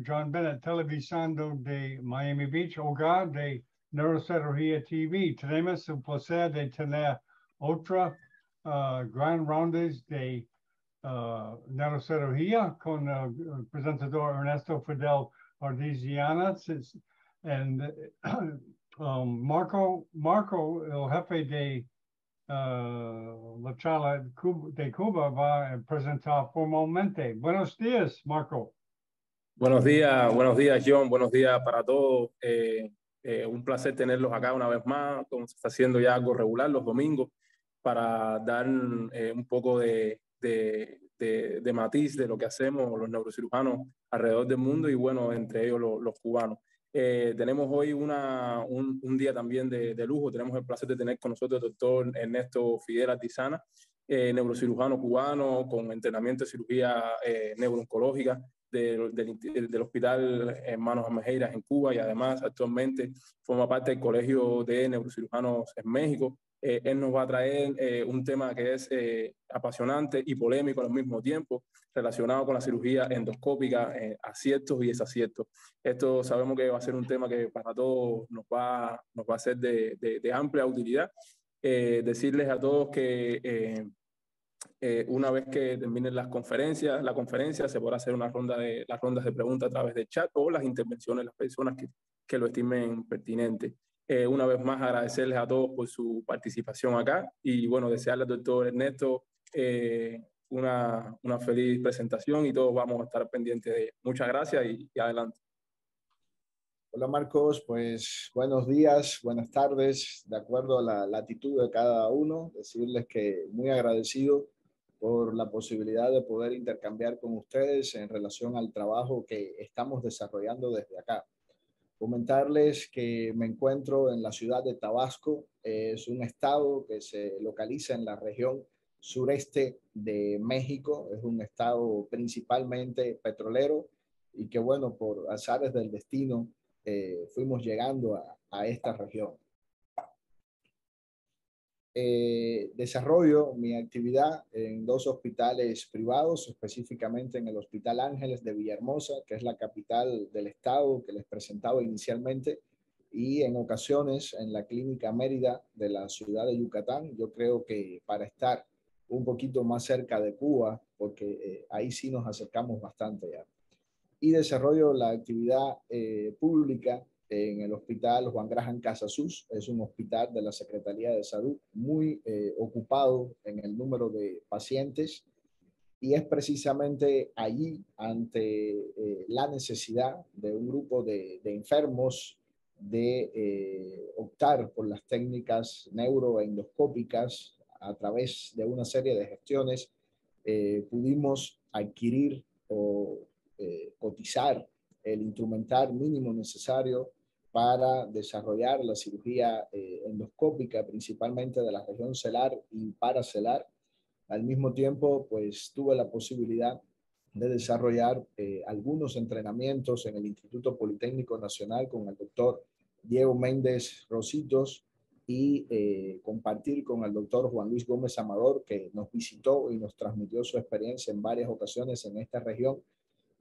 John Bennett, televisando de Miami Beach, hogar de Neurocirugía TV. Tenemos el placer de tener otra gran ronda de neurocirugía con el presentador Ernesto Fidel Ardiziana. Marco, el jefe de la charla de Cuba, va a presentar formalmente. Buenos días, Marco. Buenos días, John. Buenos días para todos. Un placer tenerlos acá una vez más, como se está haciendo ya algo regular los domingos, para dar un poco de matiz de lo que hacemos los neurocirujanos alrededor del mundo y, bueno, entre ellos los cubanos. Tenemos hoy un día también de lujo. Tenemos el placer de tener con nosotros al doctor Ernesto Fidel Ardiziana, neurocirujano cubano con entrenamiento de cirugía neurooncológica del Hospital Hermanos Amejeiras en Cuba, y además actualmente forma parte del Colegio de Neurocirujanos en México. Él nos va a traer un tema que es apasionante y polémico al mismo tiempo, relacionado con la cirugía endoscópica, aciertos y desaciertos. Esto sabemos que va a ser un tema que para todos nos va a ser de amplia utilidad. Decirles a todos que una vez que terminen la conferencia se podrá hacer las rondas de preguntas a través del chat o las intervenciones de las personas que lo estimen pertinente. Una vez más, agradecerles a todos por su participación acá y, bueno, desearle al doctor Ernesto una feliz presentación, y todos vamos a estar pendientes de ella. Muchas gracias y adelante. Hola Marcos, pues buenos días, buenas tardes, de acuerdo a la latitud de cada uno, decirles que muy agradecido por la posibilidad de poder intercambiar con ustedes en relación al trabajo que estamos desarrollando desde acá. Comentarles que me encuentro en la ciudad de Tabasco. Es un estado que se localiza en la región sureste de México. Es un estado principalmente petrolero y que, bueno, por azares del destino fuimos llegando a esta región. Desarrollo mi actividad en 2 hospitales privados, específicamente en el Hospital Ángeles de Villahermosa, que es la capital del estado que les presentaba inicialmente, y en ocasiones en la Clínica Mérida de la ciudad de Yucatán. Yo creo que para estar un poquito más cerca de Cuba, porque ahí sí nos acercamos bastante ya. Y desarrollo la actividad pública en el Hospital Juan Graham Casasus. Es un hospital de la Secretaría de Salud muy ocupado en el número de pacientes, y es precisamente allí, ante la necesidad de un grupo de enfermos de optar por las técnicas neuroendoscópicas a través de una serie de gestiones, pudimos adquirir o cotizar el instrumental mínimo necesario para desarrollar la cirugía endoscópica, principalmente de la región celar y paracelar. Al mismo tiempo, pues tuve la posibilidad de desarrollar algunos entrenamientos en el Instituto Politécnico Nacional con el doctor Diego Méndez Rositos, y compartir con el doctor Juan Luis Gómez Amador, que nos visitó y nos transmitió su experiencia en varias ocasiones en esta región,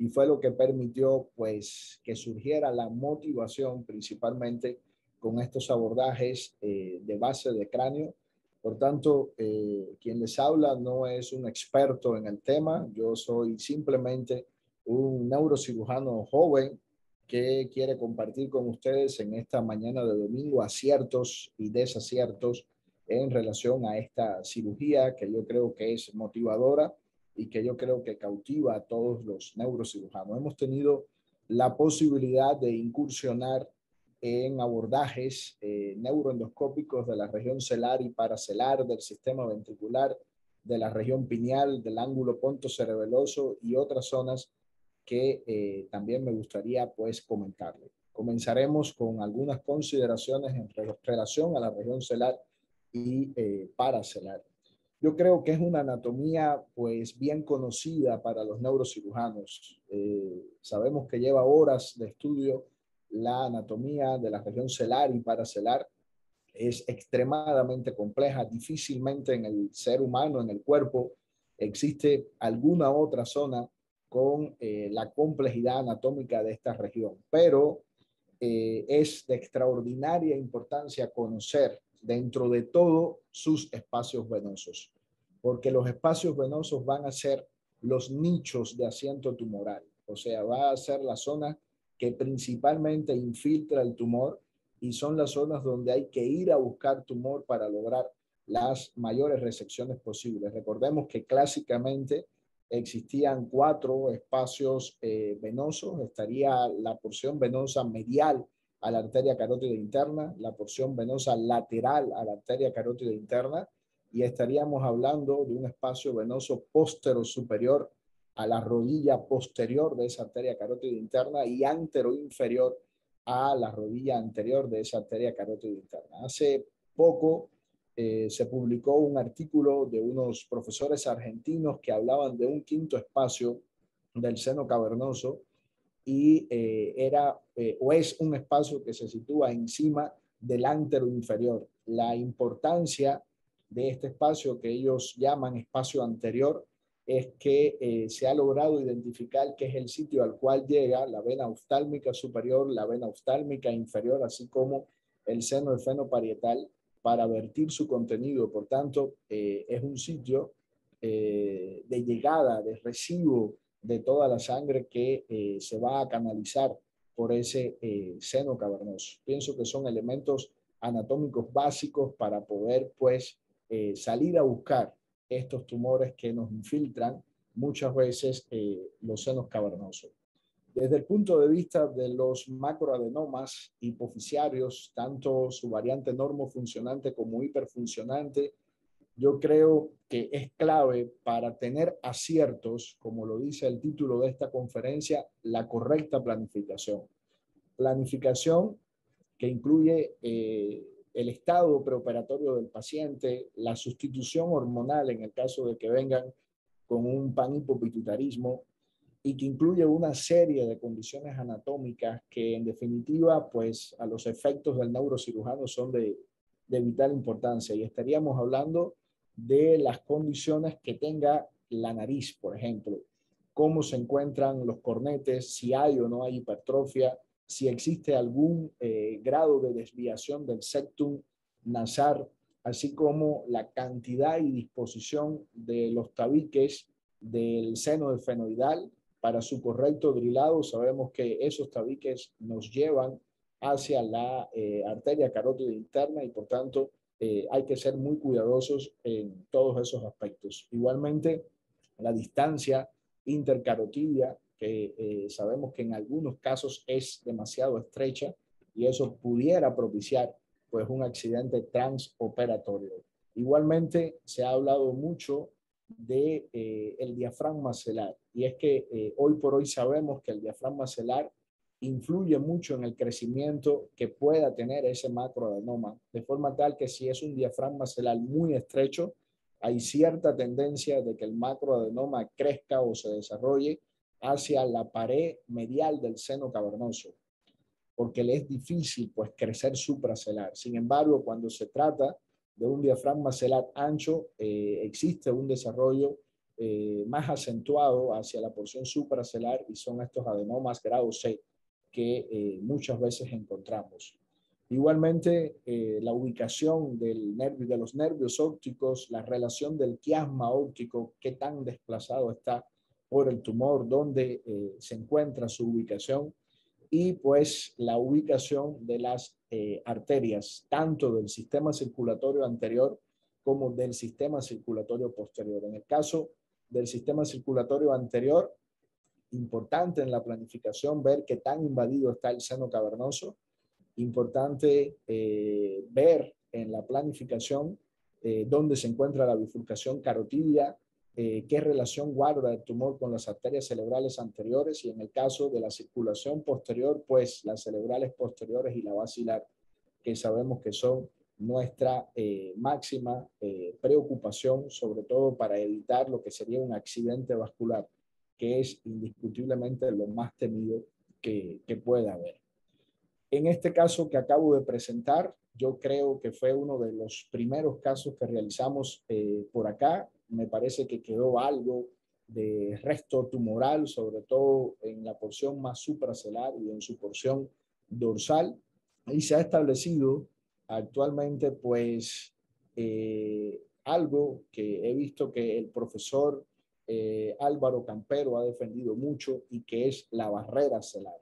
y fue lo que permitió, pues, que surgiera la motivación principalmente con estos abordajes de base de cráneo. Por tanto, quien les habla no es un experto en el tema. Yo soy simplemente un neurocirujano joven que quiere compartir con ustedes en esta mañana de domingo aciertos y desaciertos en relación a esta cirugía, que yo creo que es motivadora y que yo creo que cautiva a todos los neurocirujanos. Hemos tenido la posibilidad de incursionar en abordajes neuroendoscópicos de la región celar y paracelar, del sistema ventricular, de la región pineal, del ángulo pontocerebeloso y otras zonas que también me gustaría, pues, comentarle. Comenzaremos con algunas consideraciones en relación a la región celar y paracelar. Yo creo que es una anatomía, pues, bien conocida para los neurocirujanos. Sabemos que lleva horas de estudio la anatomía de la región celar y paracelar. Es extremadamente compleja. Difícilmente en el ser humano, en el cuerpo, existe alguna otra zona con la complejidad anatómica de esta región, pero es de extraordinaria importancia conocer dentro de todo sus espacios venosos, porque los espacios venosos van a ser los nichos de asiento tumoral, o sea, va a ser la zona que principalmente infiltra el tumor y son las zonas donde hay que ir a buscar tumor para lograr las mayores resecciones posibles. Recordemos que clásicamente existían 4 espacios venosos. Estaría la porción venosa medial a la arteria carótida interna, la porción venosa lateral a la arteria carótida interna, y estaríamos hablando de un espacio venoso póstero superior a la rodilla posterior de esa arteria carótida interna y antero inferior a la rodilla anterior de esa arteria carótida interna. Hace poco se publicó un artículo de unos profesores argentinos que hablaban de un 5º espacio del seno cavernoso y o es un espacio que se sitúa encima del ántero inferior. La importancia de este espacio que ellos llaman espacio anterior es que se ha logrado identificar que es el sitio al cual llega la vena oftálmica superior, la vena oftálmica inferior, así como el seno del feno parietal, para vertir su contenido. Por tanto, es un sitio de llegada, de recibo de toda la sangre que se va a canalizar por ese seno cavernoso. Pienso que son elementos anatómicos básicos para poder, pues, salir a buscar estos tumores que nos infiltran muchas veces los senos cavernosos. Desde el punto de vista de los macroadenomas hipoficiarios, tanto su variante normofuncionante como hiperfuncionante, yo creo que es clave para tener aciertos, como lo dice el título de esta conferencia, la correcta planificación. Planificación que incluye el estado preoperatorio del paciente, la sustitución hormonal en el caso de que vengan con un panhipopituitarismo, y que incluye una serie de condiciones anatómicas que en definitiva, pues a los efectos del neurocirujano son de vital importancia. Y estaríamos hablando de las condiciones que tenga la nariz, por ejemplo, cómo se encuentran los cornetes, si hay o no hay hipertrofia, si existe algún grado de desviación del septum nasal, así como la cantidad y disposición de los tabiques del seno del fenoidal para su correcto drilado. Sabemos que esos tabiques nos llevan hacia la arteria carótida interna y por tanto hay que ser muy cuidadosos en todos esos aspectos. Igualmente, la distancia intercarotidia, que sabemos que en algunos casos es demasiado estrecha y eso pudiera propiciar pues un accidente transoperatorio. Igualmente, se ha hablado mucho de el diafragma celar, y es que hoy por hoy sabemos que el diafragma celar influye mucho en el crecimiento que pueda tener ese macroadenoma, de forma tal que si es un diafragma celar muy estrecho, hay cierta tendencia de que el macroadenoma crezca o se desarrolle hacia la pared medial del seno cavernoso, porque le es difícil pues crecer supracelar. Sin embargo, cuando se trata de un diafragma celar ancho, existe un desarrollo más acentuado hacia la porción supracelar y son estos adenomas grado C que muchas veces encontramos. Igualmente, la ubicación de los nervios ópticos, la relación del quiasma óptico, qué tan desplazado está por el tumor, dónde se encuentra su ubicación, y pues la ubicación de las arterias, tanto del sistema circulatorio anterior como del sistema circulatorio posterior. En el caso del sistema circulatorio anterior, importante en la planificación ver qué tan invadido está el seno cavernoso, importante ver en la planificación dónde se encuentra la bifurcación carotidia, qué relación guarda el tumor con las arterias cerebrales anteriores, y en el caso de la circulación posterior, pues las cerebrales posteriores y la basilar, que sabemos que son nuestra máxima preocupación, sobre todo para evitar lo que sería un accidente vascular, que es indiscutiblemente lo más temido que pueda haber. En este caso que acabo de presentar, yo creo que fue uno de los primeros casos que realizamos por acá. Me parece que quedó algo de resto tumoral, sobre todo en la porción más supracelular y en su porción dorsal. Y se ha establecido actualmente, pues, algo que he visto que el profesor Álvaro Campero ha defendido mucho y que es la barrera celular.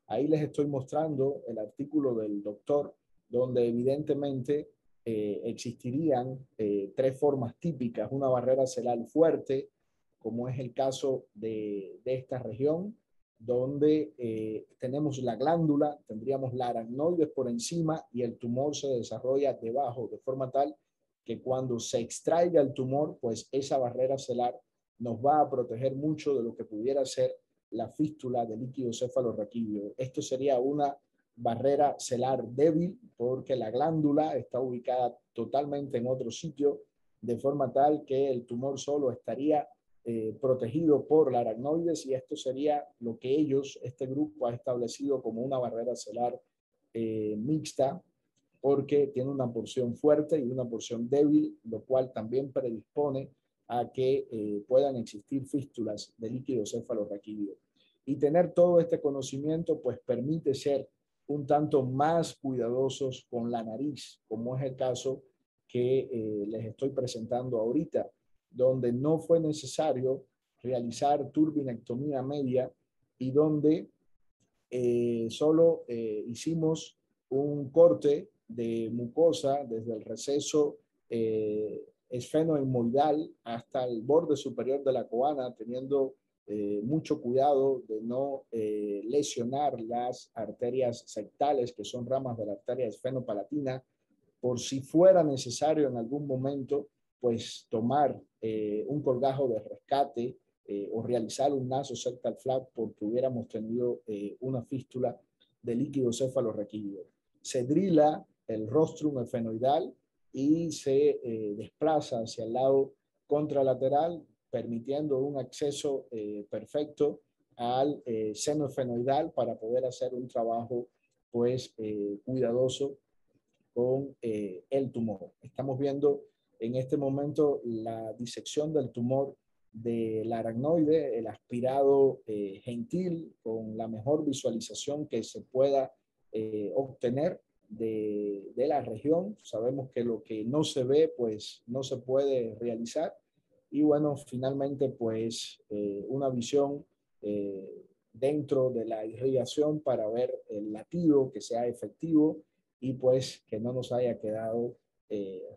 Ahí les estoy mostrando el artículo del doctor, donde evidentemente existirían tres formas típicas: una barrera celular fuerte, como es el caso de esta región, donde tenemos la glándula, tendríamos la aracnoides por encima y el tumor se desarrolla debajo, de forma tal que cuando se extraiga el tumor, pues esa barrera celular nos va a proteger mucho de lo que pudiera ser la fístula del líquido cefalorraquídeo. Esto sería una barrera celular débil porque la glándula está ubicada totalmente en otro sitio, de forma tal que el tumor solo estaría protegido por la aracnoides, y esto sería lo que este grupo ha establecido como una barrera celular mixta, porque tiene una porción fuerte y una porción débil, lo cual también predispone a que puedan existir fístulas de líquido cefalorraquídeo. Y tener todo este conocimiento pues permite ser un tanto más cuidadosos con la nariz, como es el caso que les estoy presentando ahorita, donde no fue necesario realizar turbinectomía media y donde solo hicimos un corte de mucosa desde el receso esfenohemoidal hasta el borde superior de la coana, teniendo mucho cuidado de no lesionar las arterias septales, que son ramas de la arteria esfenopalatina, por si fuera necesario en algún momento, pues tomar un colgajo de rescate o realizar un naso septal flap porque hubiéramos tenido una fístula de líquido cefalorraquídeo. Se drila el rostrum esfenoidal y se desplaza hacia el lado contralateral, permitiendo un acceso perfecto al seno esfenoidal para poder hacer un trabajo pues cuidadoso con el tumor. Estamos viendo en este momento la disección del tumor de la aracnoide, el aspirado gentil con la mejor visualización que se pueda obtener de la región. Sabemos que lo que no se ve, pues no se puede realizar. Y bueno, finalmente, pues una visión dentro de la irrigación para ver el latido que sea efectivo y pues que no nos haya quedado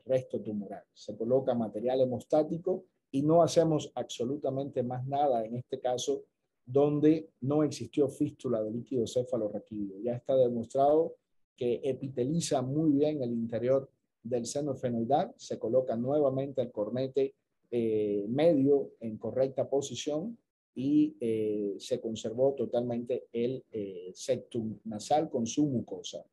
resto tumoral. Se coloca material hemostático y no hacemos absolutamente más nada en este caso donde no existió fístula de líquido cefalorraquídeo. Ya está demostrado que epiteliza muy bien el interior del seno esfenoidal. Se coloca nuevamente el cornete medio en correcta posición y se conservó totalmente el septum nasal con su mucosa.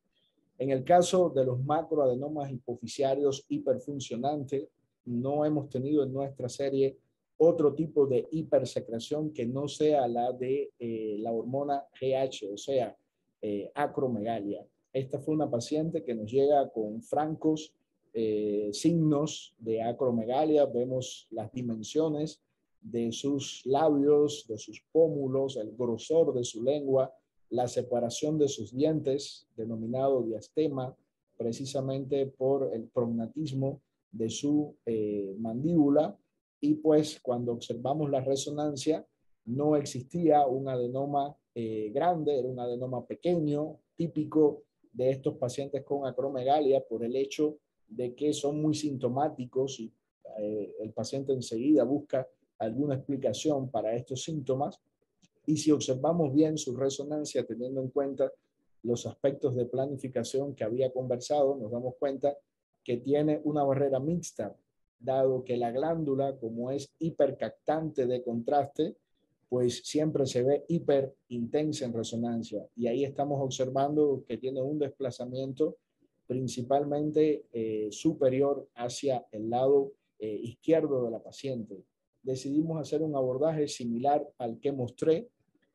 En el caso de los macroadenomas hipoficiarios hiperfuncionantes, no hemos tenido en nuestra serie otro tipo de hipersecreción que no sea la de la hormona GH, o sea, acromegalia. Esta fue una paciente que nos llega con francos signos de acromegalia. Vemos las dimensiones de sus labios, de sus pómulos, el grosor de su lengua, la separación de sus dientes, denominado diastema, precisamente por el prognatismo de su mandíbula. Y pues cuando observamos la resonancia, no existía un adenoma grande, era un adenoma pequeño, típico de estos pacientes con acromegalia por el hecho de que son muy sintomáticos y el paciente enseguida busca alguna explicación para estos síntomas. Y si observamos bien su resonancia, teniendo en cuenta los aspectos de planificación que había conversado, nos damos cuenta que tiene una barrera mixta, dado que la glándula, como es hipercaptante de contraste, pues siempre se ve hiper intensa en resonancia. Y ahí estamos observando que tiene un desplazamiento principalmente superior hacia el lado izquierdo de la paciente. Decidimos hacer un abordaje similar al que mostré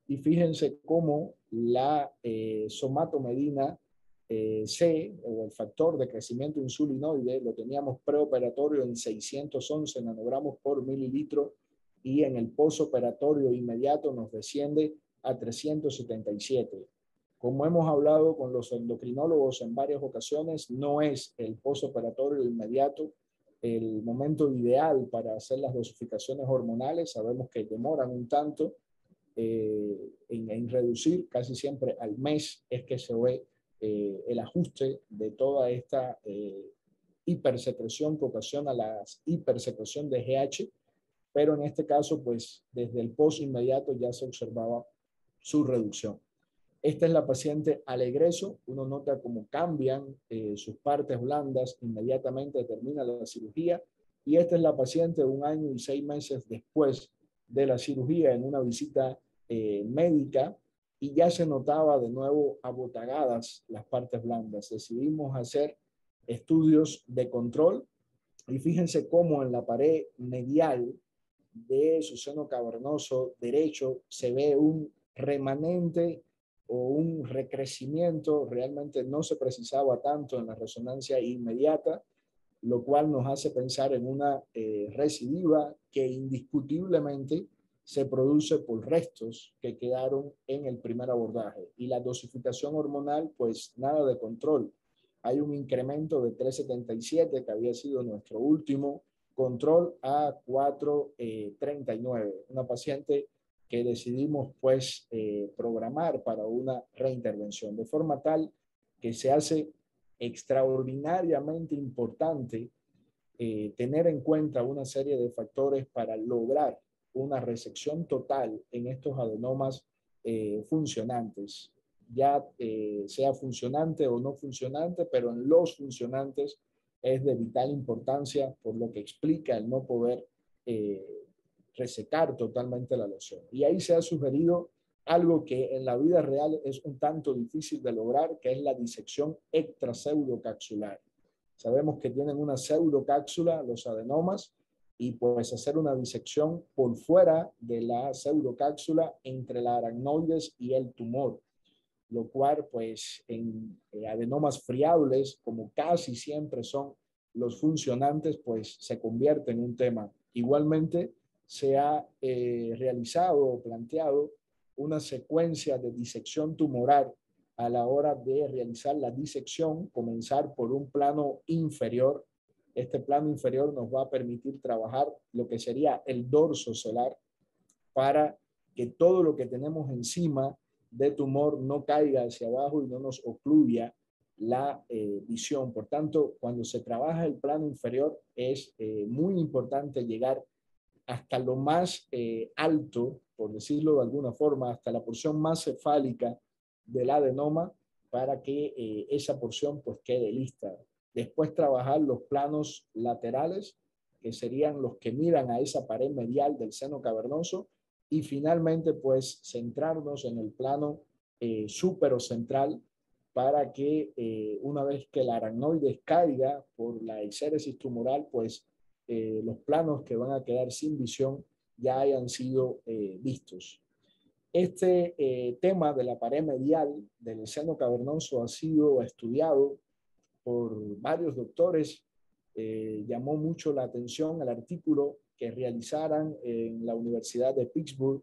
y fíjense cómo la somatomedina C, o el factor de crecimiento insulinoide, lo teníamos preoperatorio en 611 nanogramos por mililitro y en el posoperatorio inmediato nos desciende a 377. Como hemos hablado con los endocrinólogos en varias ocasiones, no es el posoperatorio inmediato el momento ideal para hacer las dosificaciones hormonales. Sabemos que demoran un tanto en reducir, casi siempre al mes es que se ve el ajuste de toda esta hipersecreción que ocasiona la hipersecreción de GH, pero en este caso, pues desde el post inmediato ya se observaba su reducción. Esta es la paciente al egreso. Uno nota cómo cambian sus partes blandas inmediatamente termina la cirugía. Y esta es la paciente 1 año y 6 meses después de la cirugía en una visita médica, y ya se notaba de nuevo abotagadas las partes blandas. Decidimos hacer estudios de control y fíjense cómo en la pared medial de su seno cavernoso derecho se ve un remanente o un recrecimiento. Realmente no se precisaba tanto en la resonancia inmediata, lo cual nos hace pensar en una recidiva que indiscutiblemente se produce por restos que quedaron en el primer abordaje. Y la dosificación hormonal, pues nada de control. Hay un incremento de 377, que había sido nuestro último control, a 439. Una paciente que decidimos pues programar para una reintervención, de forma tal que se hace extraordinariamente importante tener en cuenta una serie de factores para lograr una resección total en estos adenomas funcionantes, ya sea funcionante o no funcionante, pero en los funcionantes es de vital importancia, por lo que explica el no poder resecar totalmente la lesión. Y ahí se ha sugerido algo que en la vida real es un tanto difícil de lograr, que es la disección extrapseudocapsular. Sabemos que tienen una pseudocápsula los adenomas, y pues hacer una disección por fuera de la pseudocápsula entre la aracnoides y el tumor, lo cual pues en adenomas friables, como casi siempre son los funcionantes, pues se convierte en un tema. Igualmente se ha realizado o planteado una secuencia de disección tumoral a la hora de realizar la disección, comenzar por un plano inferior. Este plano inferior nos va a permitir trabajar lo que sería el dorso celular para que todo lo que tenemos encima de tumor no caiga hacia abajo y no nos ocluya la visión. Por tanto, cuando se trabaja el plano inferior es muy importante llegar hasta lo más alto, por decirlo de alguna forma, hasta la porción más cefálica del adenoma, para que esa porción pues quede lista. Después trabajar los planos laterales, que serían los que miran a esa pared medial del seno cavernoso, y finalmente pues centrarnos en el plano superocentral, para que una vez que la aracnoides caiga por la exéresis tumoral, pues los planos que van a quedar sin visión ya hayan sido vistos. Este tema de la pared medial del seno cavernoso ha sido estudiado por varios doctores. Llamó mucho la atención el artículo que realizaran en la Universidad de Pittsburgh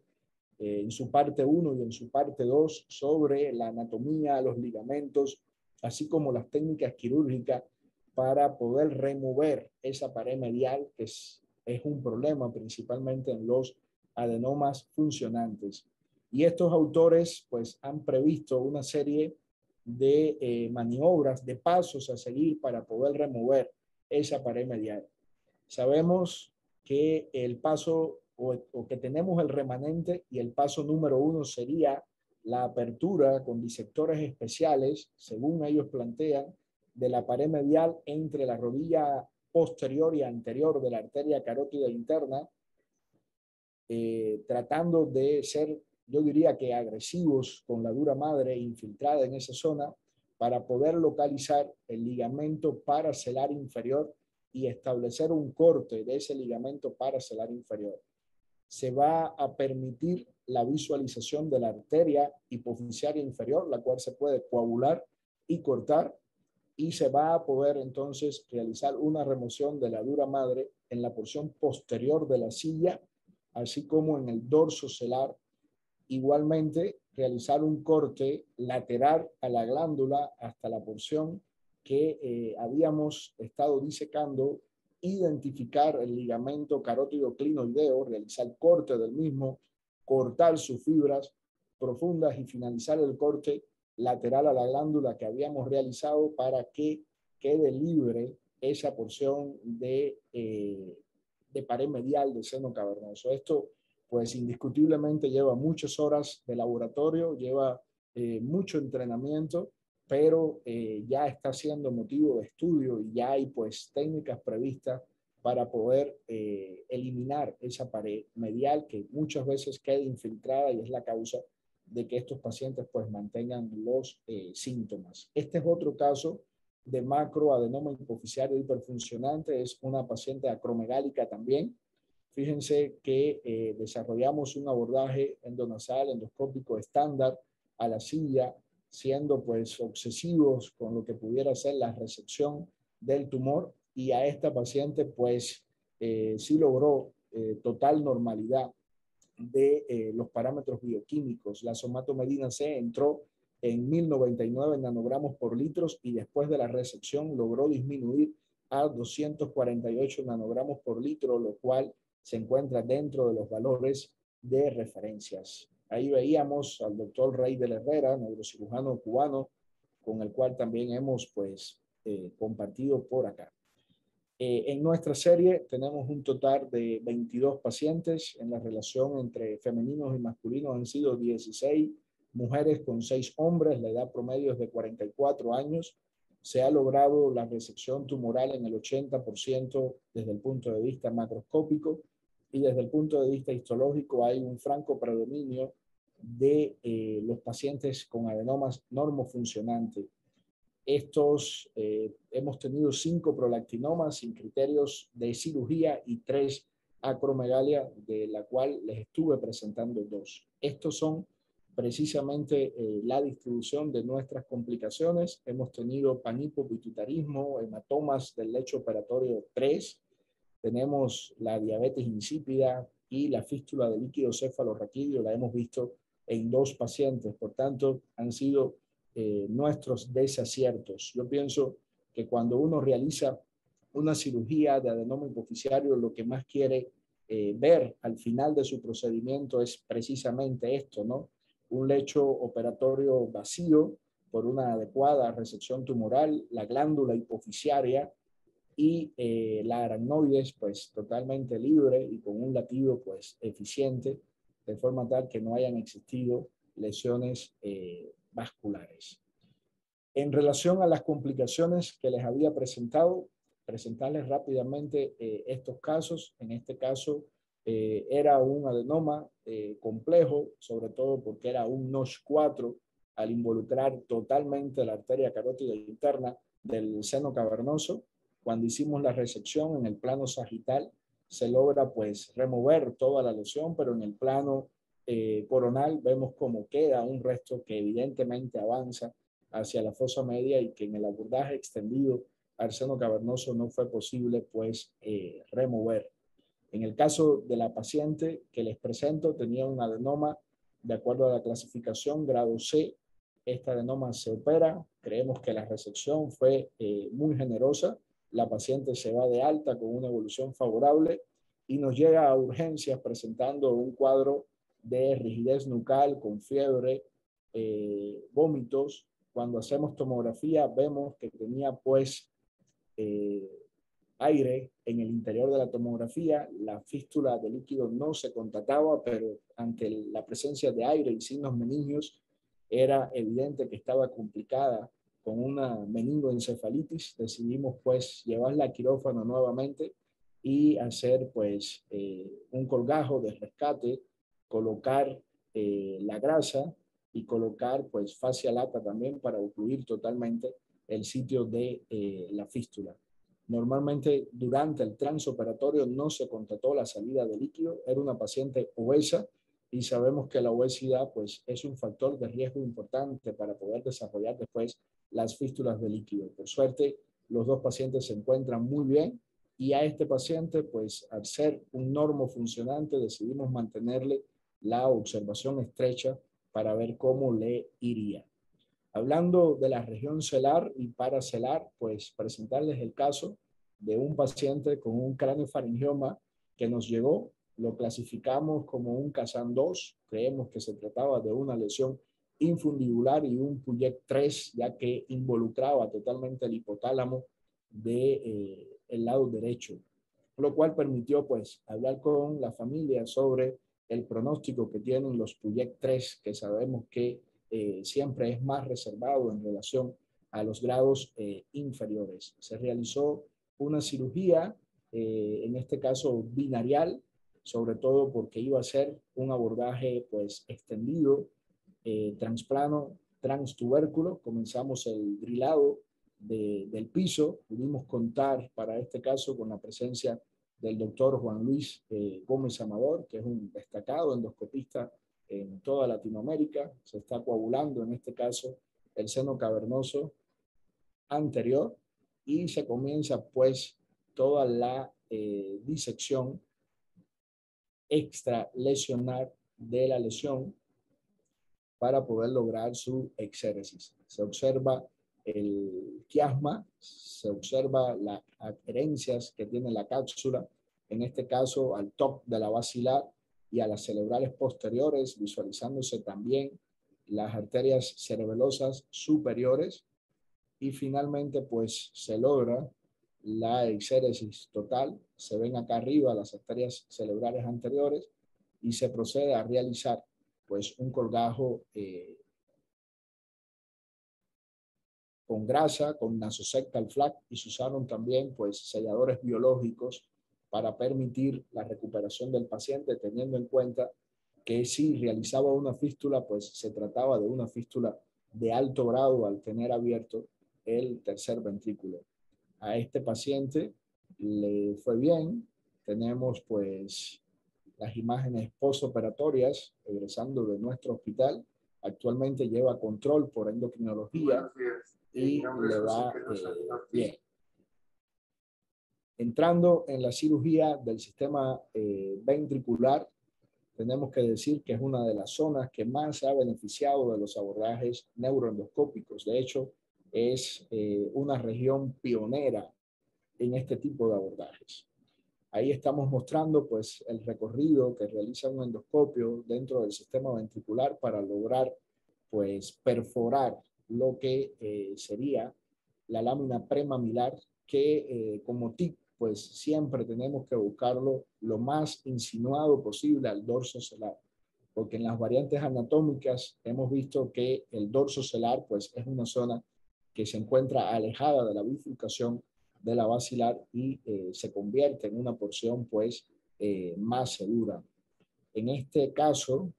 en su parte 1 y en su parte 2 sobre la anatomía, los ligamentos, así como las técnicas quirúrgicas para poder remover esa pared medial, que es un problema principalmente en los adenomas funcionantes. Y estos autores pues han previsto una serie de maniobras, de pasos a seguir para poder remover esa pared medial. Sabemos que el paso o que tenemos el remanente, y el paso número 1 sería la apertura con disectores especiales, según ellos plantean, de la pared medial entre la rodilla posterior y anterior de la arteria carótida interna, tratando de ser, yo diría que agresivos con la dura madre infiltrada en esa zona, para poder localizar el ligamento paracelar inferior y establecer un corte de ese ligamento paracelar inferior. Se va a permitir la visualización de la arteria hipofisiaria inferior, la cual se puede coagular y cortar, y se va a poder entonces realizar una remoción de la dura madre en la porción posterior de la silla, así como en el dorso celar. Igualmente, realizar un corte lateral a la glándula hasta la porción que habíamos estado disecando, identificar el ligamento carótido clinoideo, realizar corte del mismo, cortar sus fibras profundas y finalizar el corte lateral a la glándula que habíamos realizado para que quede libre esa porción de pared medial del seno cavernoso. Esto pues indiscutiblemente lleva muchas horas de laboratorio, lleva mucho entrenamiento, pero ya está siendo motivo de estudio y ya hay pues técnicas previstas para poder eliminar esa pared medial que muchas veces queda infiltrada y es la causa de que estos pacientes pues mantengan los síntomas. Este es otro caso de macroadenoma hipoficiario hiperfuncionante, es una paciente acromegálica también. Fíjense que desarrollamos un abordaje endonasal endoscópico estándar a la silla, siendo pues obsesivos con lo que pudiera ser la resección del tumor, y a esta paciente pues sí logró total normalidad de los parámetros bioquímicos. La somatomedina C entró en 1099 nanogramos por litros y después de la resección logró disminuir a 248 nanogramos por litro, lo cual se encuentra dentro de los valores de referencias. Ahí veíamos al doctor Rey de la Herrera, neurocirujano cubano, con el cual también hemos pues compartido por acá. En nuestra serie tenemos un total de 22 pacientes. En la relación entre femeninos y masculinos han sido 16 mujeres con 6 hombres. La edad promedio es de 44 años. Se ha logrado la resección tumoral en el 80% desde el punto de vista macroscópico, y desde el punto de vista histológico hay un franco predominio de los pacientes con adenomas normofuncionantes. Hemos tenido 5 prolactinomas sin criterios de cirugía y 3 acromegalia, de la cual les estuve presentando 2. Estos son precisamente la distribución de nuestras complicaciones. Hemos tenido panhipopituitarismo, hematomas del lecho operatorio 3, tenemos la diabetes insípida y la fístula de líquido cefalorraquídeo, la hemos visto en 2 pacientes. Por tanto, han sido nuestros desaciertos. Yo pienso que cuando uno realiza una cirugía de adenoma hipoficiario, lo que más quiere ver al final de su procedimiento es precisamente esto, ¿no? Un lecho operatorio vacío por una adecuada resección tumoral, la glándula hipoficiaria y la aracnoides pues totalmente libre y con un latido pues eficiente, de forma tal que no hayan existido lesiones vasculares. En relación a las complicaciones que les había presentado, presentarles rápidamente estos casos. En este caso era un adenoma complejo, sobre todo porque era un NOSH4 al involucrar totalmente la arteria carótida interna del seno cavernoso. Cuando hicimos la resección en el plano sagital, se logra pues remover toda la lesión, pero en el plano coronal vemos cómo queda un resto que evidentemente avanza hacia la fosa media y que en el abordaje extendido al seno cavernoso no fue posible pues remover. En el caso de la paciente que les presento, tenía un adenoma de acuerdo a la clasificación grado C. Este adenoma se opera, creemos que la resección fue muy generosa. La paciente se va de alta con una evolución favorable y nos llega a urgencias presentando un cuadro de rigidez nucal con fiebre, vómitos. Cuando hacemos tomografía vemos que tenía pues aire en el interior de la tomografía. La fístula de líquido no se contataba, pero ante la presencia de aire y signos meningios era evidente que estaba complicada con una meningoencefalitis. Decidimos pues llevarla a quirófano nuevamente y hacer pues un colgajo de rescate, colocar la grasa y colocar pues fascia lata también para ocluir totalmente el sitio de la fístula. Normalmente durante el transoperatorio no se constató la salida de líquido, era una paciente obesa y sabemos que la obesidad pues es un factor de riesgo importante para poder desarrollar después las fístulas de líquido. Por suerte, los 2 pacientes se encuentran muy bien Y a este paciente, pues al ser un normofuncionante, decidimos mantenerle la observación estrecha para ver cómo le iría. Hablando de la región celar y paracelar, pues presentarles el caso de un paciente con un craneofaringioma que nos llegó. Lo clasificamos como un Kazan 2. Creemos que se trataba de una lesión infundibular y un Puget 3, ya que involucraba totalmente el hipotálamo de, el lado derecho, lo cual permitió pues hablar con la familia sobre el pronóstico que tienen los Puget 3, que sabemos que siempre es más reservado en relación a los grados inferiores. Se realizó una cirugía, en este caso binarial, sobre todo porque iba a ser un abordaje pues extendido, transplano, transtubérculo. Comenzamos el drilado del piso. Pudimos contar para este caso con la presencia del doctor Juan Luis Gómez Amador, que es un destacado endoscopista en toda Latinoamérica. Se está coagulando en este caso el seno cavernoso anterior y se comienza pues toda la disección extralesionar de la lesión para poder lograr su exéresis. Se observa el quiasma, se observa las adherencias que tiene la cápsula, en este caso al top de la basilar y a las cerebrales posteriores, visualizándose también las arterias cerebelosas superiores, y finalmente pues se logra la exéresis total. Se ven acá arriba las arterias cerebrales anteriores y se procede a realizar pues un colgajo con grasa, con nasosectal flap, y se usaron también pues selladores biológicos para permitir la recuperación del paciente, teniendo en cuenta que si realizaba una fístula, pues se trataba de una fístula de alto grado al tener abierto el tercer ventrículo. A este paciente le fue bien. Tenemos pues las imágenes postoperatorias egresando de nuestro hospital. Actualmente lleva control por endocrinología y le va bien. Entrando en la cirugía del sistema ventricular, tenemos que decir que es una de las zonas que más se ha beneficiado de los abordajes neuroendoscópicos. De hecho, es una región pionera en este tipo de abordajes. Ahí estamos mostrando pues el recorrido que realiza un endoscopio dentro del sistema ventricular para lograr pues perforar lo que sería la lámina premamilar, que como tip pues siempre tenemos que buscarlo lo más insinuado posible al dorso celar, porque en las variantes anatómicas hemos visto que el dorso celar pues es una zona que se encuentra alejada de la bifurcación de la basilar y se convierte en una porción pues más segura. En este caso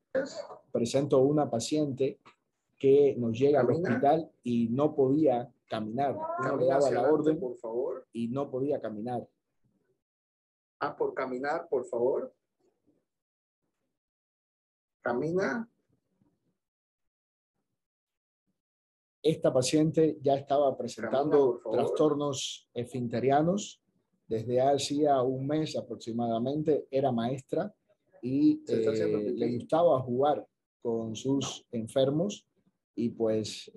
presento una paciente que nos llega al hospital y no podía caminar. Uno le daba la orden, por favor, y no podía caminar. Por caminar, por favor. Camina. Esta paciente ya estaba presentando trastornos esfinterianos desde hacía un mes aproximadamente. Era maestra y le gustaba jugar con sus enfermos y pues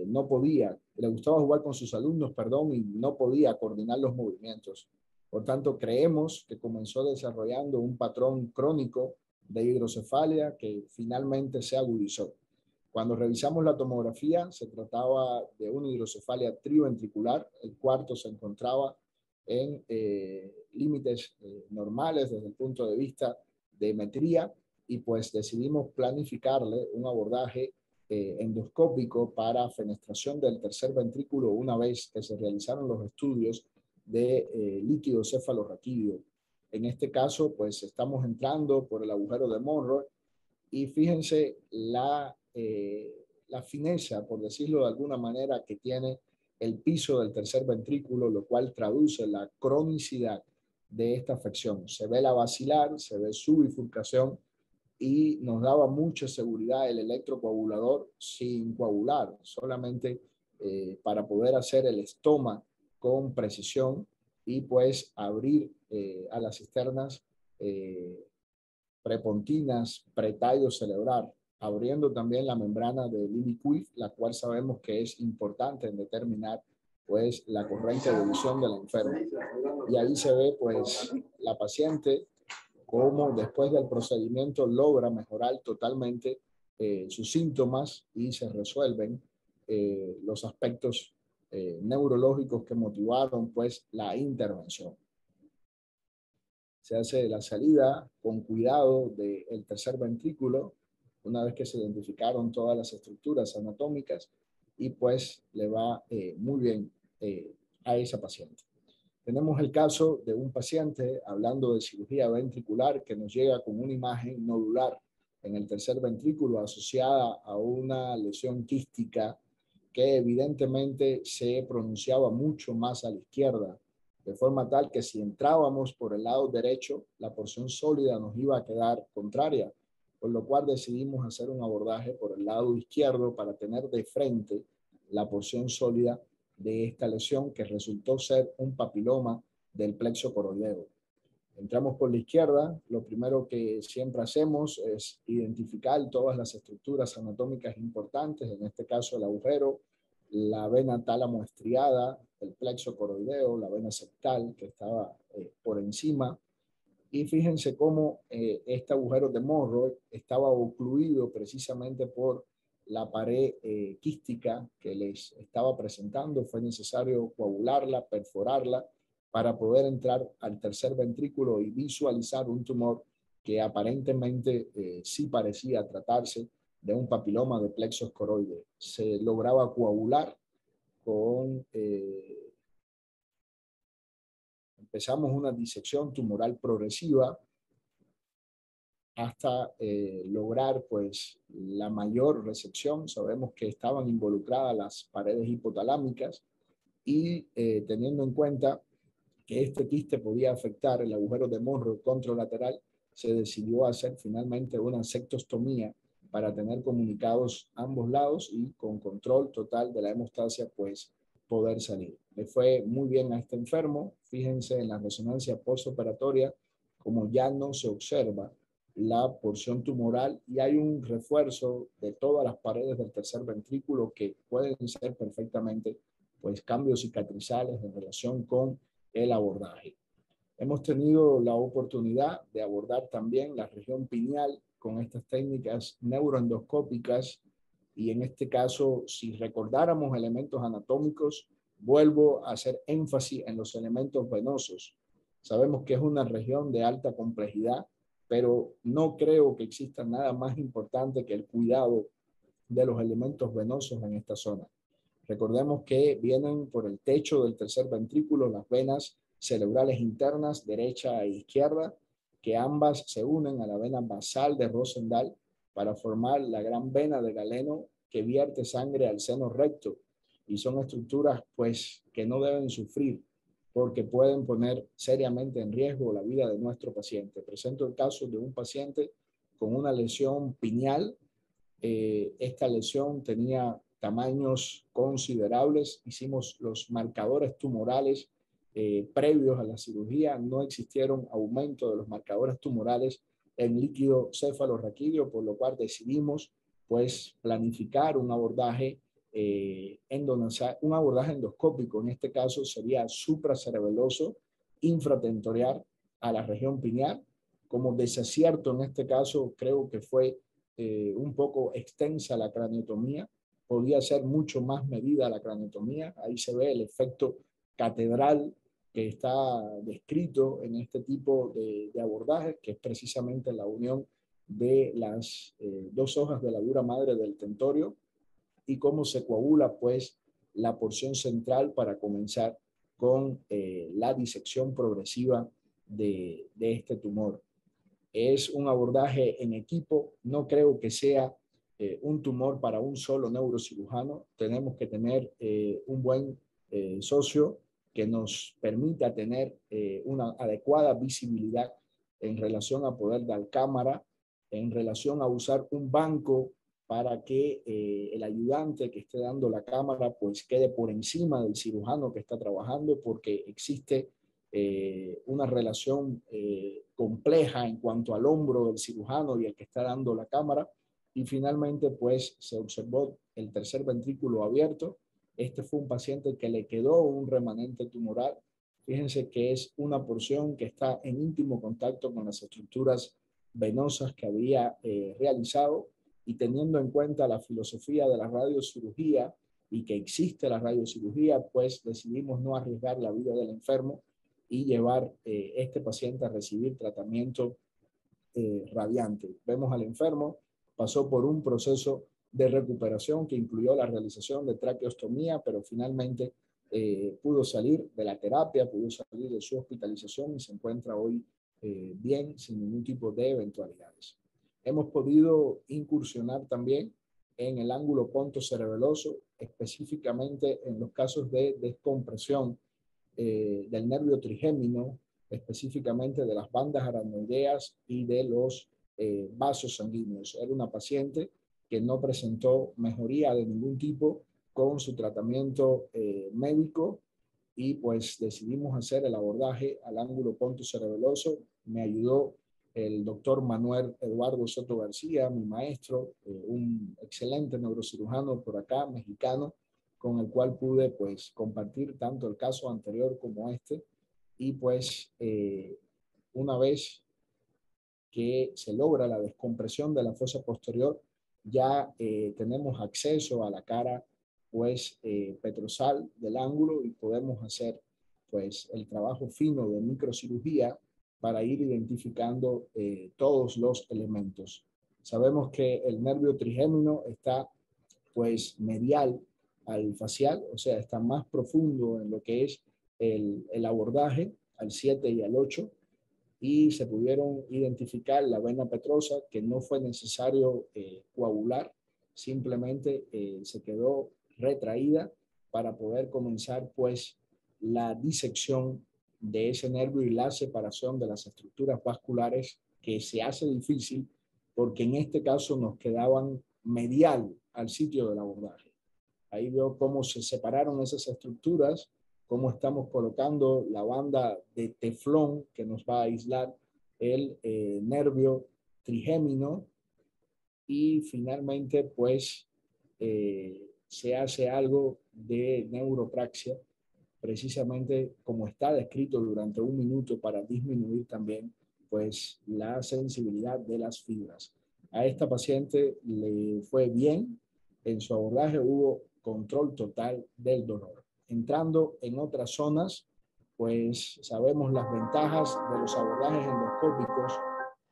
no podía, le gustaba jugar con sus alumnos, perdón, y no podía coordinar los movimientos. Por tanto, creemos que comenzó desarrollando un patrón crónico de hidrocefalia que finalmente se agudizó. Cuando revisamos la tomografía, se trataba de una hidrocefalia triventricular. El cuarto se encontraba en límites normales desde el punto de vista de metría, y pues decidimos planificarle un abordaje endoscópico para fenestración del tercer ventrículo una vez que se realizaron los estudios de líquido cefalorraquídeo. En este caso, pues estamos entrando por el agujero de Monroe y fíjense la fineza, por decirlo de alguna manera, que tiene el piso del tercer ventrículo, lo cual traduce la cronicidad de esta afección. Se ve la basilar, se ve su bifurcación y nos daba mucha seguridad el electrocoagulador sin coagular, solamente para poder hacer el estoma con precisión y pues abrir a las cisternas prepontinas, pretallo cerebral, abriendo también la membrana de Liebig-Weill, la cual sabemos que es importante en determinar pues la correcta evolución de la enferma. Y ahí se ve pues la paciente cómo después del procedimiento logra mejorar totalmente sus síntomas y se resuelven los aspectos neurológicos que motivaron pues la intervención. Se hace la salida con cuidado del tercer ventrículo una vez que se identificaron todas las estructuras anatómicas y pues le va muy bien a esa paciente. Tenemos el caso de un paciente, hablando de cirugía ventricular, que nos llega con una imagen nodular en el tercer ventrículo asociada a una lesión quística que evidentemente se pronunciaba mucho más a la izquierda, de forma tal que si entrábamos por el lado derecho, la porción sólida nos iba a quedar contraria, por lo cual decidimos hacer un abordaje por el lado izquierdo para tener de frente la porción sólida de esta lesión que resultó ser un papiloma del plexo coroideo. Entramos por la izquierda, lo primero que siempre hacemos es identificar todas las estructuras anatómicas importantes, en este caso el agujero, la vena tálamo estriada, el plexo coroideo, la vena septal que estaba por encima. Y fíjense cómo este agujero de Monroe estaba ocluido precisamente por la pared quística que les estaba presentando. Fue necesario coagularla, perforarla, para poder entrar al tercer ventrículo y visualizar un tumor que aparentemente sí parecía tratarse de un papiloma de plexos coroides. Se lograba coagular con... empezamos una disección tumoral progresiva hasta lograr pues la mayor resección. Sabemos que estaban involucradas las paredes hipotalámicas y teniendo en cuenta que este quiste podía afectar el agujero de Monroe contralateral, se decidió hacer finalmente una sectostomía para tener comunicados ambos lados y con control total de la hemostasia pues poder salir. Le fue muy bien a este enfermo. Fíjense en la resonancia postoperatoria como ya no se observa la porción tumoral y hay un refuerzo de todas las paredes del tercer ventrículo que pueden ser perfectamente pues cambios cicatrizales en relación con el abordaje. Hemos tenido la oportunidad de abordar también la región pineal con estas técnicas neuroendoscópicas y en este caso, si recordáramos elementos anatómicos, vuelvo a hacer énfasis en los elementos venosos. Sabemos que es una región de alta complejidad, pero no creo que exista nada más importante que el cuidado de los elementos venosos en esta zona. Recordemos que vienen por el techo del tercer ventrículo las venas cerebrales internas, derecha e izquierda, que ambas se unen a la vena basal de Rosendahl para formar la gran vena de Galeno que vierte sangre al seno recto. Y son estructuras pues que no deben sufrir porque pueden poner seriamente en riesgo la vida de nuestro paciente. Presento el caso de un paciente con una lesión pineal. Esta lesión tenía tamaños considerables. Hicimos los marcadores tumorales previos a la cirugía. No existieron aumento de los marcadores tumorales en líquido cefalorraquídeo, por lo cual decidimos pues planificar un abordaje un abordaje endoscópico. En este caso sería supracerebeloso infratentorial a la región pineal. Como desacierto en este caso creo que fue un poco extensa la craniotomía, podía ser mucho más medida la craniotomía. Ahí se ve el efecto catedral que está descrito en este tipo de abordaje, que es precisamente la unión de las dos hojas de la dura madre del tentorio y cómo se coagula pues la porción central para comenzar con la disección progresiva de este tumor. Es un abordaje en equipo. No creo que sea un tumor para un solo neurocirujano. Tenemos que tener un buen socio que nos permita tener una adecuada visibilidad en relación a poder dar cámara, en relación a usar un banco para que el ayudante que esté dando la cámara pues quede por encima del cirujano que está trabajando, porque existe una relación compleja en cuanto al hombro del cirujano y el que está dando la cámara, y finalmente pues se observó el tercer ventrículo abierto. Este fue un paciente que le quedó un remanente tumoral. Fíjense que es una porción que está en íntimo contacto con las estructuras venosas que había realizado, y teniendo en cuenta la filosofía de la radiocirugía y que existe la radiocirugía, pues decidimos no arriesgar la vida del enfermo y llevar este paciente a recibir tratamiento radiante. Vemos al enfermo, pasó por un proceso de recuperación que incluyó la realización de traqueostomía, pero finalmente pudo salir de la terapia, pudo salir de su hospitalización y se encuentra hoy bien, sin ningún tipo de eventualidades. Hemos podido incursionar también en el ángulo pontocerebeloso, específicamente en los casos de descompresión del nervio trigémino, específicamente de las bandas aracnoideas y de los vasos sanguíneos. Era una paciente que no presentó mejoría de ningún tipo con su tratamiento médico, y pues decidimos hacer el abordaje al ángulo pontocerebeloso. Me ayudó el doctor Manuel Eduardo Soto García, mi maestro, un excelente neurocirujano por acá, mexicano, con el cual pude pues compartir tanto el caso anterior como este. Y pues una vez que se logra la descompresión de la fosa posterior, ya tenemos acceso a la cara pues petrosal del ángulo, y podemos hacer pues el trabajo fino de microcirugía para ir identificando todos los elementos. Sabemos que el nervio trigémino está pues medial al facial, o sea, está más profundo en lo que es el abordaje al 7 y al 8, y se pudieron identificar la vena petrosa, que no fue necesario coagular, simplemente se quedó retraída para poder comenzar pues la disección de ese nervio y la separación de las estructuras vasculares, que se hace difícil porque en este caso nos quedaban medial al sitio del abordaje. Ahí veo cómo se separaron esas estructuras, cómo estamos colocando la banda de teflón que nos va a aislar el nervio trigémino, y finalmente pues se hace algo de neuropraxia, precisamente como está descrito durante un minuto, para disminuir también pues la sensibilidad de las fibras. A esta paciente le fue bien, en su abordaje hubo control total del dolor. Entrando en otras zonas, pues sabemos las ventajas de los abordajes endoscópicos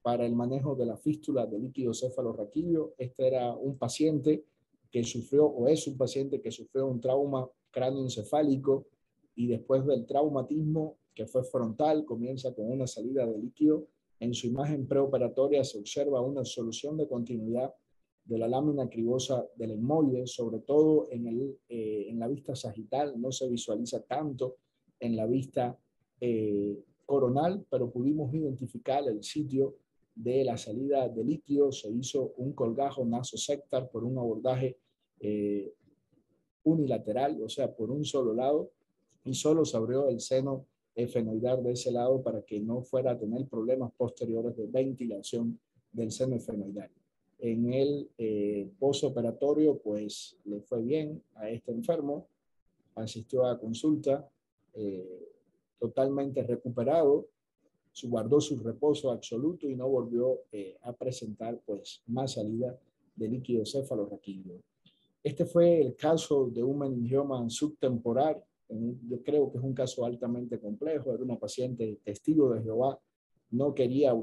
para el manejo de la fístula de líquido cefalorraquídeo. Este era un paciente que sufrió, o es un paciente que sufrió un trauma cráneoencefálico, y después del traumatismo, que fue frontal, comienza con una salida de líquido. En su imagen preoperatoria se observa una solución de continuidad de la lámina cribosa del etmoide, sobre todo en la vista sagital. No se visualiza tanto en la vista coronal, pero pudimos identificar el sitio de la salida de líquido. Se hizo un colgajo nasosectar por un abordaje unilateral, o sea, por un solo lado, y solo se abrió el seno efenoidal de ese lado para que no fuera a tener problemas posteriores de ventilación del seno efenoidal. En el postoperatorio, pues le fue bien a este enfermo, asistió a consulta, totalmente recuperado, guardó su reposo absoluto y no volvió a presentar pues más salida de líquido cefalorraquídeo. Este fue el caso de un meningioma subtemporal. Yo creo que es un caso altamente complejo. Era una paciente testigo de Jehová. No podía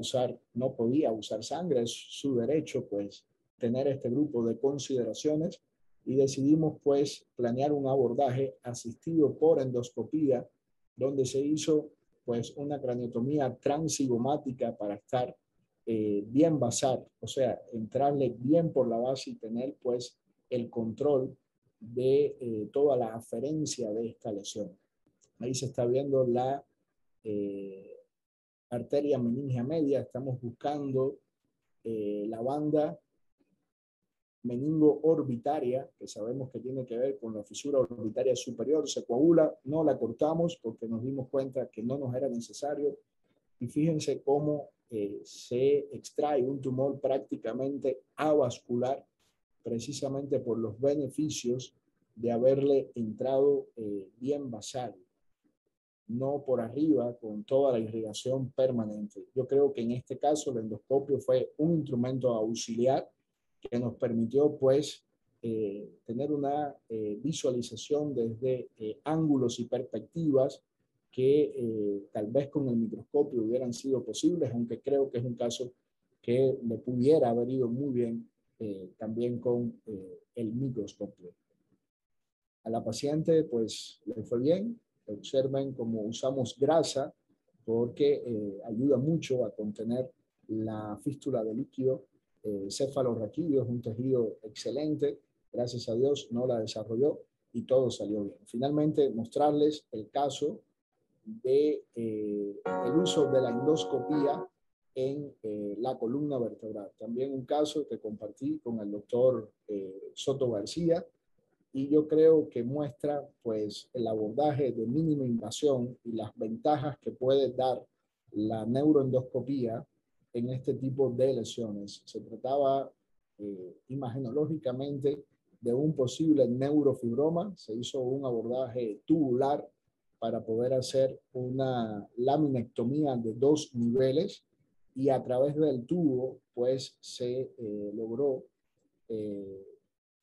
usar sangre. Es su derecho, pues, tener este grupo de consideraciones. Y decidimos, pues, planear un abordaje asistido por endoscopía, donde se hizo, pues, una craniotomía transigomática para estar bien basal, o sea, entrarle bien por la base y tener, pues, el control de toda la aferencia de esta lesión. Ahí se está viendo la arteria meningia media. Estamos buscando la banda meningo-orbitaria, que sabemos que tiene que ver con la fisura orbitaria superior, se coagula, no la cortamos porque nos dimos cuenta que no nos era necesario. Y fíjense cómo se extrae un tumor prácticamente avascular, precisamente por los beneficios de haberle entrado bien basal, no por arriba con toda la irrigación permanente. Yo creo que en este caso el endoscopio fue un instrumento auxiliar que nos permitió pues tener una visualización desde ángulos y perspectivas que tal vez con el microscopio hubieran sido posibles, aunque creo que es un caso que le pudiera haber ido muy bien también con el microscopio. A la paciente pues le fue bien. Observen cómo usamos grasa porque ayuda mucho a contener la fístula de líquido. Cefalorraquídeo es un tejido excelente, gracias a Dios no la desarrolló y todo salió bien. Finalmente, mostrarles el caso de el uso de la endoscopía en la columna vertebral. También un caso que compartí con el doctor Soto García, y yo creo que muestra pues el abordaje de mínima invasión y las ventajas que puede dar la neuroendoscopía en este tipo de lesiones. Se trataba imagenológicamente de un posible neurofibroma. Se hizo un abordaje tubular para poder hacer una laminectomía de 2 niveles y a través del tubo pues se logró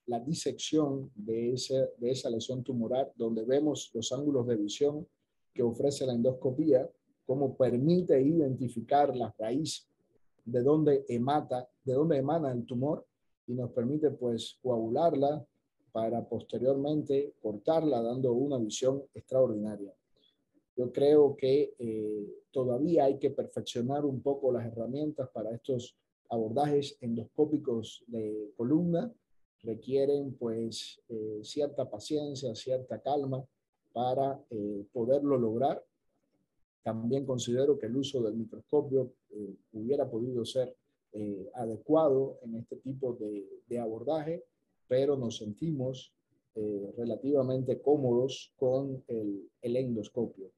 la disección de esa lesión tumoral, donde vemos los ángulos de visión que ofrece la endoscopía, cómo permite identificar la raíz de dónde emana el tumor y nos permite pues coagularla para posteriormente cortarla, dando una visión extraordinaria. Yo creo que todavía hay que perfeccionar un poco las herramientas para estos abordajes endoscópicos de columna. Requieren pues cierta paciencia, cierta calma para poderlo lograr. También considero que el uso del microscopio hubiera podido ser adecuado en este tipo de abordaje, pero nos sentimos relativamente cómodos con el endoscopio.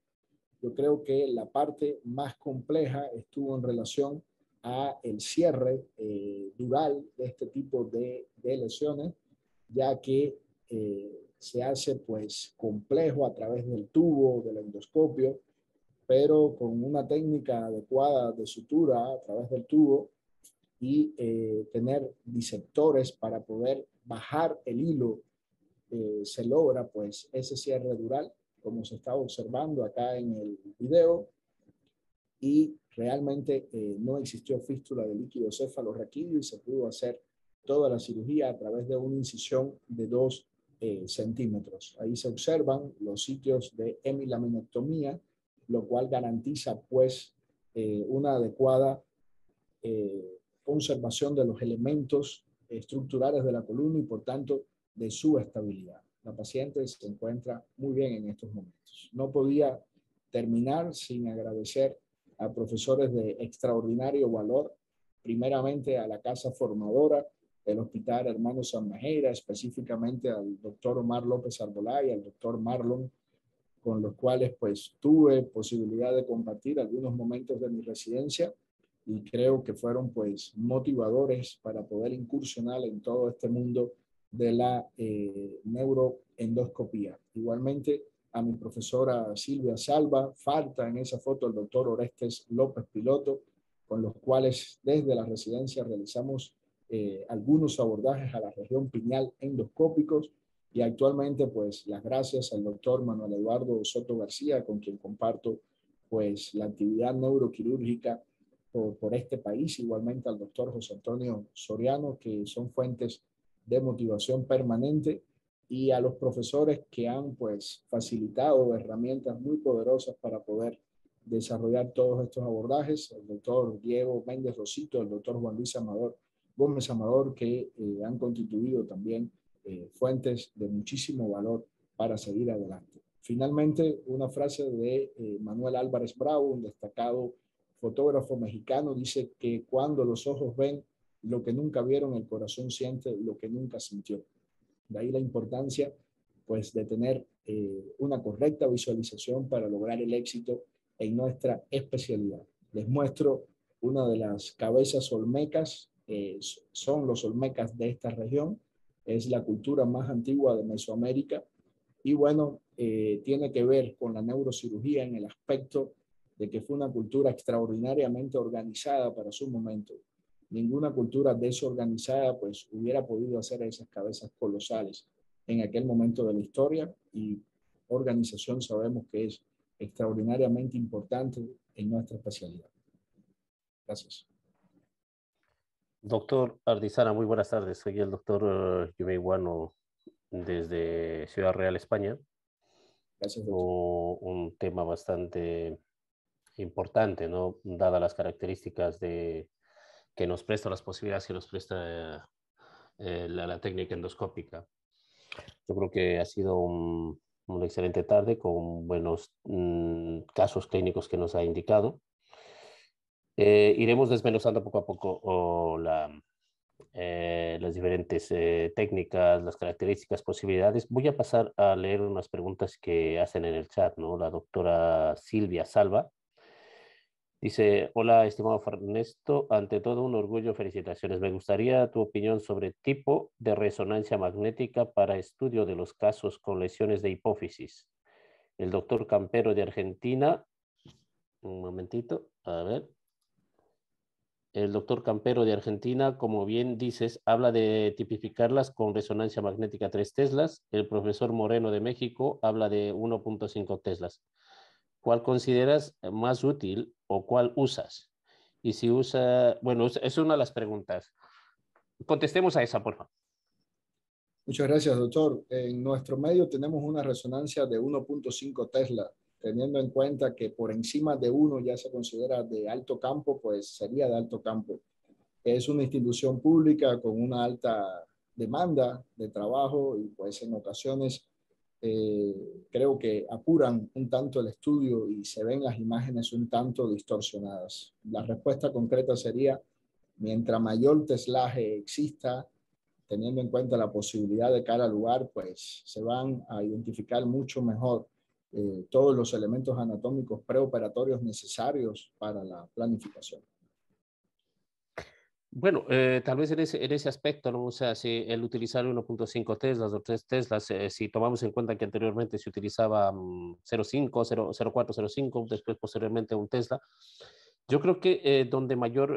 Yo creo que la parte más compleja estuvo en relación a el cierre dural de este tipo de lesiones, ya que se hace pues complejo a través del tubo, del endoscopio, pero con una técnica adecuada de sutura a través del tubo y tener disectores para poder bajar el hilo, se logra pues ese cierre dural, como se está observando acá en el video, y realmente no existió fístula de líquido cefalorraquídeo y se pudo hacer toda la cirugía a través de una incisión de 2 centímetros. Ahí se observan los sitios de hemilaminectomía, lo cual garantiza pues una adecuada conservación de los elementos estructurales de la columna y por tanto de su estabilidad. La paciente se encuentra muy bien en estos momentos. No podía terminar sin agradecer a profesores de extraordinario valor, primeramente a la casa formadora del Hospital Hermano Sanmajeira, específicamente al doctor Omar López Arbolá y al doctor Marlon, con los cuales pues tuve posibilidad de compartir algunos momentos de mi residencia y creo que fueron pues motivadores para poder incursionar en todo este mundo de la neuroendoscopía. Igualmente a mi profesora Silvia Salva, falta en esa foto el doctor Orestes López Piloto, con los cuales desde la residencia realizamos algunos abordajes a la región pineal endoscópicos y actualmente pues las gracias al doctor Manuel Eduardo Soto García, con quien comparto pues la actividad neuroquirúrgica por este país, igualmente al doctor José Antonio Soriano, que son fuentes de motivación permanente, y a los profesores que han pues facilitado herramientas muy poderosas para poder desarrollar todos estos abordajes, el doctor Diego Méndez Rosito, el doctor Juan Luis Amador Gómez Amador, que han constituido también fuentes de muchísimo valor para seguir adelante. Finalmente, una frase de Manuel Álvarez Bravo, un destacado fotógrafo mexicano, dice que cuando los ojos ven, lo que nunca vieron, el corazón siente lo que nunca sintió. De ahí la importancia, pues, de tener una correcta visualización para lograr el éxito en nuestra especialidad. Les muestro una de las cabezas olmecas, son los olmecas de esta región, es la cultura más antigua de Mesoamérica y bueno, tiene que ver con la neurocirugía en el aspecto de que fue una cultura extraordinariamente organizada para su momento. Ninguna cultura desorganizada pues hubiera podido hacer esas cabezas colosales en aquel momento de la historia, y organización sabemos que es extraordinariamente importante en nuestra especialidad. Gracias. Doctor Ardizana, muy buenas tardes. Soy el doctor Yumei Guano desde Ciudad Real, España. Gracias, doctor. Un tema bastante importante, ¿no? Dadas las características que nos presta, las posibilidades que nos presta la técnica endoscópica. Yo creo que ha sido una excelente tarde con buenos casos clínicos que nos ha indicado. Iremos desmenuzando poco a poco las diferentes técnicas, las características, posibilidades. Voy a pasar a leer unas preguntas que hacen en el chat, ¿no? La doctora Silvia Salva dice: hola, estimado Ernesto, ante todo un orgullo, felicitaciones. Me gustaría tu opinión sobre tipo de resonancia magnética para estudio de los casos con lesiones de hipófisis. El doctor Campero de Argentina, un momentito, a ver. El doctor Campero de Argentina, como bien dices, habla de tipificarlas con resonancia magnética 3 teslas. El profesor Moreno de México habla de 1.5 teslas. ¿Cuál consideras más útil o cuál usas? Y si usa, bueno, es una de las preguntas. Contestemos a esa, por favor. Muchas gracias, doctor. En nuestro medio tenemos una resonancia de 1.5 Tesla. Teniendo en cuenta que por encima de 1 ya se considera de alto campo, pues sería de alto campo. Es una institución pública con una alta demanda de trabajo y pues en ocasiones creo que apuran un tanto el estudio y se ven las imágenes un tanto distorsionadas. La respuesta concreta sería: mientras mayor teslaje exista, teniendo en cuenta la posibilidad de cada lugar, pues se van a identificar mucho mejor todos los elementos anatómicos preoperatorios necesarios para la planificación. Bueno, tal vez en ese aspecto, ¿no? O sea, si el utilizar 1.5 teslas o 3 teslas, si tomamos en cuenta que anteriormente se utilizaba 0.5, 0.4, 0.5, después posteriormente un tesla, yo creo que donde mayor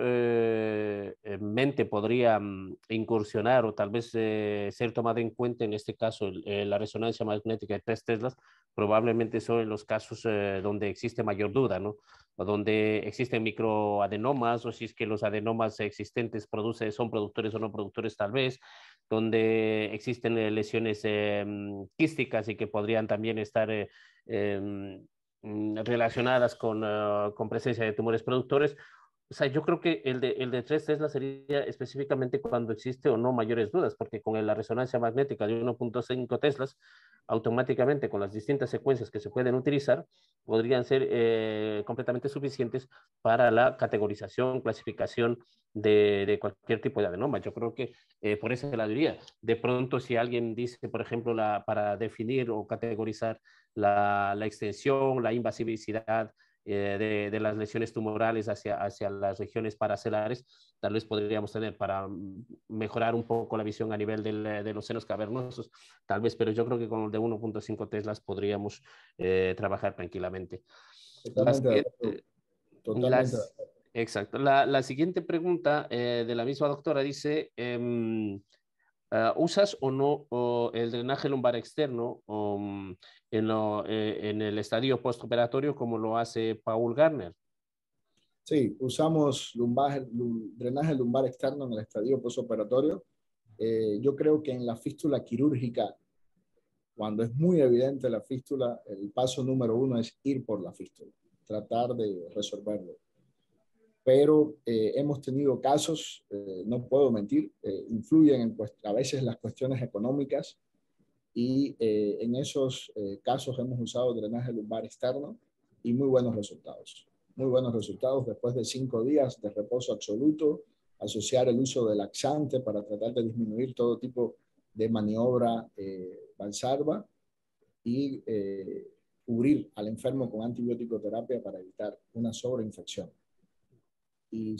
mente podría incursionar o tal vez ser tomada en cuenta en este caso la resonancia magnética de 3 teslas, probablemente son en los casos donde existe mayor duda, ¿no? O donde existen microadenomas, o si es que los adenomas existentes son productores o no productores tal vez, donde existen lesiones quísticas y que podrían también estar relacionadas con presencia de tumores productores. O sea, yo creo que el de 3 Tesla sería específicamente cuando existe o no mayores dudas, porque con la resonancia magnética de 1.5 Teslas, automáticamente con las distintas secuencias que se pueden utilizar, podrían ser completamente suficientes para la categorización, clasificación de cualquier tipo de adenoma. Yo creo que por eso la diría. De pronto, si alguien dice, por ejemplo, para definir o categorizar la extensión, la invasividad de las lesiones tumorales hacia las regiones paracelares, tal vez podríamos tener para mejorar un poco la visión a nivel de los senos cavernosos, tal vez, pero yo creo que con el de 1.5 teslas podríamos trabajar tranquilamente. Totalmente. Exacto. La siguiente pregunta de la misma doctora dice: ¿usas o no el drenaje lumbar externo en el estadio postoperatorio como lo hace Paul Garner? Sí, usamos drenaje lumbar externo en el estadio postoperatorio. Yo creo que en la fístula quirúrgica, cuando es muy evidente la fístula, el paso número 1 es ir por la fístula, tratar de resolverlo. Pero hemos tenido casos, no puedo mentir, influyen a veces las cuestiones económicas, y en esos casos hemos usado drenaje lumbar externo y muy buenos resultados. Muy buenos resultados después de 5 días de reposo absoluto, asociar el uso de laxante para tratar de disminuir todo tipo de maniobra valsalva y cubrir al enfermo con antibiótico terapia para evitar una sobreinfección. Y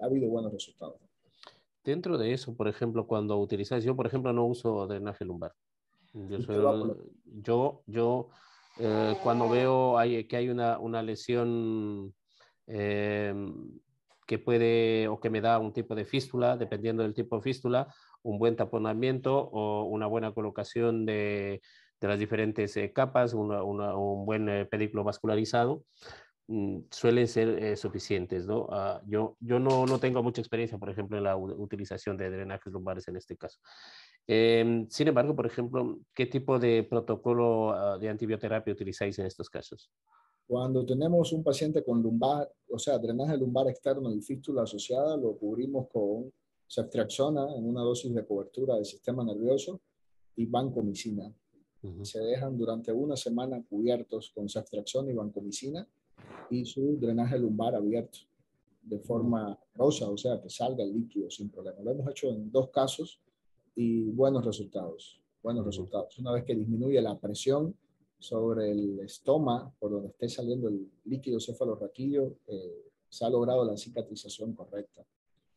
ha habido buenos resultados. Dentro de eso, por ejemplo, cuando utilizas, yo por ejemplo no uso drenaje lumbar. Cuando veo que hay una lesión que puede o que me da un tipo de fístula, dependiendo del tipo de fístula, un buen taponamiento o una buena colocación de las diferentes capas, un buen pedículo vascularizado, suelen ser suficientes, ¿no? Yo no tengo mucha experiencia, por ejemplo, en la utilización de drenajes lumbares en este caso. Sin embargo, por ejemplo, ¿qué tipo de protocolo de antibioterapia utilizáis en estos casos? Cuando tenemos un paciente con lumbar, o sea, drenaje lumbar externo y fístula asociada, lo cubrimos con ceftriaxona en una dosis de cobertura del sistema nervioso y vancomicina. Se dejan durante una semana cubiertos con ceftriaxona y vancomicina y su drenaje lumbar abierto de forma rosa, o sea, que salga el líquido sin problema. Lo hemos hecho en 2 casos y buenos resultados. Una vez que disminuye la presión sobre el estómago, por donde esté saliendo el líquido cefalorraquídeo, se ha logrado la cicatrización correcta.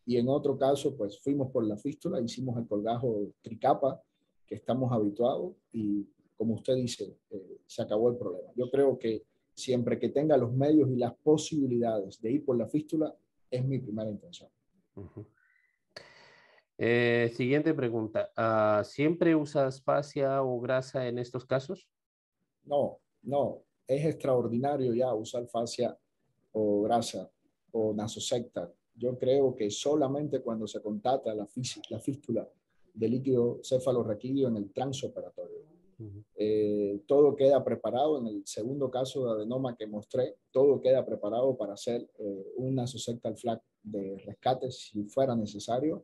Y en otro caso, pues fuimos por la fístula, hicimos el colgajo tricapa, que estamos habituados, y como usted dice, se acabó el problema. Yo creo que siempre que tenga los medios y las posibilidades de ir por la fístula, es mi primera intención. Siguiente pregunta. ¿Siempre usas fascia o grasa en estos casos? No. Es extraordinario ya usar fascia o grasa o nasosecta. Yo creo que solamente cuando se contacta la fístula de líquido cefalorraquídeo en el transoperatorio. Todo queda preparado. En el segundo caso de adenoma que mostré, todo queda preparado para hacer un nasosectal flap de rescate si fuera necesario,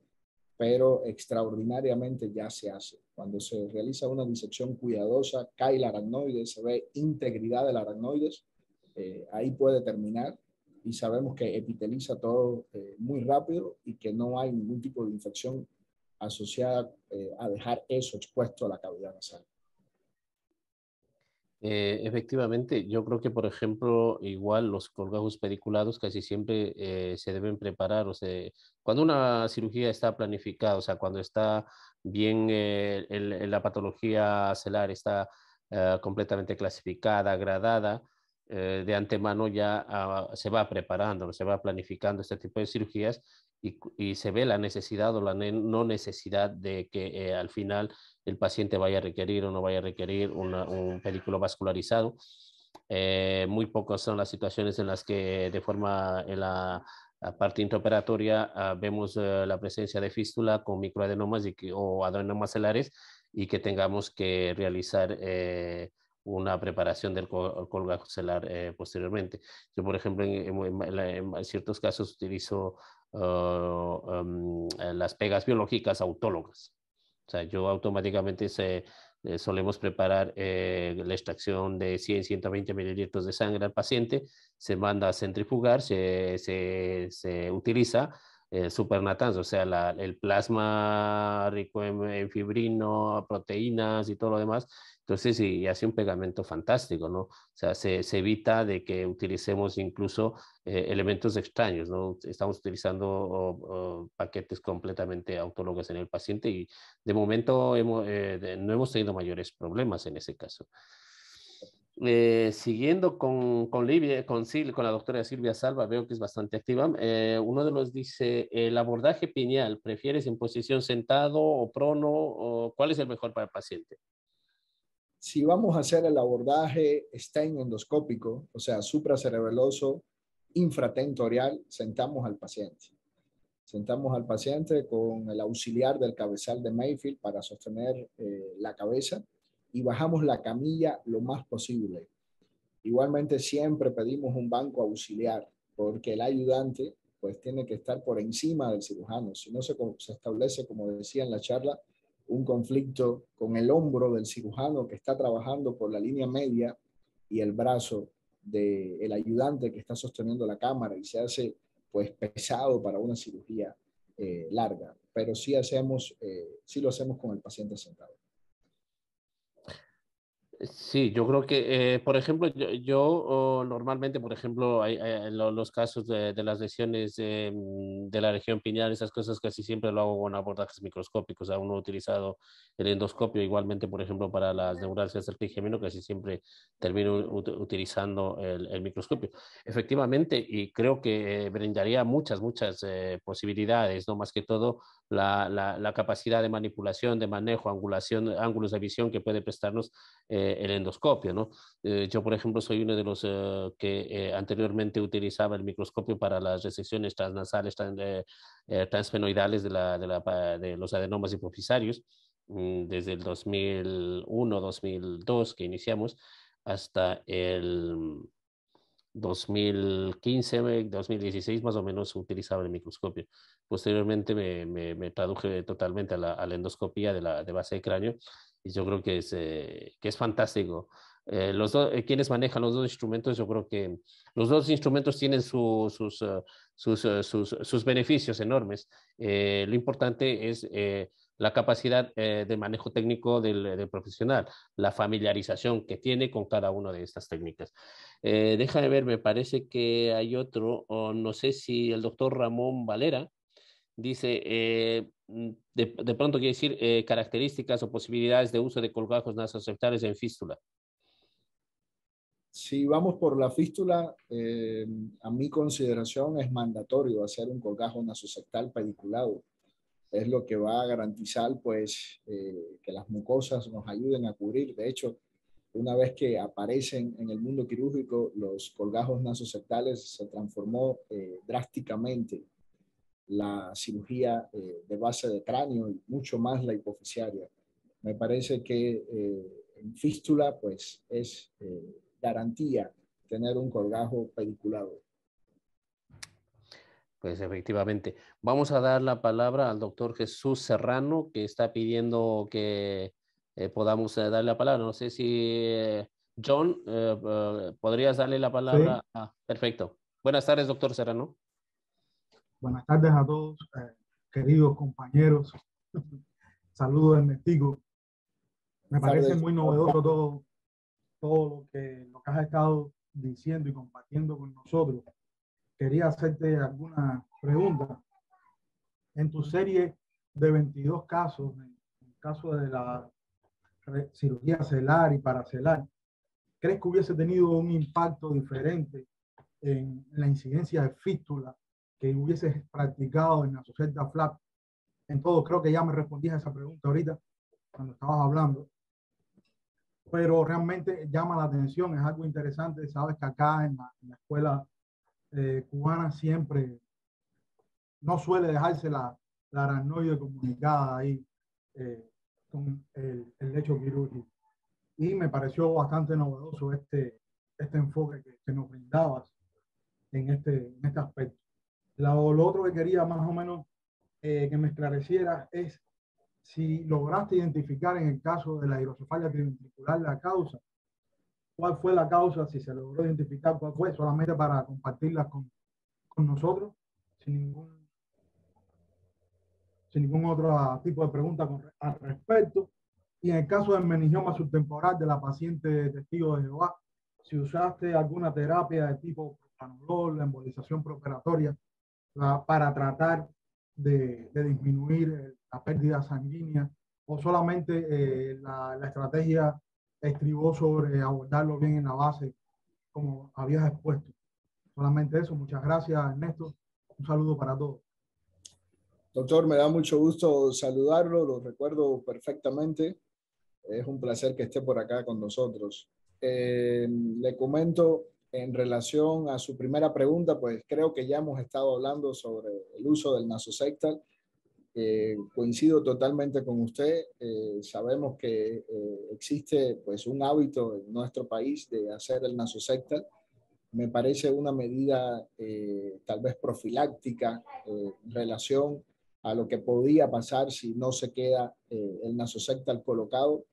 pero extraordinariamente ya se hace. Cuando se realiza una disección cuidadosa, cae el aracnoide, se ve integridad del aracnoides, ahí puede terminar y sabemos que epiteliza todo muy rápido y que no hay ningún tipo de infección asociada a dejar eso expuesto a la cavidad nasal. Efectivamente, yo creo que, por ejemplo, igual los colgajos pediculados casi siempre se deben preparar. O sea, cuando una cirugía está planificada, o sea, cuando está bien la patología celar está completamente clasificada, gradada, de antemano ya se va preparando, se va planificando este tipo de cirugías y se ve la necesidad o la no necesidad de que al final el paciente vaya a requerir o no vaya a requerir un pedículo vascularizado. Muy pocas son las situaciones en las que de forma en la parte intraoperatoria vemos la presencia de fístula con microadenomas o adenomas celares y que tengamos que realizar una preparación del colgajo celular posteriormente. Yo, por ejemplo, en ciertos casos utilizo las pegas biológicas autólogas. O sea, yo automáticamente solemos preparar la extracción de 100, 120 mililitros de sangre al paciente, se manda a centrifugar, se utiliza supernatans, o sea, el plasma rico en fibrino, proteínas y todo lo demás. Entonces, y hace un pegamento fantástico, ¿no? O sea, se evita de que utilicemos incluso elementos extraños, ¿no? Estamos utilizando paquetes completamente autólogos en el paciente y de momento no hemos tenido mayores problemas en ese caso. Siguiendo con la doctora Silvia Salva, veo que es bastante activa. Uno de los dice, el abordaje pineal, ¿prefieres en posición sentado o prono? O ¿cuál es el mejor para el paciente? Si vamos a hacer el abordaje endoscópico, o sea, supracerebeloso, infratentorial, sentamos al paciente. Sentamos al paciente con el auxiliar del cabezal de Mayfield para sostener la cabeza y bajamos la camilla lo más posible. Igualmente siempre pedimos un banco auxiliar porque el ayudante pues tiene que estar por encima del cirujano. Si no se establece, como decía en la charla, un conflicto con el hombro del cirujano que está trabajando por la línea media y el brazo del ayudante que está sosteniendo la cámara y se hace pues pesado para una cirugía. larga, pero sí lo hacemos con el paciente sentado. Sí, yo creo que, por ejemplo, normalmente, por ejemplo, los casos de las lesiones de la región pineal, esas cosas casi siempre lo hago con abordajes microscópicos. Aún no he utilizado el endoscopio, igualmente, por ejemplo, para las neuralgias del trigémino, casi siempre termino utilizando el microscopio. Efectivamente, y creo que brindaría muchas posibilidades, no más que todo la capacidad de manipulación, de manejo, angulación, ángulos de visión que puede prestarnos el endoscopio, ¿no? Yo, por ejemplo, soy uno de los que anteriormente utilizaba el microscopio para las resecciones transnasales, transfenoidales de los adenomas hipofisarios, desde el 2001-2002 que iniciamos hasta el 2015, 2016 más o menos utilizaba el microscopio. Posteriormente me traduje totalmente a la endoscopía de base de cráneo y yo creo que es fantástico. Quienes manejan los dos instrumentos, yo creo que los dos instrumentos tienen sus beneficios enormes. Lo importante es la capacidad de manejo técnico del profesional, la familiarización que tiene con cada una de estas técnicas. Déjame ver, me parece que hay otro, o no sé si el doctor Ramón Valera dice, de pronto quiere decir características o posibilidades de uso de colgajos nasoseptales en fístula. Si vamos por la fístula, a mi consideración es mandatorio hacer un colgajo nasosectal pediculado. Es lo que va a garantizar pues, que las mucosas nos ayuden a cubrir. De hecho, una vez que aparecen en el mundo quirúrgico, los colgajos nasosectales se transformó drásticamente la cirugía de base de cráneo y mucho más la hipofisiaria. Me parece que en fístula pues es garantía tener un colgajo pediculado. Pues efectivamente. Vamos a dar la palabra al doctor Jesús Serrano, que está pidiendo que podamos darle la palabra. No sé si John, ¿podrías darle la palabra? Sí. Perfecto. Buenas tardes, doctor Serrano. Buenas tardes a todos, queridos compañeros. Saludos, Ernestico. Me parece muy novedoso todo lo que has estado diciendo y compartiendo con nosotros. Quería hacerte alguna pregunta. En tu serie de 22 casos, en el caso de la cirugía celar y paracelar, ¿crees que hubiese tenido un impacto diferente en la incidencia de fístula que hubieses practicado en la nasosecta flap? En todo, creo que ya me respondías a esa pregunta ahorita cuando estabas hablando, pero realmente llama la atención, es algo interesante. Sabes que acá en la escuela cubana siempre no suele dejarse la aracnoide comunicada ahí con el lecho quirúrgico, y me pareció bastante novedoso este enfoque que nos brindabas en este aspecto. Lo otro que quería más o menos que me esclarecieras es si lograste identificar en el caso de la hidrocefalia triventricular la causa. ¿Cuál fue la causa? Si se logró identificar cuál fue, solamente para compartirla con nosotros, sin ningún otro tipo de pregunta al respecto. Y en el caso del meningioma subtemporal de la paciente testigo de Jehová, si usaste alguna terapia de tipo propranolol, la embolización preoperatoria, para tratar de disminuir la pérdida sanguínea, o solamente la estrategia estribó sobre abordarlo bien en la base, como habías expuesto. Solamente eso. Muchas gracias, Ernesto. Un saludo para todos. Doctor, me da mucho gusto saludarlo, lo recuerdo perfectamente. Es un placer que esté por acá con nosotros. Le comento en relación a su primera pregunta, pues creo que ya hemos estado hablando sobre el uso del nasosectal. Coincido totalmente con usted. Sabemos que existe pues un hábito en nuestro país de hacer el nasosectal. Me parece una medida tal vez profiláctica en relación a lo que podía pasar si no se queda el nasosectal colocado.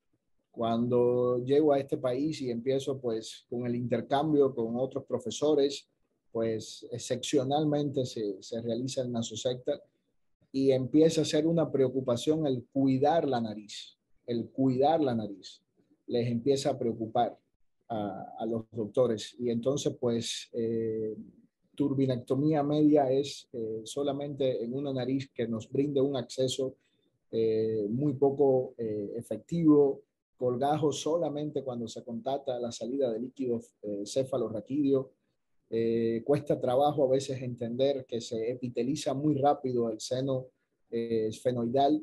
Cuando llego a este país y empiezo pues con el intercambio con otros profesores, pues excepcionalmente se realiza el nasosectal. y empieza a ser una preocupación el cuidar la nariz. El cuidar la nariz les empieza a preocupar a los doctores. Y entonces, pues, turbinectomía media es solamente en una nariz que nos brinde un acceso muy poco efectivo, colgajo solamente cuando se contacta la salida de líquido cefalorraquídeo. Cuesta trabajo a veces entender que se epiteliza muy rápido el seno esfenoidal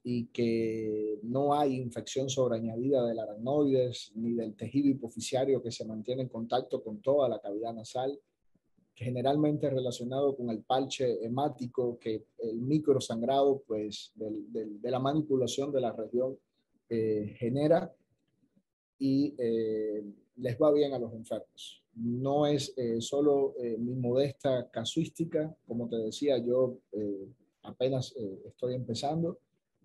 y que no hay infección sobreañadida del aracnoides ni del tejido hipoficiario que se mantiene en contacto con toda la cavidad nasal, generalmente relacionado con el parche hemático que el microsangrado pues, de la manipulación de la región genera, y les va bien a los enfermos. No es solo mi modesta casuística, como te decía, yo apenas estoy empezando.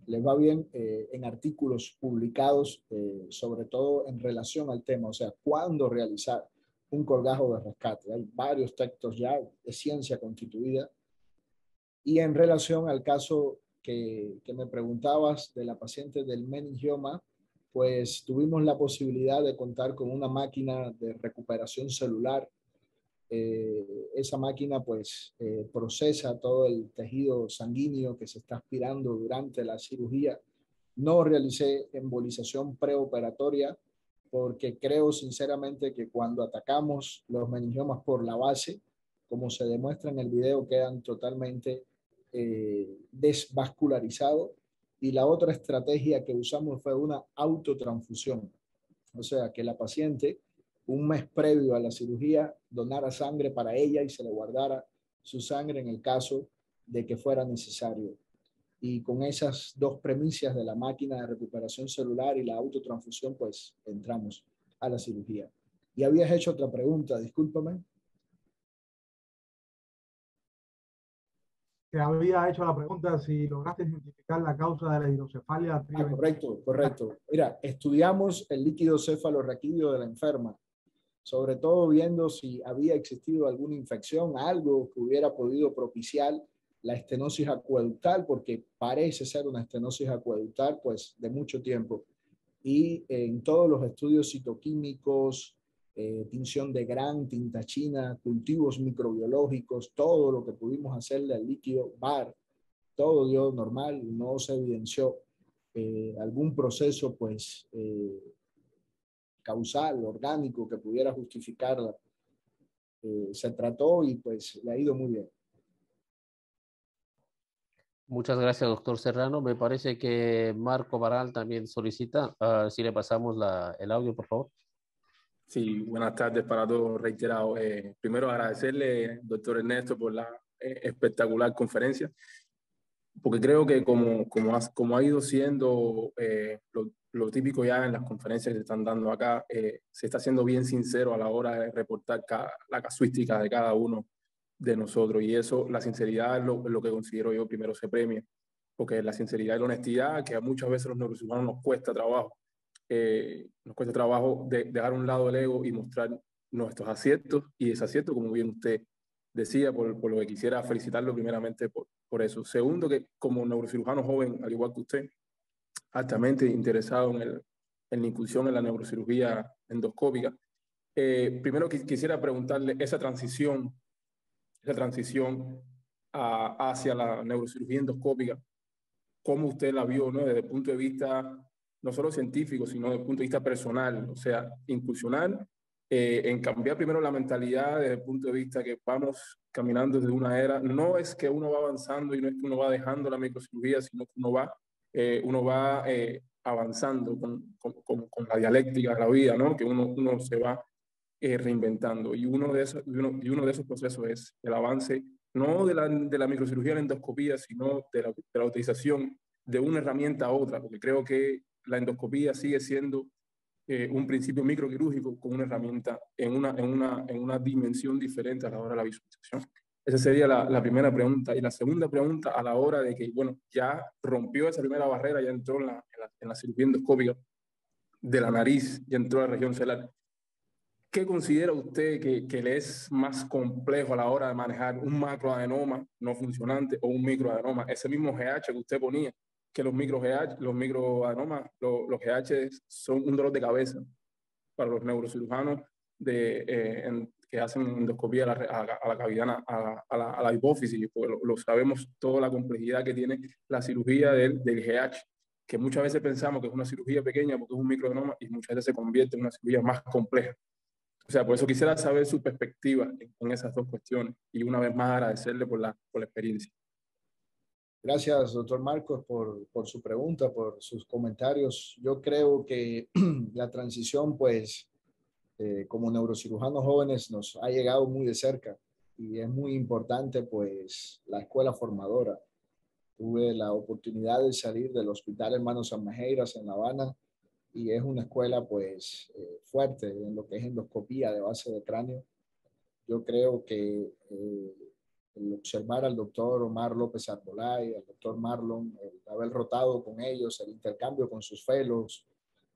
Les va bien en artículos publicados, sobre todo en relación al tema, o sea, cuándo realizar un colgajo de rescate. Hay varios textos ya de ciencia constituida. Y en relación al caso que me preguntabas de la paciente del meningioma, pues tuvimos la posibilidad de contar con una máquina de recuperación celular. Esa máquina pues procesa todo el tejido sanguíneo que se está aspirando durante la cirugía. No realicé embolización preoperatoria porque creo sinceramente que cuando atacamos los meningiomas por la base, como se demuestra en el video, quedan totalmente desvascularizados. Y la otra estrategia que usamos fue una autotransfusión. O sea, que la paciente, un mes previo a la cirugía, donara sangre para ella y se le guardara su sangre en el caso de que fuera necesario. Y con esas dos premisas de la máquina de recuperación celular y la autotransfusión, pues entramos a la cirugía. Y habías hecho otra pregunta, discúlpame. Te había hecho la pregunta si lograste identificar la causa de la hidrocefalia. Correcto, correcto. Mira, estudiamos el líquido cefalorraquídeo de la enferma, sobre todo viendo si había existido alguna infección, algo que hubiera podido propiciar la estenosis acueductal, porque parece ser una estenosis acueductal pues de mucho tiempo. Y en todos los estudios citoquímicos, tinción de Gran, tinta china, cultivos microbiológicos, todo lo que pudimos hacerle al líquido VAR, todo dio normal, no se evidenció algún proceso pues causal, orgánico que pudiera justificarla. Se trató y pues le ha ido muy bien. Muchas gracias, doctor Serrano. Me parece que Marco Baral también solicita. Si le pasamos el audio, por favor. Sí, buenas tardes para todos, reiterado. Primero agradecerle, doctor Ernesto, por la espectacular conferencia, porque creo que como ha ido siendo lo típico ya en las conferencias que se están dando acá, se está siendo bien sincero a la hora de reportar la casuística de cada uno de nosotros, y eso, la sinceridad es lo que considero yo primero se premia, porque la sinceridad y la honestidad, que a muchas veces los neurocirujanos nos cuesta trabajo dejar a un lado el ego y mostrar nuestros aciertos y desaciertos, como bien usted decía, por lo que quisiera felicitarlo primeramente por eso. Segundo, que como neurocirujano joven, al igual que usted, altamente interesado en la inclusión en la neurocirugía endoscópica, primero quisiera preguntarle esa transición hacia la neurocirugía endoscópica, ¿cómo usted la vio, ¿no? Desde el punto de vista no solo científico, sino desde el punto de vista personal, o sea, incursionar en cambiar primero la mentalidad desde el punto de vista que vamos caminando desde una era, no es que uno va avanzando y no es que uno va dejando la microcirugía, sino que uno va avanzando con la dialéctica de la vida, ¿no? Que uno se va reinventando. Y uno de esos procesos es el avance, no de la microcirugía, la endoscopía, sino de la utilización de una herramienta a otra, porque creo que la endoscopía sigue siendo un principio microquirúrgico con una herramienta en una dimensión diferente a la hora de la visualización. Esa sería la primera pregunta. Y la segunda pregunta, a la hora de que, bueno, ya rompió esa primera barrera, ya entró en la cirugía endoscópica de la nariz, ya entró a la región celular. ¿Qué considera usted que le es más complejo a la hora de manejar un macroadenoma no funcionante o un microadenoma? Ese mismo GH que usted ponía, que los microadenomas, los GH son un dolor de cabeza para los neurocirujanos que hacen endoscopía a la cavidad, a la hipófisis, pues lo sabemos toda la complejidad que tiene la cirugía del GH, que muchas veces pensamos que es una cirugía pequeña porque es un microadenoma y muchas veces se convierte en una cirugía más compleja. O sea, por eso quisiera saber su perspectiva en esas dos cuestiones y una vez más agradecerle por la experiencia. Gracias, doctor Marcos, por su pregunta, por sus comentarios. Yo creo que la transición, pues, como neurocirujanos jóvenes nos ha llegado muy de cerca y es muy importante, pues, la escuela formadora. Tuve la oportunidad de salir del Hospital Hermanos Sanmejeiras en La Habana y es una escuela, pues, fuerte en lo que es endoscopía de base de cráneo. Yo creo que el observar al doctor Omar López Arbolay, al doctor Marlon, el haber rotado con ellos, el intercambio con sus fellows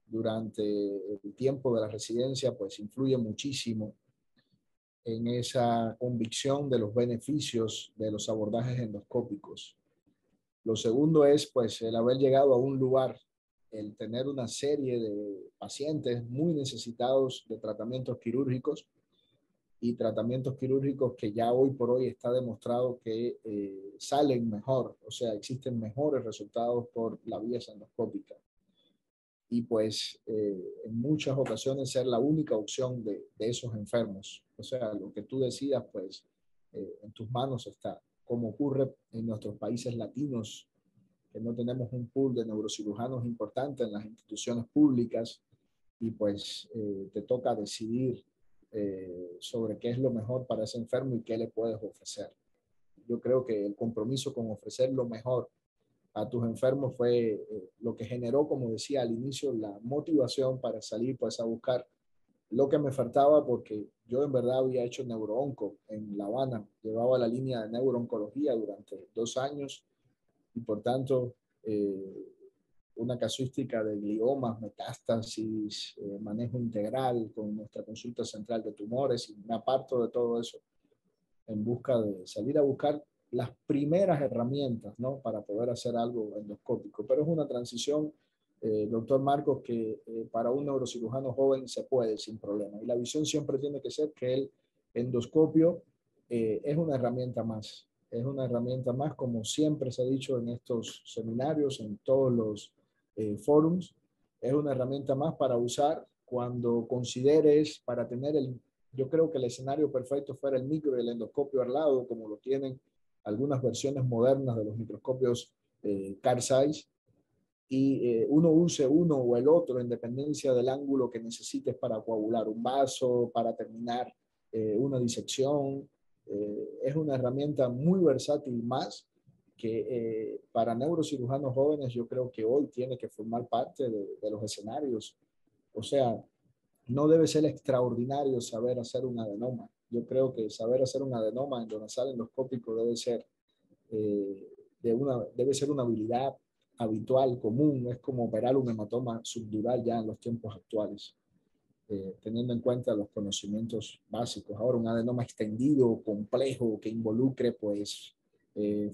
durante el tiempo de la residencia, pues influye muchísimo en esa convicción de los beneficios de los abordajes endoscópicos. Lo segundo es, pues, el haber llegado a un lugar, el tener una serie de pacientes muy necesitados de tratamientos quirúrgicos y tratamientos quirúrgicos que ya hoy por hoy está demostrado que salen mejor, o sea, existen mejores resultados por la vía endoscópica. Y pues en muchas ocasiones ser la única opción de esos enfermos. O sea, lo que tú decidas, pues en tus manos está. Como ocurre en nuestros países latinos, que no tenemos un pool de neurocirujanos importante en las instituciones públicas y pues te toca decidir sobre qué es lo mejor para ese enfermo y qué le puedes ofrecer. Yo creo que el compromiso con ofrecer lo mejor a tus enfermos fue lo que generó, como decía al inicio, la motivación para salir pues a buscar lo que me faltaba, porque yo en verdad había hecho neuroonco en La Habana, llevaba la línea de neurooncología durante 2 años y por tanto una casuística de gliomas, metástasis, manejo integral con nuestra consulta central de tumores y me aparto de todo eso en busca de salir a buscar las primeras herramientas, ¿no? Para poder hacer algo endoscópico. Pero es una transición, doctor Marcos, que para un neurocirujano joven se puede sin problema. Y la visión siempre tiene que ser que el endoscopio es una herramienta más. Es una herramienta más, como siempre se ha dicho en estos seminarios, en todos los forums. Es una herramienta más para usar cuando consideres para tener el... Yo creo que el escenario perfecto fuera el micro y el endoscopio al lado, como lo tienen algunas versiones modernas de los microscopios Carl Zeiss, y uno use uno o el otro en dependencia del ángulo que necesites para coagular un vaso, para terminar una disección. Es una herramienta muy versátil más que para neurocirujanos jóvenes yo creo que hoy tiene que formar parte de los escenarios. O sea, no debe ser extraordinario saber hacer un adenoma. Yo creo que saber hacer un adenoma endonasal endoscópico debe ser una habilidad habitual, común. Es como operar un hematoma subdural ya en los tiempos actuales, teniendo en cuenta los conocimientos básicos. Ahora, un adenoma extendido, complejo, que involucre pues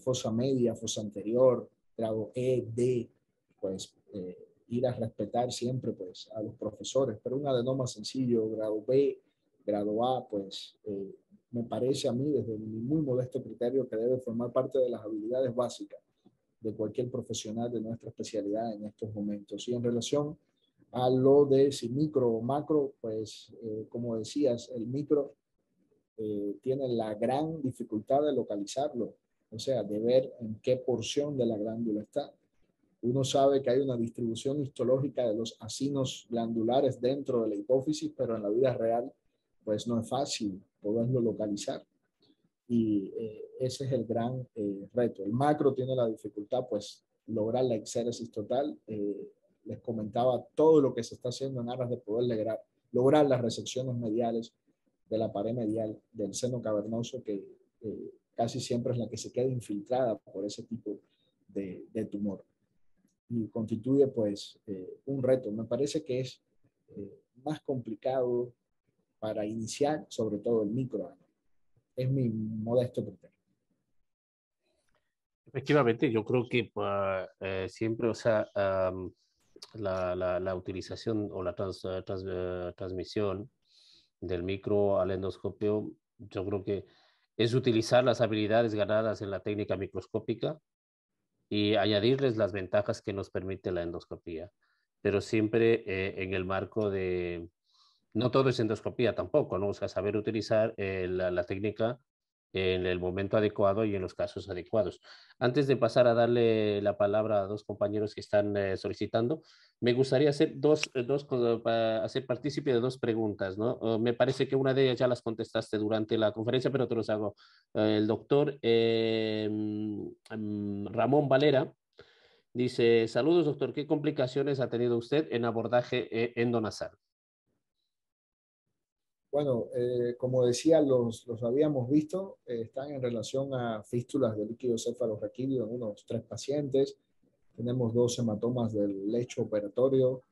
fosa media, fosa anterior, grado E, D, pues ir a respetar siempre pues a los profesores, pero un adenoma sencillo, grado B, grado A, pues me parece a mí desde mi muy modesto criterio que debe formar parte de las habilidades básicas de cualquier profesional de nuestra especialidad en estos momentos. Y en relación a lo de si micro o macro, pues como decías, el micro tiene la gran dificultad de localizarlo, o sea, de ver en qué porción de la glándula está. Uno sabe que hay una distribución histológica de los acinos glandulares dentro de la hipófisis, pero en la vida real, pues no es fácil poderlo localizar. Y ese es el gran reto. El macro tiene la dificultad, pues, lograr la exéresis total. Les comentaba todo lo que se está haciendo en aras de poder lograr las resecciones mediales de la pared medial del seno cavernoso, que casi siempre es la que se queda infiltrada por ese tipo de tumor. Y constituye pues un reto. Me parece que es más complicado para iniciar sobre todo el micro. Es mi modesto criterio. Efectivamente, yo creo que siempre, o sea, la utilización o la transmisión del micro al endoscopio, yo creo que es utilizar las habilidades ganadas en la técnica microscópica y añadirles las ventajas que nos permite la endoscopía, pero siempre en el marco de, no todo es endoscopía tampoco, ¿no? O sea, saber utilizar la técnica en el momento adecuado y en los casos adecuados. Antes de pasar a darle la palabra a dos compañeros que están solicitando, me gustaría hacer hacer partícipe de dos preguntas, ¿no? Me parece que una de ellas ya las contestaste durante la conferencia, pero te los hago. El doctor Ramón Valera dice, saludos doctor, ¿qué complicaciones ha tenido usted en abordaje endonasal? Bueno, como decía, los habíamos visto, están en relación a fístulas de líquido cefalorraquídeo en unos 3 pacientes. Tenemos 2 hematomas del lecho operatorio.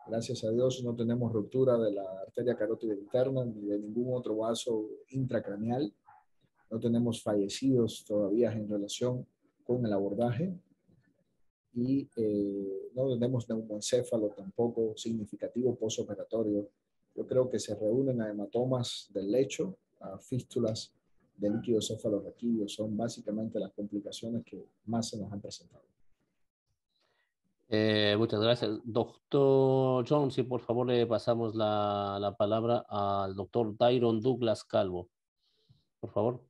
Gracias a Dios no tenemos ruptura de la arteria carótida interna ni de ningún otro vaso intracraneal. No tenemos fallecidos todavía en relación con el abordaje. Y no tenemos neumoencéfalo tampoco significativo postoperatorio. Yo creo que se reúnen a hematomas del lecho, a fístulas de líquido cefalorraquídeo. Son básicamente las complicaciones que más se nos han presentado. Muchas gracias. Doctor John, si por favor le pasamos la palabra al doctor Dairon Douglas Calvo. Por favor.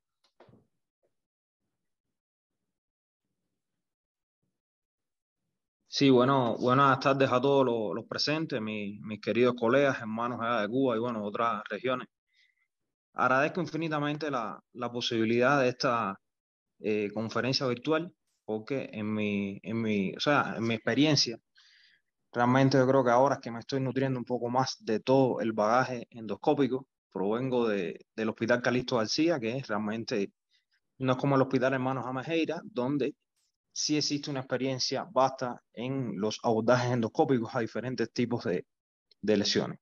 Sí, bueno, buenas tardes a todos los presentes, mis queridos colegas, hermanos allá de Cuba y bueno, otras regiones. Agradezco infinitamente la posibilidad de esta conferencia virtual, porque o sea, en mi experiencia, realmente yo creo que ahora es que me estoy nutriendo un poco más de todo el bagaje endoscópico. Provengo del Hospital Calixto García, que es realmente, no es como el Hospital Hermanos Amejeira, donde sí existe una experiencia vasta en los abordajes endoscópicos a diferentes tipos de lesiones.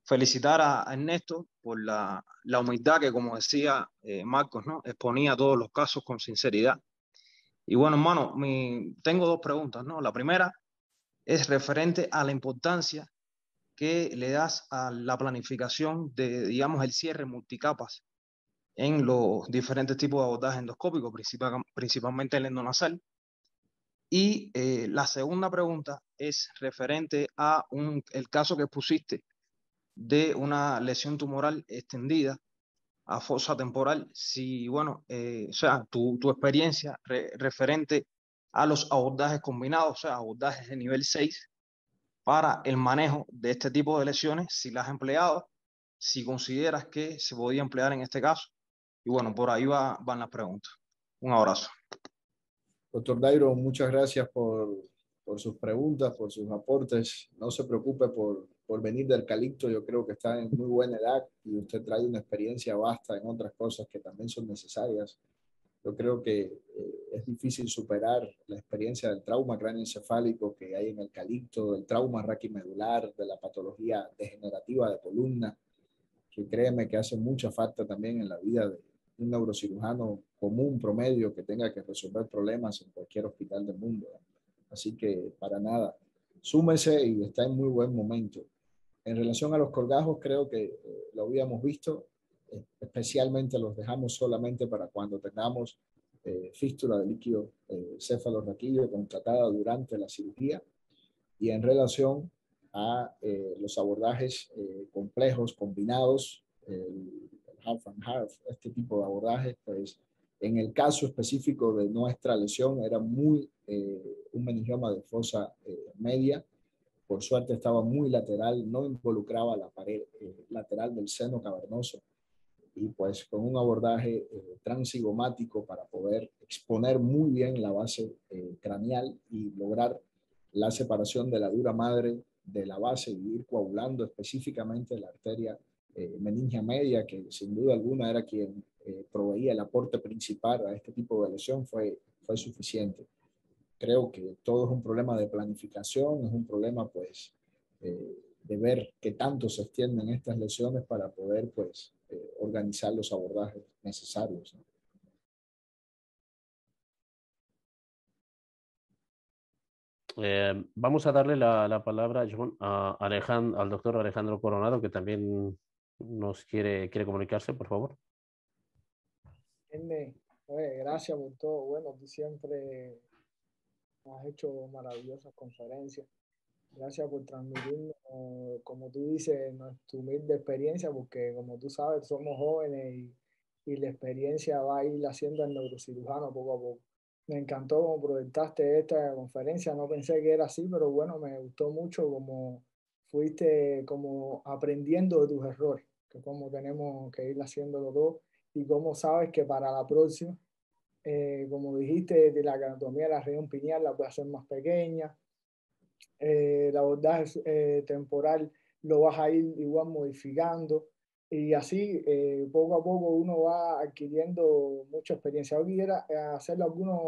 Felicitar a Ernesto por la humildad que, como decía Marcos, ¿no? Exponía todos los casos con sinceridad. Y bueno, hermano, tengo 2 preguntas, ¿no? La primera es referente a la importancia que le das a la planificación de, digamos, el cierre multicapas en los diferentes tipos de abordaje endoscópico, principalmente el endonasal. Y la segunda pregunta es referente a el caso que pusiste de una lesión tumoral extendida a fosa temporal. Si, bueno, o sea, tu experiencia referente a los abordajes combinados, o sea, abordajes de nivel 6 para el manejo de este tipo de lesiones, si las has empleado, si consideras que se podía emplear en este caso. Y bueno, por ahí van las preguntas. Un abrazo. Doctor Dairo, muchas gracias por sus preguntas, por sus aportes. No se preocupe por venir del Calixto. Yo creo que está en muy buena edad y usted trae una experiencia vasta en otras cosas que también son necesarias. Yo creo que es difícil superar la experiencia del trauma cráneoencefálico que hay en el Calixto, del trauma raquimedular, de la patología degenerativa de columna, que créeme que hace mucha falta también en la vida de un neurocirujano común, promedio, que tenga que resolver problemas en cualquier hospital del mundo. Así que para nada, súmese y está en muy buen momento. En relación a los colgajos, creo que lo habíamos visto, especialmente los dejamos solamente para cuando tengamos fístula de líquido cefalorraquídeo contratada durante la cirugía. Y en relación a los abordajes complejos, combinados, el half and half, este tipo de abordajes, pues en el caso específico de nuestra lesión era un meningioma de fosa media. Por suerte estaba muy lateral, no involucraba la pared lateral del seno cavernoso y pues con un abordaje transigomático para poder exponer muy bien la base craneal y lograr la separación de la dura madre de la base y ir coagulando específicamente la arteria meningia media, que sin duda alguna era quien proveía el aporte principal a este tipo de lesión, fue suficiente. Creo que todo es un problema de planificación, es un problema pues ver qué tanto se extienden estas lesiones para poder pues organizar los abordajes necesarios, ¿no? Vamos a darle la palabra, John, al doctor Alejandro Coronado, que también nos quiere comunicarse, por favor. Gracias por todo. Bueno, tú siempre has hecho maravillosas conferencias. Gracias por transmitirnos, como tú dices, tu humilde experiencia, porque como tú sabes, somos jóvenes y la experiencia va a ir haciendo al neurocirujano poco a poco. Me encantó cómo proyectaste esta conferencia, no pensé que era así, pero bueno, me gustó mucho cómo fuiste como aprendiendo de tus errores, que como tenemos que ir haciéndolo todo y cómo sabes que para la próxima, como dijiste, de la anatomía de la región pineal la puedes hacer más pequeña, el abordaje temporal lo vas a ir igual modificando y así poco a poco uno va adquiriendo mucha experiencia. Yo quisiera hacer algunas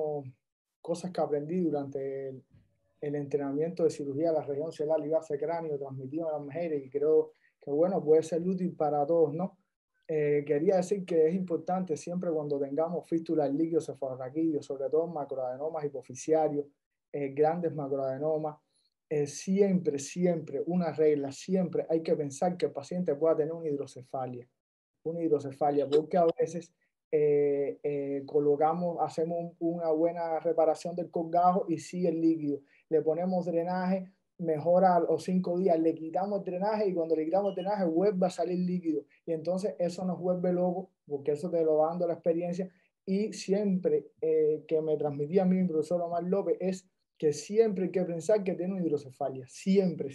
cosas que aprendí durante el entrenamiento de cirugía de la región cerebral y base cráneo transmitido a las mujeres y creo que bueno, puede ser útil para todos, ¿no? Quería decir que es importante siempre cuando tengamos fístulas líquidos cefalorraquídeos, sobre todo macroadenomas hipoficiarios, grandes macroadenomas, siempre, una regla, siempre hay que pensar que el paciente pueda tener una hidrocefalia, porque a veces hacemos una buena reparación del colgajo y sigue el líquido, le ponemos drenaje, mejora a los 5 días, le quitamos el drenaje y cuando le quitamos el drenaje vuelve a salir líquido y entonces eso nos vuelve loco porque eso te lo va dando la experiencia y siempre que me transmitía a mí mi profesor Omar López es que siempre hay que pensar que tiene una hidrocefalia, siempre,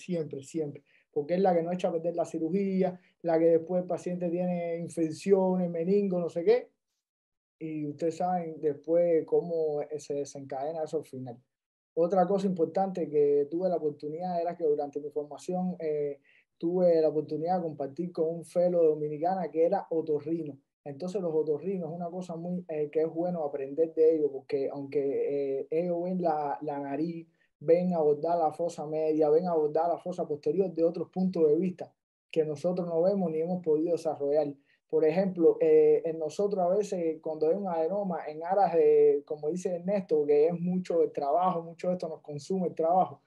porque es la que no echa a perder la cirugía, la que después el paciente tiene infecciones, meningo, no sé qué, y ustedes saben después cómo se desencadena eso al final. Otra cosa importante que tuve la oportunidad era que durante mi formación tuve la oportunidad de compartir con un fellow dominicana que era otorrino. Entonces los otorrinos es una cosa muy que es bueno aprender de ellos porque aunque ellos ven la nariz, ven abordar la fosa media, ven abordar la fosa posterior de otros puntos de vista que nosotros no vemos ni hemos podido desarrollar. Por ejemplo, en nosotros a veces cuando hay un adenoma en aras de, como dice Ernesto, que es mucho el trabajo, mucho de esto nos consume el trabajo,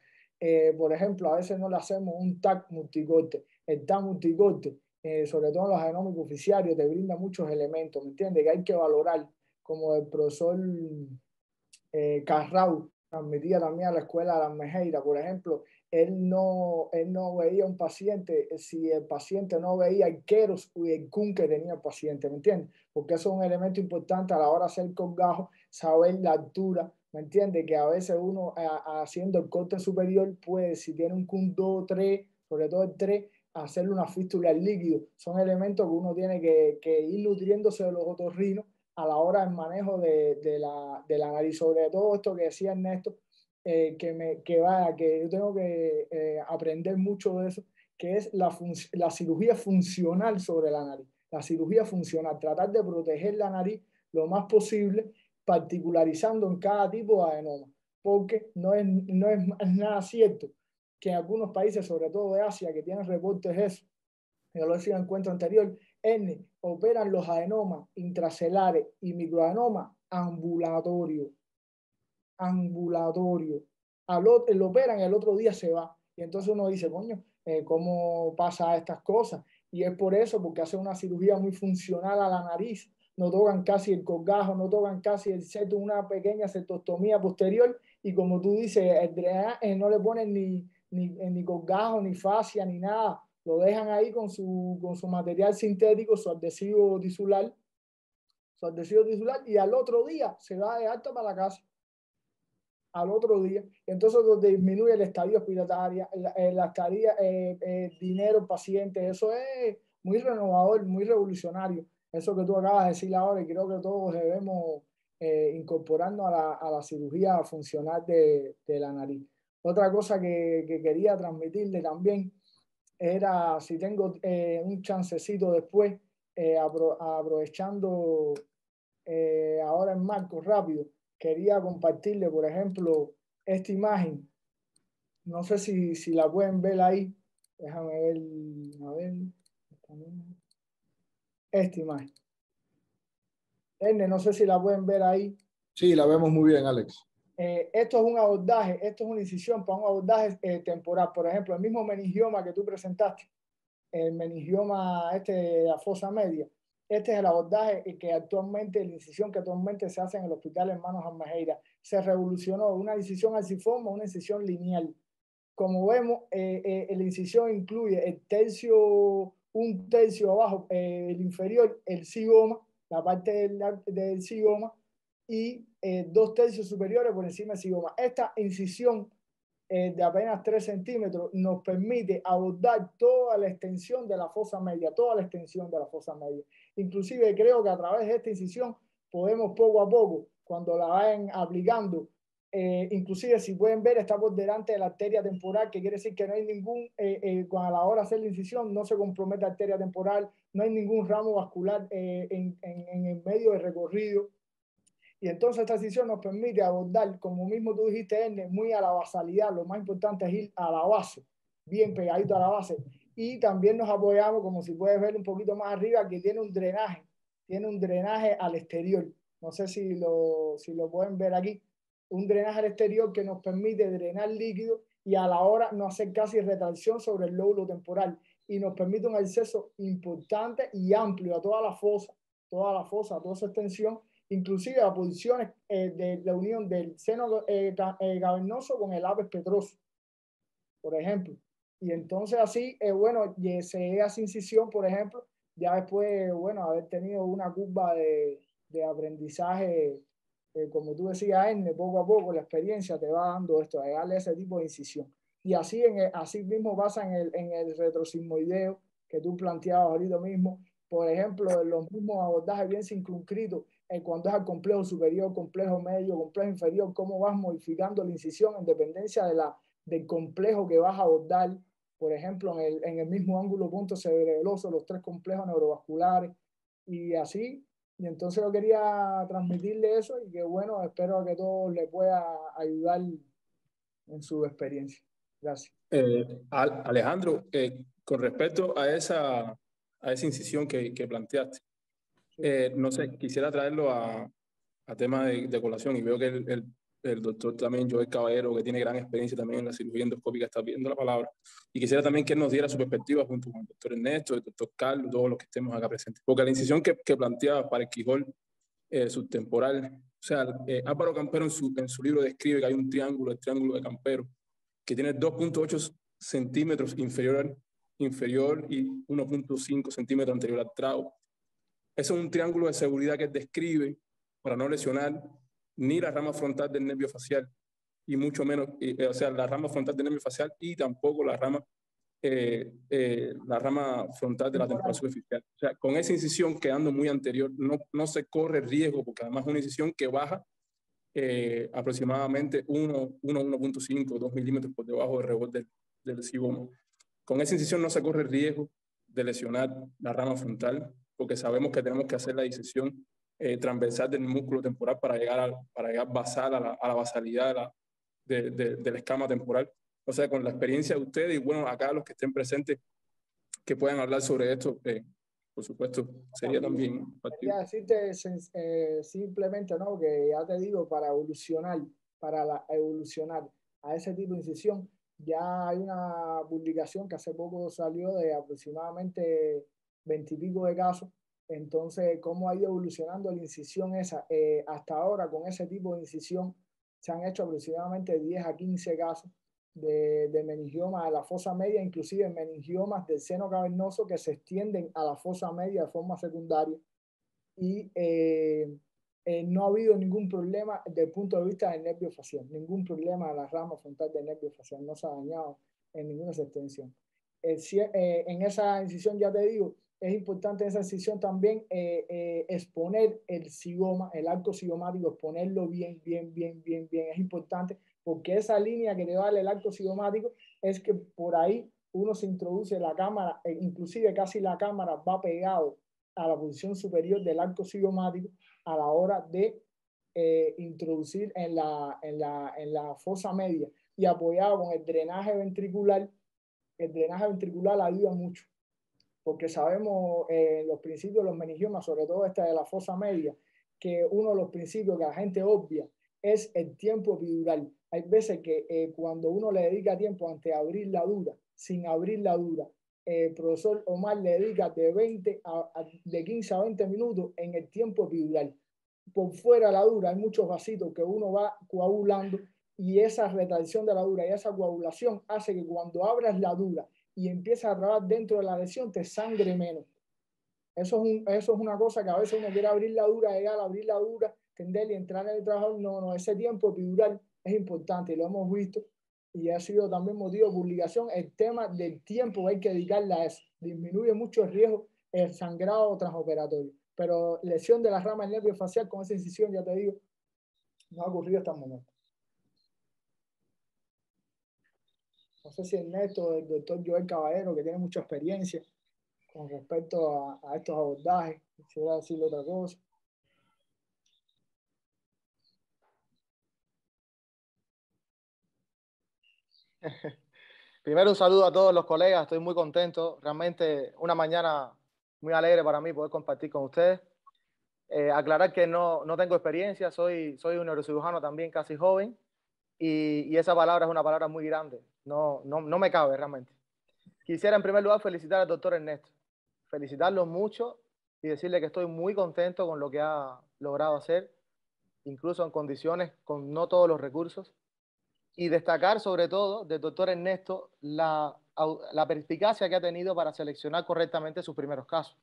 por ejemplo, a veces no le hacemos un TAC multicorte. El TAC multicorte, sobre todo en los adenomas hipoficiarios, te brinda muchos elementos, ¿me entiendes? Que hay que valorar, como el profesor Carrau transmitía también a la escuela de la Mejeira, por ejemplo, él no veía un paciente si el paciente no veía el keros y el kun que tenía el paciente, ¿me entiendes? Porque eso es un elemento importante a la hora de hacer colgajo, saber la altura, ¿me entiendes? Que a veces uno haciendo el corte superior puede, si tiene un kun 2, 3, sobre todo el 3, hacerle una fístula al líquido. Son elementos que uno tiene que ir nutriéndose de los otorrinos a la hora del manejo de la nariz, sobre todo esto que decía Ernesto, que yo tengo que aprender mucho de eso, que es la cirugía funcional sobre la nariz, la cirugía funcional, tratar de proteger la nariz lo más posible, particularizando en cada tipo de adenoma, porque no es nada cierto que en algunos países, sobre todo de Asia, que tienen reportes de eso, yo lo decía en el encuentro anterior, operan los adenomas intracelares y microadenomas ambulatorio. Lo operan, el otro día se va. Y entonces uno dice, coño, ¿cómo pasa estas cosas? Y es por eso, porque hacen una cirugía muy funcional a la nariz, no tocan casi el colgajo, no tocan casi el septum, una pequeña cestostomía posterior, y como tú dices, el drenaje no le ponen ni colgajo, ni fascia, ni nada, lo dejan ahí con su material sintético, su adhesivo tisular, y al otro día se va de alta para la casa. Al otro día, entonces disminuye el estadio hospitalaria, la estadía, dinero, paciente, eso es muy renovador, muy revolucionario, eso que tú acabas de decir ahora, y creo que todos debemos incorporarnos a la cirugía funcional de la nariz. Otra cosa que quería transmitirle también era, si tengo un chancecito después, aprovechando ahora en marco rápido, quería compartirle, por ejemplo, esta imagen. No sé si la pueden ver ahí. Déjame ver, a ver. Esta imagen. No sé si la pueden ver ahí. Sí, la vemos muy bien, Alex. Esto es un abordaje, esto es una incisión para un abordaje temporal. Por ejemplo, el mismo meningioma que tú presentaste, el meningioma de la fosa media, este es el abordaje que actualmente, la incisión que actualmente se hace en el Hospital Hermanos Almajeira. Se revolucionó una incisión alciforme, una incisión lineal. Como vemos, la incisión incluye el tercio, un tercio abajo, el inferior, el zigoma, la parte del zigoma, y 2 tercios superiores por encima del zigoma. Esta incisión de apenas 3 centímetros nos permite abordar toda la extensión de la fosa media, toda la extensión de la fosa media. Inclusive creo que a través de esta incisión podemos poco a poco, cuando la vayan aplicando, inclusive si pueden ver, está por delante de la arteria temporal, que quiere decir que no hay ningún, cuando a la hora de hacer la incisión no se compromete la arteria temporal, no hay ningún ramo vascular en el medio del recorrido. Y entonces esta decisión nos permite abordar, como mismo tú dijiste, Erne, muy a la basalidad. Lo más importante es ir a la base, bien pegadito a la base. Y también nos apoyamos, como si puedes ver un poquito más arriba, que tiene un drenaje al exterior. No sé si lo pueden ver aquí. Un drenaje al exterior que nos permite drenar líquido y a la hora no hacer casi retracción sobre el lóbulo temporal. Y nos permite un acceso importante y amplio a toda la fosa, a toda su extensión, inclusive a posiciones de la unión del seno cavernoso con el apex petroso, por ejemplo. Y entonces así, bueno, se hace incisión, por ejemplo, ya después, bueno, haber tenido una curva de aprendizaje, como tú decías, Erne, poco a poco la experiencia te va dando esto, de darle ese tipo de incisión. Y así, así mismo pasa en el retrosigmoideo que tú planteabas ahorita mismo. Por ejemplo, los mismos abordajes bien circunscritos, cuando es al complejo superior, complejo medio, complejo inferior, cómo vas modificando la incisión en dependencia del complejo que vas a abordar. Por ejemplo, en el mismo ángulo punto cerebeloso, los 3 complejos neurovasculares y así. Y entonces yo quería transmitirle eso y que bueno, espero que todo le pueda ayudar en su experiencia. Gracias. Alejandro, con respecto a esa incisión que planteaste, no sé, quisiera traerlo a tema de colación y veo que el doctor también, Joel Caballero, que tiene gran experiencia también en la cirugía endoscópica, está viendo la palabra. Y quisiera también que él nos diera su perspectiva junto con el doctor Ernesto, el doctor Carlos, todos los que estemos acá presentes. Porque la incisión que planteaba para el quijol subtemporal, o sea, Álvaro Campero en su libro describe que hay un triángulo, el triángulo de Campero, que tiene 2.8 centímetros inferior y 1.5 centímetros anterior al trago. Eso es un triángulo de seguridad que él describe para no lesionar ni la rama frontal del nervio facial, y mucho menos, o sea, la rama frontal del nervio facial y tampoco la rama frontal de la temporal superficial. O sea, con esa incisión quedando muy anterior, no se corre riesgo, porque además es una incisión que baja aproximadamente 1.5, 2 milímetros por debajo del reborde del zigoma. Con esa incisión no se corre riesgo de lesionar la rama frontal, porque sabemos que tenemos que hacer la disección transversal del músculo temporal para llegar basal a la basalidad de la escama temporal. O sea, con la experiencia de ustedes y bueno, acá los que estén presentes que puedan hablar sobre esto, por supuesto, sería también factible. Quería decirte simplemente, ¿no? Que ya te digo, para evolucionar a ese tipo de incisión, ya hay una publicación que hace poco salió de aproximadamente 20 y pico de casos. Entonces, cómo ha ido evolucionando la incisión esa. Hasta ahora, con ese tipo de incisión, se han hecho aproximadamente 10 a 15 casos de meningioma de la fosa media, inclusive meningiomas del seno cavernoso que se extienden a la fosa media de forma secundaria. Y no ha habido ningún problema desde el punto de vista del nervio facial, ningún problema de la rama frontal del nervio facial, no se ha dañado en ninguna extensión. En esa incisión, ya te digo, es importante en esa incisión también exponer el zigoma, el arco zigomático, exponerlo bien, es importante, porque esa línea que te vale el arco zigomático es que por ahí uno se introduce la cámara, inclusive casi la cámara va pegado a la posición superior del arco zigomático a la hora de introducir en la fosa media y apoyado con el drenaje ventricular el drenaje ventricular ayuda mucho, porque sabemos los principios de los meningiomas, sobre todo esta de la fosa media, que uno de los principios que la gente obvia es el tiempo epidural. Hay veces que cuando uno le dedica tiempo antes de abrir la dura, sin abrir la dura, el profesor Omar le dedica de 15 a 20 minutos en el tiempo epidural. Por fuera de la dura hay muchos vasitos que uno va coagulando, y esa retracción de la dura y esa coagulación hace que cuando abras la dura y empiezas a trabajar dentro de la lesión te sangre menos. Eso es una cosa que a veces uno quiere abrir la dura, llegar a abrir la dura, tender y entrar en el trabajo. No, ese tiempo epidural es importante y lo hemos visto, y ha sido también motivo de publicación el tema del tiempo que hay que dedicarle a eso. Disminuye mucho el riesgo el sangrado transoperatorio. Pero lesión de la rama del nervio facial con esa incisión, ya te digo, no ha ocurrido hasta el momento. No sé si Ernesto, el doctor Joel Caballero, que tiene mucha experiencia con respecto a estos abordajes, quisiera decirle otra cosa. Primero un saludo a todos los colegas, estoy muy contento, realmente una mañana muy alegre para mí poder compartir con ustedes. Aclarar que no tengo experiencia, soy un neurocirujano también casi joven, y esa palabra es una palabra muy grande, no me cabe realmente. Quisiera en primer lugar felicitar al doctor Ernesto, felicitarlo mucho y decirle que estoy muy contento con lo que ha logrado hacer, incluso en condiciones con no todos los recursos, y destacar sobre todo del doctor Ernesto la perspicacia que ha tenido para seleccionar correctamente sus primeros casos,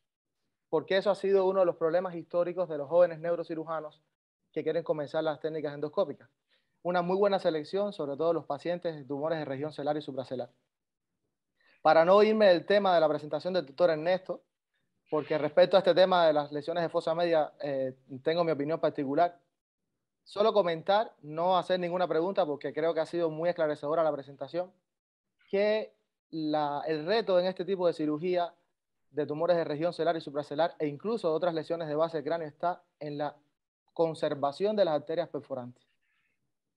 porque eso ha sido uno de los problemas históricos de los jóvenes neurocirujanos que quieren comenzar las técnicas endoscópicas. Una muy buena selección, sobre todo los pacientes de tumores de región celar y supracelar. Para no irme del tema de la presentación del doctor Ernesto, porque respecto a este tema de las lesiones de fosa media tengo mi opinión particular, solo comentar, no hacer ninguna pregunta porque creo que ha sido muy esclarecedora la presentación, que el reto en este tipo de cirugía de tumores de región celar y supracelar e incluso de otras lesiones de base del cráneo está en la conservación de las arterias perforantes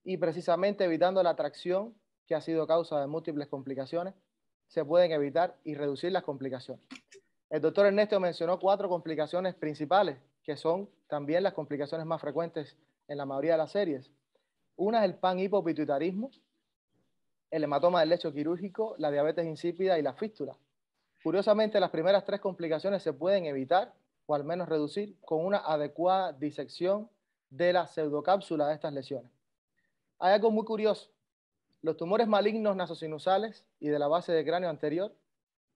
y precisamente evitando la tracción, que ha sido causa de múltiples complicaciones, se pueden evitar y reducir las complicaciones. El doctor Ernesto mencionó 4 complicaciones principales, que son también las complicaciones más frecuentes en la mayoría de las series. Una es el panhipopituitarismo, el hematoma del lecho quirúrgico, la diabetes insípida y la fístula. Curiosamente, las primeras 3 complicaciones se pueden evitar o al menos reducir con una adecuada disección de la pseudocápsula de estas lesiones. Hay algo muy curioso. Los tumores malignos nasosinusales y de la base del cráneo anterior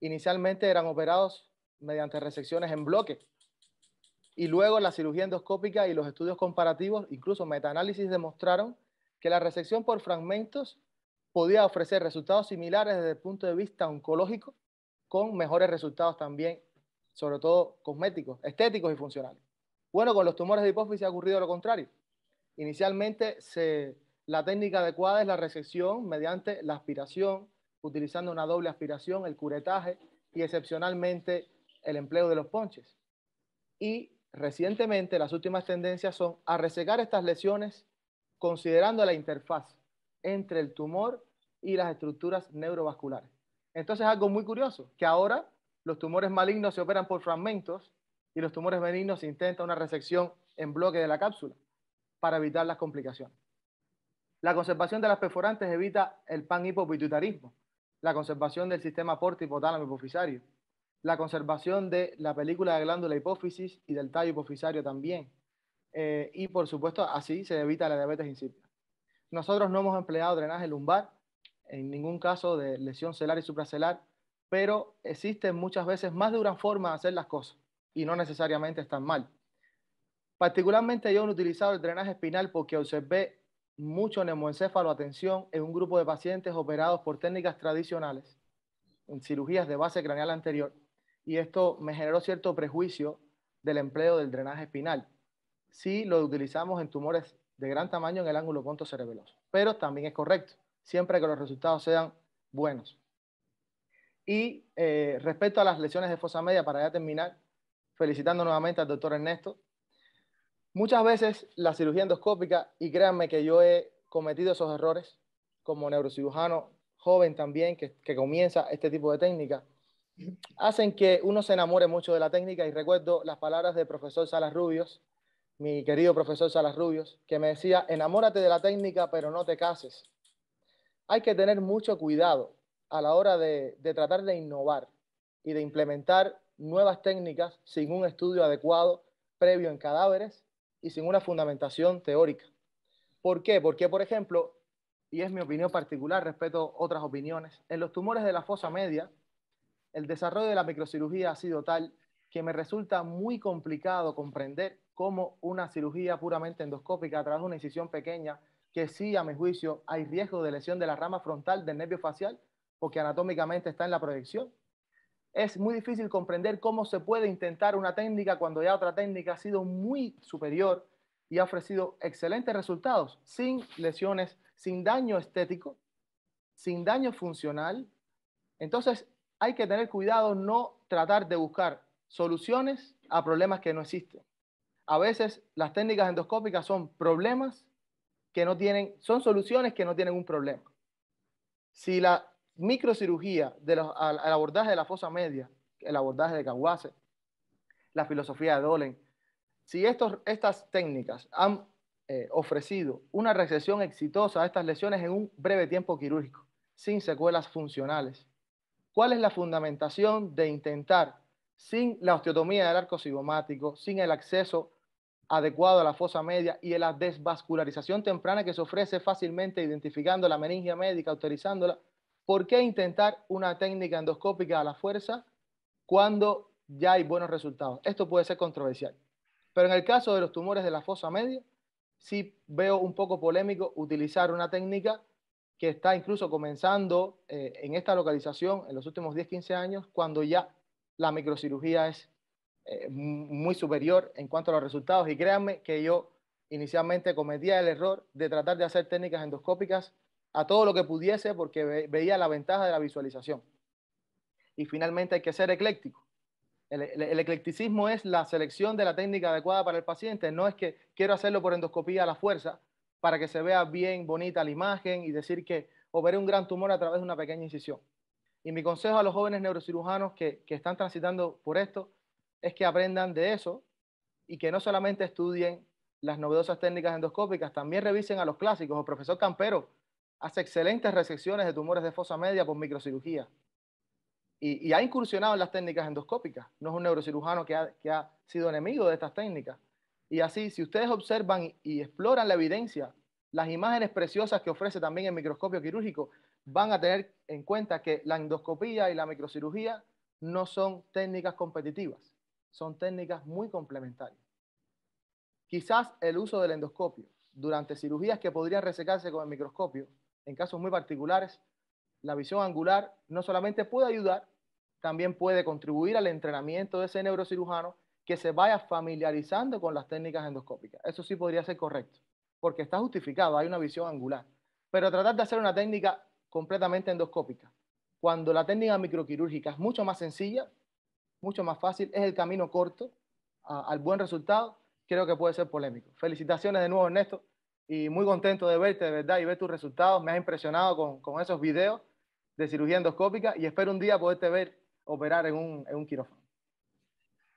inicialmente eran operados mediante resecciones en bloque, y luego la cirugía endoscópica y los estudios comparativos, incluso metaanálisis, demostraron que la resección por fragmentos podía ofrecer resultados similares desde el punto de vista oncológico, con mejores resultados también, sobre todo cosméticos, estéticos y funcionales. Bueno, con los tumores de hipófisis ha ocurrido lo contrario. Inicialmente la técnica adecuada es la resección mediante la aspiración, utilizando una doble aspiración, el curetaje y excepcionalmente el empleo de los ponches. Y recientemente las últimas tendencias son a resecar estas lesiones considerando la interfaz entre el tumor y las estructuras neurovasculares. Entonces, algo muy curioso, que ahora los tumores malignos se operan por fragmentos y los tumores benignos se intenta una resección en bloque de la cápsula para evitar las complicaciones. La conservación de las perforantes evita el panhipopituitarismo, la conservación del sistema porta hipotálamo hipofisario, la conservación de la película de glándula hipófisis y del tallo hipofisario también. Y por supuesto, así se evita la diabetes insípida. Nosotros no hemos empleado drenaje lumbar en ningún caso de lesión celar y supracelar, pero existen muchas veces más de una forma de hacer las cosas y no necesariamente están mal. Particularmente yo he utilizado el drenaje espinal porque observé mucho neumoencéfalo, atención, en un grupo de pacientes operados por técnicas tradicionales, en cirugías de base craneal anterior, y esto me generó cierto prejuicio del empleo del drenaje espinal. Sí lo utilizamos en tumores de gran tamaño en el ángulo pontocerebeloso, pero también es correcto, siempre que los resultados sean buenos. Y respecto a las lesiones de fosa media, para ya terminar, felicitando nuevamente al doctor Ernesto, muchas veces la cirugía endoscópica, y créanme que yo he cometido esos errores como neurocirujano joven también que comienza este tipo de técnica, hacen que uno se enamore mucho de la técnica. Y recuerdo las palabras del profesor Salas Rubios, mi querido profesor Salas Rubios, que me decía: enamórate de la técnica, pero no te cases. Hay que tener mucho cuidado a la hora de tratar de innovar y de implementar nuevas técnicas sin un estudio adecuado previo en cadáveres y sin una fundamentación teórica. ¿Por qué? Porque, por ejemplo, y es mi opinión particular, respeto otras opiniones, en los tumores de la fosa media, el desarrollo de la microcirugía ha sido tal que me resulta muy complicado comprender cómo una cirugía puramente endoscópica a través de una incisión pequeña, que sí, a mi juicio, hay riesgo de lesión de la rama frontal del nervio facial, porque anatómicamente está en la proyección. Es muy difícil comprender cómo se puede intentar una técnica cuando ya otra técnica ha sido muy superior y ha ofrecido excelentes resultados, sin lesiones, sin daño estético, sin daño funcional. Entonces, hay que tener cuidado, no tratar de buscar soluciones a problemas que no existen. A veces las técnicas endoscópicas son problemas que no tienen, son soluciones que no tienen un problema. Si la microcirugía al abordaje de la fosa media, el abordaje de Kawase, la filosofía de Dolen, si estas técnicas han ofrecido una resección exitosa a estas lesiones en un breve tiempo quirúrgico, sin secuelas funcionales, ¿cuál es la fundamentación de intentar, sin la osteotomía del arco cigomático, sin el acceso adecuado a la fosa media y la desvascularización temprana que se ofrece fácilmente identificando la meningia médica, autorizándola, por qué intentar una técnica endoscópica a la fuerza cuando ya hay buenos resultados? Esto puede ser controversial. Pero en el caso de los tumores de la fosa media, sí veo un poco polémico utilizar una técnica que está incluso comenzando en esta localización en los últimos 10-15 años, cuando ya la microcirugía es muy superior en cuanto a los resultados. Y créanme que yo inicialmente cometía el error de tratar de hacer técnicas endoscópicas a todo lo que pudiese, porque veía la ventaja de la visualización. Y finalmente hay que ser ecléctico. El eclecticismo es la selección de la técnica adecuada para el paciente. No es que quiero hacerlo por endoscopía a la fuerza para que se vea bien bonita la imagen y decir que operé un gran tumor a través de una pequeña incisión. Y mi consejo a los jóvenes neurocirujanos que están transitando por esto es que aprendan de eso y que no solamente estudien las novedosas técnicas endoscópicas, también revisen a los clásicos. El profesor Campero hace excelentes resecciones de tumores de fosa media por microcirugía. Y ha incursionado en las técnicas endoscópicas. No es un neurocirujano que ha sido enemigo de estas técnicas. Y así, si ustedes observan y exploran la evidencia, las imágenes preciosas que ofrece también el microscopio quirúrgico, van a tener en cuenta que la endoscopía y la microcirugía no son técnicas competitivas, son técnicas muy complementarias. Quizás el uso del endoscopio durante cirugías que podrían resecarse con el microscopio, en casos muy particulares, la visión angular no solamente puede ayudar, también puede contribuir al entrenamiento de ese neurocirujano que se vaya familiarizando con las técnicas endoscópicas. Eso sí podría ser correcto, porque está justificado, hay una visión angular. Pero tratar de hacer una técnica completamente endoscópica, cuando la técnica microquirúrgica es mucho más sencilla, mucho más fácil, es el camino corto al buen resultado, creo que puede ser polémico. Felicitaciones de nuevo, Ernesto, y muy contento de verte, de verdad, y ver tus resultados. Me has impresionado con esos videos de cirugía endoscópica y espero un día poderte ver operar en un quirófano.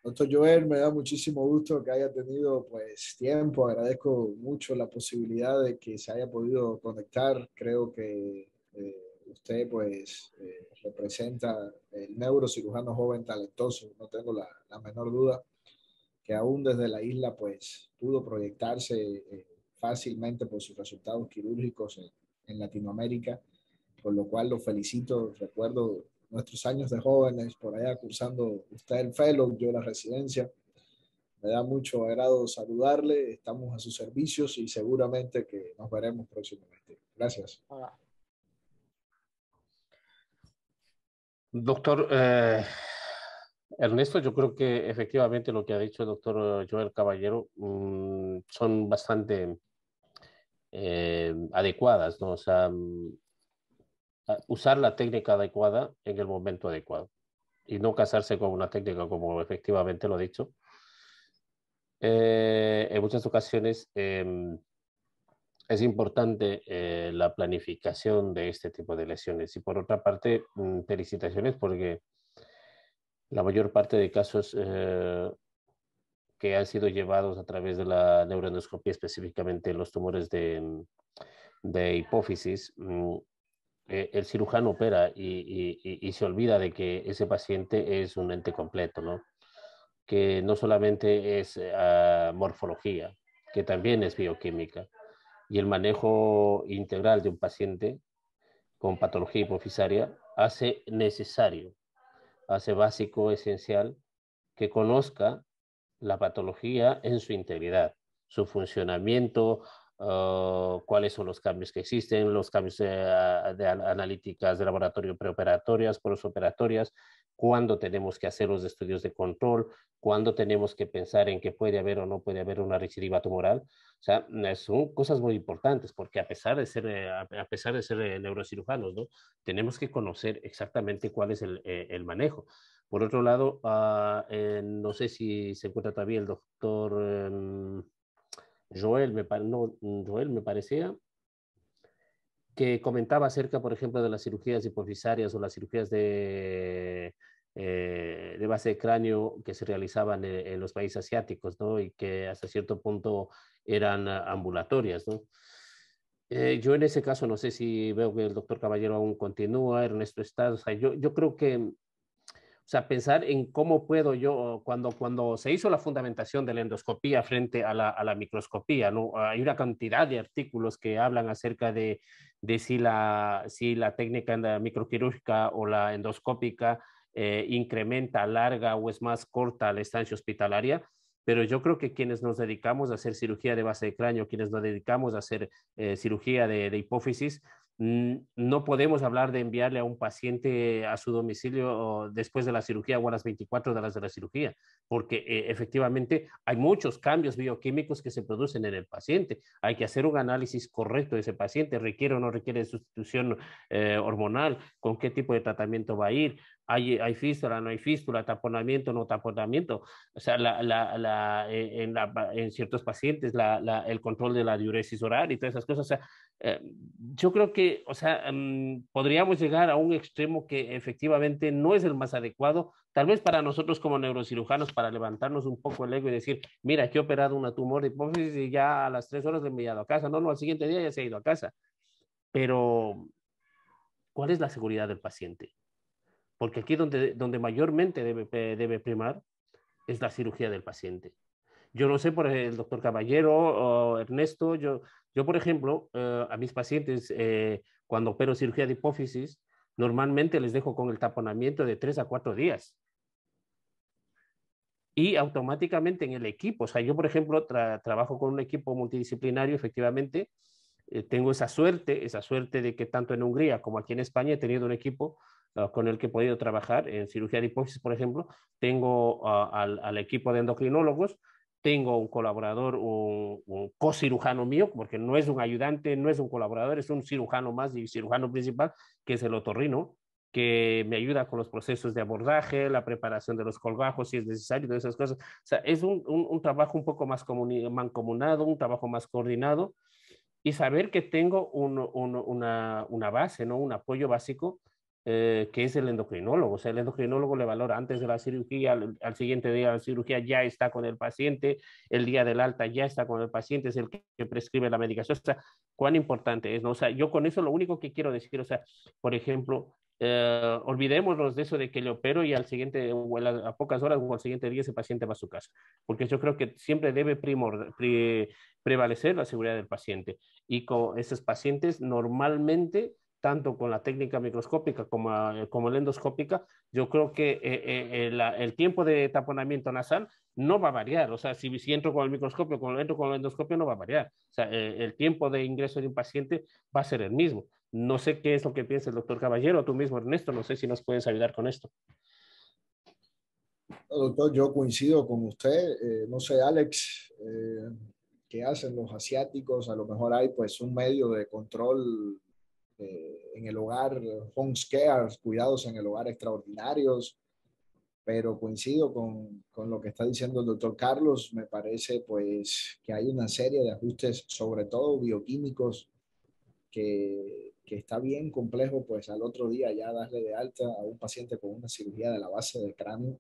Doctor Joel, me da muchísimo gusto que haya tenido pues tiempo. Agradezco mucho la posibilidad de que se haya podido conectar. Creo que usted pues representa el neurocirujano joven talentoso. No tengo la menor duda que aún desde la isla pues pudo proyectarse fácilmente por sus resultados quirúrgicos en Latinoamérica, por lo cual lo felicito. Recuerdo nuestros años de jóvenes, por allá cursando usted el fellow, yo la residencia. Me da mucho agrado saludarle, estamos a sus servicios y seguramente que nos veremos próximamente. Gracias. Doctor Ernesto, yo creo que efectivamente lo que ha dicho el doctor Joel Caballero son bastante adecuadas, ¿no? O sea, usar la técnica adecuada en el momento adecuado y no casarse con una técnica como efectivamente lo he dicho. En muchas ocasiones es importante la planificación de este tipo de lesiones. Y por otra parte, felicitaciones porque la mayor parte de casos que han sido llevados a través de la neuroendoscopía, específicamente los tumores de hipófisis, el cirujano opera y se olvida de que ese paciente es un ente completo, ¿no? Que no solamente es morfología, que también es bioquímica. Y el manejo integral de un paciente con patología hipofisaria hace necesario, hace básico, esencial, que conozca la patología en su integridad, su funcionamiento, cuáles son los cambios que existen, los cambios de analíticas de laboratorio preoperatorias, postoperatorias, cuándo tenemos que hacer los estudios de control, cuándo tenemos que pensar en que puede haber o no puede haber una recidiva tumoral. O sea, son cosas muy importantes porque a pesar de ser neurocirujanos, ¿no? Tenemos que conocer exactamente cuál es el manejo. Por otro lado, no sé si se encuentra todavía el doctor Joel, Joel me parecía, que comentaba acerca, por ejemplo, de las cirugías hipofisarias o las cirugías de base de cráneo que se realizaban en los países asiáticos, ¿no? Y que hasta cierto punto eran ambulatorias, ¿no? Yo en ese caso no sé si veo que el doctor Caballero aún continúa, Ernesto está, o sea, yo creo que, o sea, pensar en cómo puedo yo, cuando se hizo la fundamentación de la endoscopía frente a la microscopía, ¿no? Hay una cantidad de artículos que hablan acerca de si la técnica microquirúrgica o la endoscópica incrementa, alarga o es más corta la estancia hospitalaria. Pero yo creo que quienes nos dedicamos a hacer cirugía de base de cráneo, quienes nos dedicamos a hacer cirugía de hipófisis, no podemos hablar de enviarle a un paciente a su domicilio después de la cirugía o a las 24 horas de la cirugía, porque efectivamente hay muchos cambios bioquímicos que se producen en el paciente. Hay que hacer un análisis correcto de ese paciente, requiere o no requiere sustitución hormonal, con qué tipo de tratamiento va a ir, hay fístula, no hay fístula, taponamiento, no taponamiento. O sea, en ciertos pacientes el control de la diuresis oral y todas esas cosas. O sea, yo creo que, o sea, podríamos llegar a un extremo que efectivamente no es el más adecuado, tal vez para nosotros como neurocirujanos, para levantarnos un poco el ego y decir, mira, aquí he operado una tumor de hipófisis y ya a las 3 horas le he enviado a casa. No, al siguiente día ya se ha ido a casa. Pero, ¿cuál es la seguridad del paciente? Porque aquí donde mayormente debe primar es la cirugía del paciente. Yo no sé por el doctor Caballero o Ernesto, yo por ejemplo, a mis pacientes, cuando opero cirugía de hipófisis, normalmente les dejo con el taponamiento de 3 a 4 días. Y automáticamente en el equipo, o sea, yo por ejemplo trabajo con un equipo multidisciplinario, efectivamente, tengo esa suerte de que tanto en Hungría como aquí en España he tenido un equipo con el que he podido trabajar en cirugía de hipófisis, por ejemplo. Tengo al equipo de endocrinólogos, tengo un colaborador, un co-cirujano mío, porque no es un ayudante, no es un colaborador, es un cirujano más y cirujano principal, que es el otorrino, que me ayuda con los procesos de abordaje, la preparación de los colgajos si es necesario, todas esas cosas. O sea, es un trabajo un poco más mancomunado, un trabajo más coordinado, y saber que tengo una base, ¿no? Un apoyo básico, que es el endocrinólogo. O sea, el endocrinólogo le valora antes de la cirugía, al siguiente día de la cirugía ya está con el paciente, el día del alta ya está con el paciente, es el que prescribe la medicación. O sea, cuán importante es, ¿no? O sea, yo con eso lo único que quiero decir, o sea, por ejemplo, olvidémonos de eso de que le opero y al siguiente, o a pocas horas o al siguiente día ese paciente va a su casa, porque yo creo que siempre debe prevalecer la seguridad del paciente. Y con esos pacientes normalmente, tanto con la técnica microscópica como la endoscópica, yo creo que el tiempo de taponamiento nasal no va a variar. O sea, si entro con el microscopio, entro con el endoscopio, no va a variar. O sea, el tiempo de ingreso de un paciente va a ser el mismo. No sé qué es lo que piensa el doctor Caballero, tú mismo, Ernesto, no sé si nos puedes ayudar con esto. Doctor, yo coincido con usted. No sé, Alex, ¿qué hacen los asiáticos? A lo mejor hay pues un medio de control en el hogar, home care, cuidados en el hogar extraordinarios. pero coincido con lo que está diciendo el doctor Carlos. Me parece pues que hay una serie de ajustes, sobre todo bioquímicos, que está bien complejo, pues al otro día ya darle de alta a un paciente con una cirugía de la base del cráneo,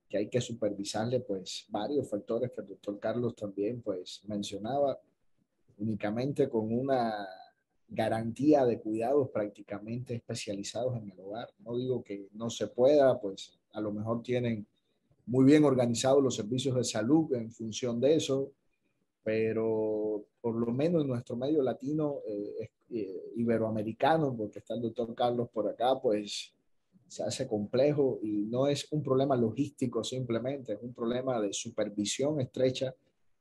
que hay que supervisarle pues varios factores que el doctor Carlos también pues mencionaba, únicamente con una garantía de cuidados prácticamente especializados en el hogar. No digo que no se pueda, pues a lo mejor tienen muy bien organizados los servicios de salud en función de eso, pero por lo menos en nuestro medio latino, iberoamericano, porque está el doctor Carlos por acá, pues se hace complejo y no es un problema logístico simplemente, es un problema de supervisión estrecha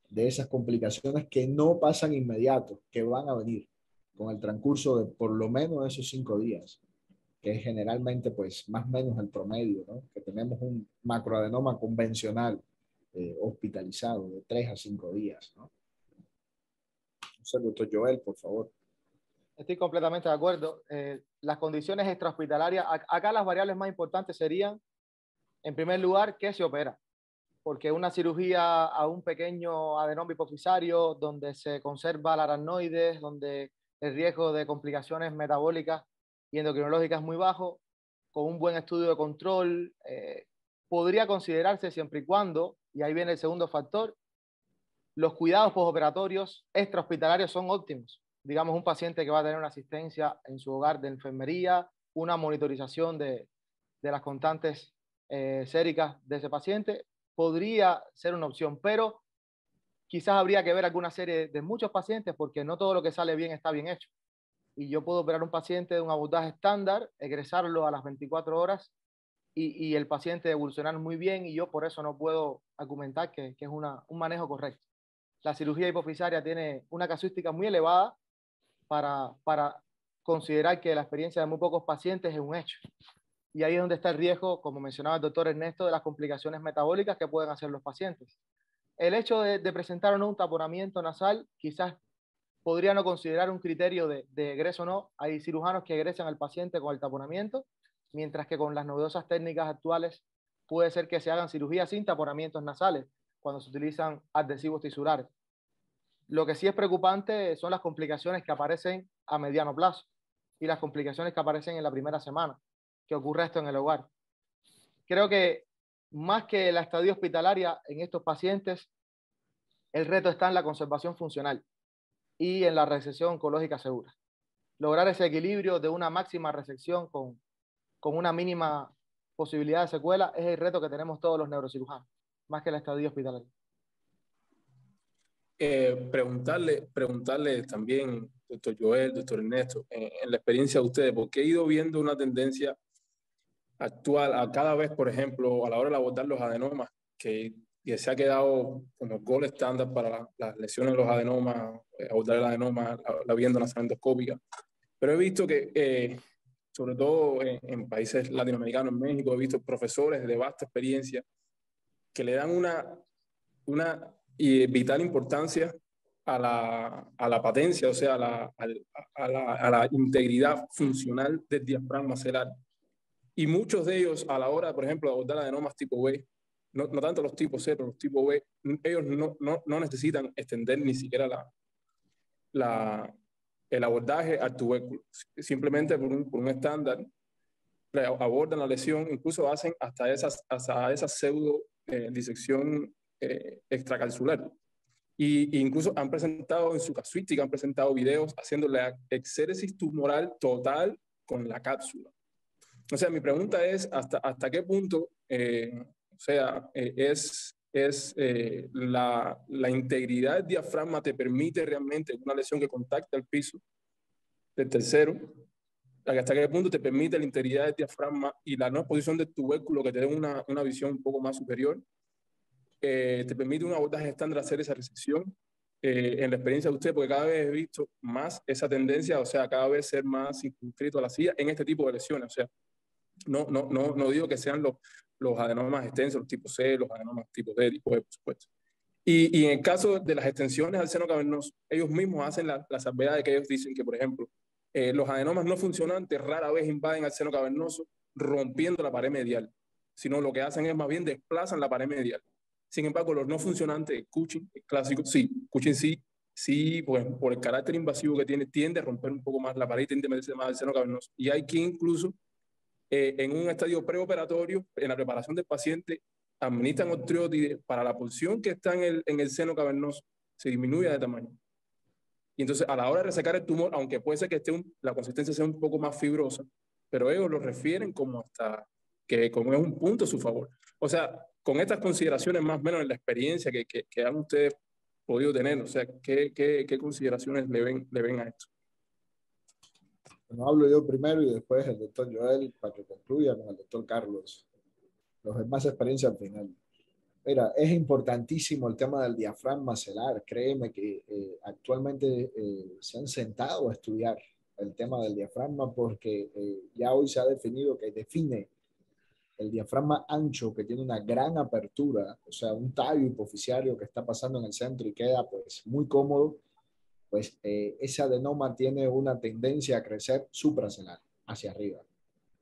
de esas complicaciones que no pasan inmediato, que van a venir con el transcurso de por lo menos esos 5 días, que es generalmente pues más o menos el promedio, ¿no? Que tenemos un macroadenoma convencional hospitalizado de 3 a 5 días, ¿no? Doctor Joel, por favor. Estoy completamente de acuerdo. Las condiciones extrahospitalarias, acá las variables más importantes serían, en primer lugar, qué se opera. Porque una cirugía a un pequeño adenoma hipofisario, donde se conserva el aracnoides, donde el riesgo de complicaciones metabólicas y endocrinológicas es muy bajo, con un buen estudio de control, podría considerarse siempre y cuando, y ahí viene el segundo factor, los cuidados postoperatorios extrahospitalarios son óptimos. Digamos, un paciente que va a tener una asistencia en su hogar de enfermería, una monitorización de las constantes séricas de ese paciente, podría ser una opción, pero quizás habría que ver alguna serie de muchos pacientes porque no todo lo que sale bien está bien hecho. Y yo puedo operar un paciente de un abordaje estándar, egresarlo a las 24 horas y el paciente evolucionar muy bien y yo por eso no puedo argumentar que es un manejo correcto. La cirugía hipofisaria tiene una casuística muy elevada para considerar que la experiencia de muy pocos pacientes es un hecho. Y ahí es donde está el riesgo, como mencionaba el doctor Ernesto, de las complicaciones metabólicas que pueden hacer los pacientes. El hecho de presentar o no un taponamiento nasal quizás podría no considerar un criterio de egreso o no. Hay cirujanos que egresan al paciente con el taponamiento, mientras que con las novedosas técnicas actuales puede ser que se hagan cirugías sin taponamientos nasales cuando se utilizan adhesivos tisulares. Lo que sí es preocupante son las complicaciones que aparecen a mediano plazo y las complicaciones que aparecen en la primera semana, que ocurre esto en el hogar. Creo que más que la estadía hospitalaria en estos pacientes, el reto está en la conservación funcional y en la resección oncológica segura. Lograr ese equilibrio de una máxima resección con una mínima posibilidad de secuela es el reto que tenemos todos los neurocirujanos, más que la estadía hospitalaria. Preguntarle también, doctor Joel, doctor Ernesto, en la experiencia de ustedes, porque he ido viendo una tendencia actual a cada vez, por ejemplo, a la hora de abordar los adenomas, que se ha quedado como gold estándar para las lesiones de los adenomas, abordar el adenoma, la vía endoscópica. Pero he visto que, sobre todo en países latinoamericanos, en México, he visto profesores de vasta experiencia que le dan una vital importancia a la patencia, o sea, a la integridad funcional del diafragma macelar. Y muchos de ellos, a la hora, por ejemplo, de abordar adenomas tipo B, no tanto los tipos C, pero los tipo B, ellos no necesitan extender ni siquiera el abordaje al tubérculo. Simplemente por un estándar abordan la lesión, incluso hacen hasta esa pseudo disección extracalcular. Y incluso han presentado en su casuística, han presentado videos haciéndole exéresis tumoral total con la cápsula. O sea, mi pregunta es, ¿hasta qué punto la integridad del diafragma te permite realmente una lesión que contacta el piso del tercero? ¿Hasta qué punto te permite la integridad del diafragma y la no exposición del tubérculo que te dé una visión un poco más superior? ¿Te permite un abordaje estándar hacer esa resección? En la experiencia de usted, porque cada vez he visto más esa tendencia, o sea, cada vez ser más circunscrito a la silla en este tipo de lesiones. O sea, no digo que sean los adenomas extensos, los tipos C, los adenomas tipo D, tipo E, por supuesto. Y en el caso de las extensiones al seno cavernoso, ellos mismos hacen la salvedad de que ellos dicen que, por ejemplo, los adenomas no funcionantes rara vez invaden al seno cavernoso rompiendo la pared medial. sino lo que hacen es más bien desplazan la pared medial. Sin embargo, los no funcionantes, el Cushing, el clásico, sí, Cushing sí, pues por el carácter invasivo que tiene, tiende a romper un poco más la pared y tiende a meterse más al seno cavernoso. Y hay quien incluso en un estadio preoperatorio, en la preparación del paciente, administran osteoides para la porción que está en el seno cavernoso, se disminuye de tamaño. Y entonces a la hora de resecar el tumor, aunque puede ser que la consistencia sea un poco más fibrosa, pero ellos lo refieren como hasta que como es un punto a su favor. O sea, con estas consideraciones más o menos en la experiencia que han ustedes podido tener, o sea, ¿qué consideraciones le ven a esto? Bueno, hablo yo primero y después el doctor Joel para que concluya con el doctor Carlos. Los demás experiencia al final. Mira, es importantísimo el tema del diafragma macelar. Créeme que actualmente se han sentado a estudiar el tema del diafragma porque ya hoy se ha definido que define el diafragma ancho que tiene una gran apertura, o sea, un tallo hipoficiario que está pasando en el centro y queda pues muy cómodo, pues ese adenoma tiene una tendencia a crecer supracelar, hacia arriba.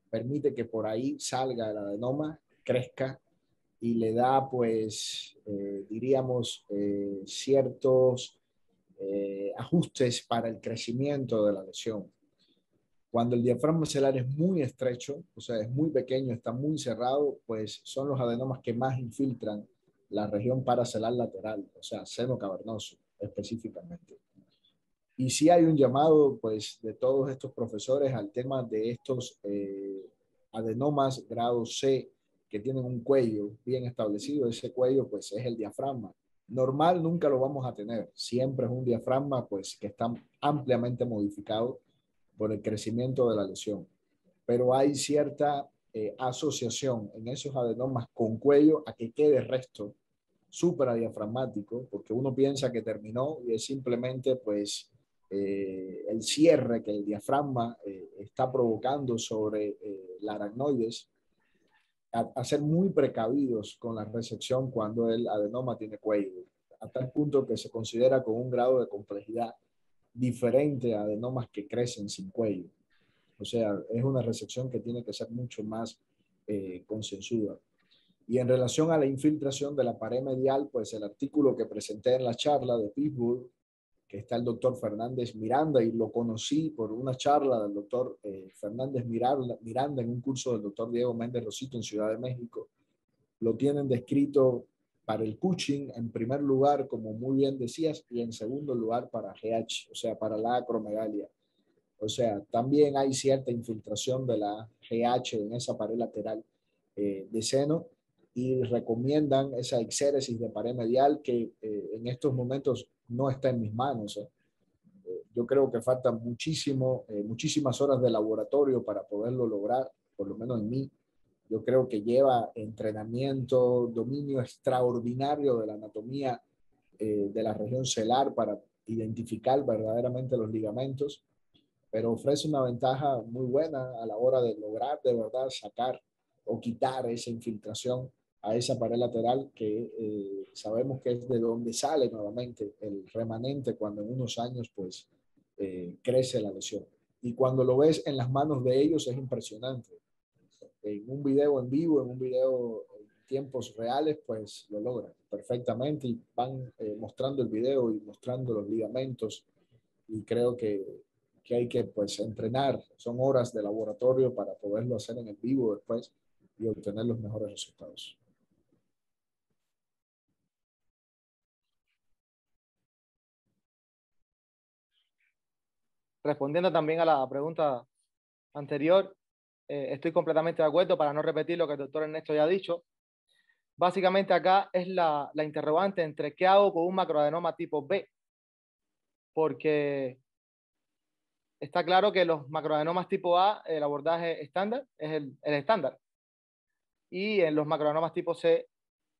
Permite que por ahí salga el adenoma, crezca y le da pues diríamos ciertos ajustes para el crecimiento de la lesión. Cuando el diafragma macelar es muy estrecho, o sea, es muy pequeño, está muy cerrado, pues son los adenomas que más infiltran la región paracelar lateral, o sea, seno cavernoso específicamente. Y sí hay un llamado, pues, de todos estos profesores al tema de estos adenomas grado C que tienen un cuello bien establecido. Ese cuello, pues, es el diafragma. Normal nunca lo vamos a tener. Siempre es un diafragma, pues, que está ampliamente modificado por el crecimiento de la lesión. Pero hay cierta asociación en esos adenomas con cuello a que quede resto supradiafragmático, porque uno piensa que terminó y es simplemente pues el cierre que el diafragma está provocando sobre la aracnoides, a ser muy precavidos con la resección cuando el adenoma tiene cuello, a tal punto que se considera con un grado de complejidad diferente a adenomas que crecen sin cuello. O sea, es una resección que tiene que ser mucho más concienzuda. Y en relación a la infiltración de la pared medial, pues el artículo que presenté en la charla de Pittsburgh, que está el doctor Fernández Miranda, y lo conocí por una charla del doctor Fernández Miranda en un curso del doctor Diego Méndez Rosito en Ciudad de México, lo tienen descrito para el Cushing en primer lugar, como muy bien decías, y en segundo lugar para GH, o sea, para la acromegalia. O sea, también hay cierta infiltración de la GH en esa pared lateral de seno y recomiendan esa exéresis de pared medial que en estos momentos no está en mis manos. Yo creo que faltan muchísimas horas de laboratorio para poderlo lograr, por lo menos en mí. Yo creo que lleva entrenamiento, dominio extraordinario de la anatomía de la región celar para identificar verdaderamente los ligamentos, pero ofrece una ventaja muy buena a la hora de lograr de verdad sacar o quitar esa infiltración a esa pared lateral que sabemos que es de donde sale nuevamente el remanente cuando en unos años pues crece la lesión. Y cuando lo ves en las manos de ellos es impresionante. En un video en vivo, en un video en tiempos reales, pues lo logran perfectamente y van mostrando el video y mostrando los ligamentos, y creo que hay que pues entrenar, son horas de laboratorio para poderlo hacer en el vivo después y obtener los mejores resultados. Respondiendo también a la pregunta anterior, estoy completamente de acuerdo para no repetir lo que el doctor Ernesto ya ha dicho. Básicamente acá es la interrogante entre qué hago con un macroadenoma tipo B, porque está claro que los macroadenomas tipo A, el abordaje estándar es el estándar, y en los macroadenomas tipo C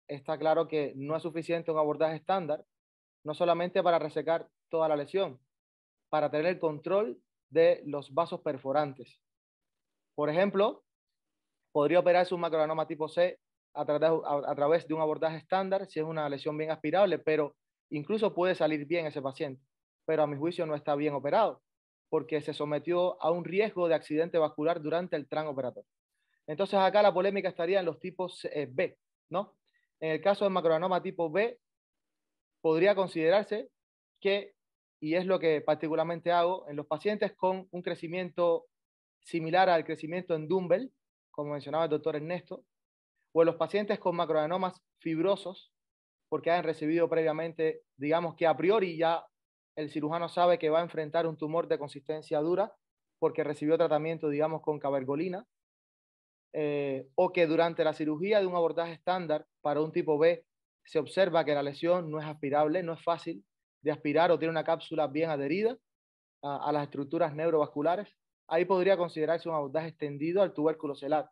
está claro que no es suficiente un abordaje estándar, no solamente para resecar toda la lesión, para tener el control de los vasos perforantes. Por ejemplo, podría operarse un macroadenoma tipo C a través de un abordaje estándar si es una lesión bien aspirable, pero incluso puede salir bien ese paciente, pero a mi juicio no está bien operado porque se sometió a un riesgo de accidente vascular durante el transoperatorio. Entonces acá la polémica estaría en los tipos B, ¿no? En el caso del macroadenoma tipo B, podría considerarse que, y es lo que particularmente hago, en los pacientes con un crecimiento similar al crecimiento en Dumbbell, como mencionaba el doctor Ernesto, o en los pacientes con macroadenomas fibrosos, porque han recibido previamente, digamos que a priori ya el cirujano sabe que va a enfrentar un tumor de consistencia dura, porque recibió tratamiento, digamos, con cabergolina, o que durante la cirugía de un abordaje estándar para un tipo B se observa que la lesión no es aspirable, no es fácil de aspirar o tiene una cápsula bien adherida a las estructuras neurovasculares. Ahí podría considerarse un abordaje extendido al tubérculo celar.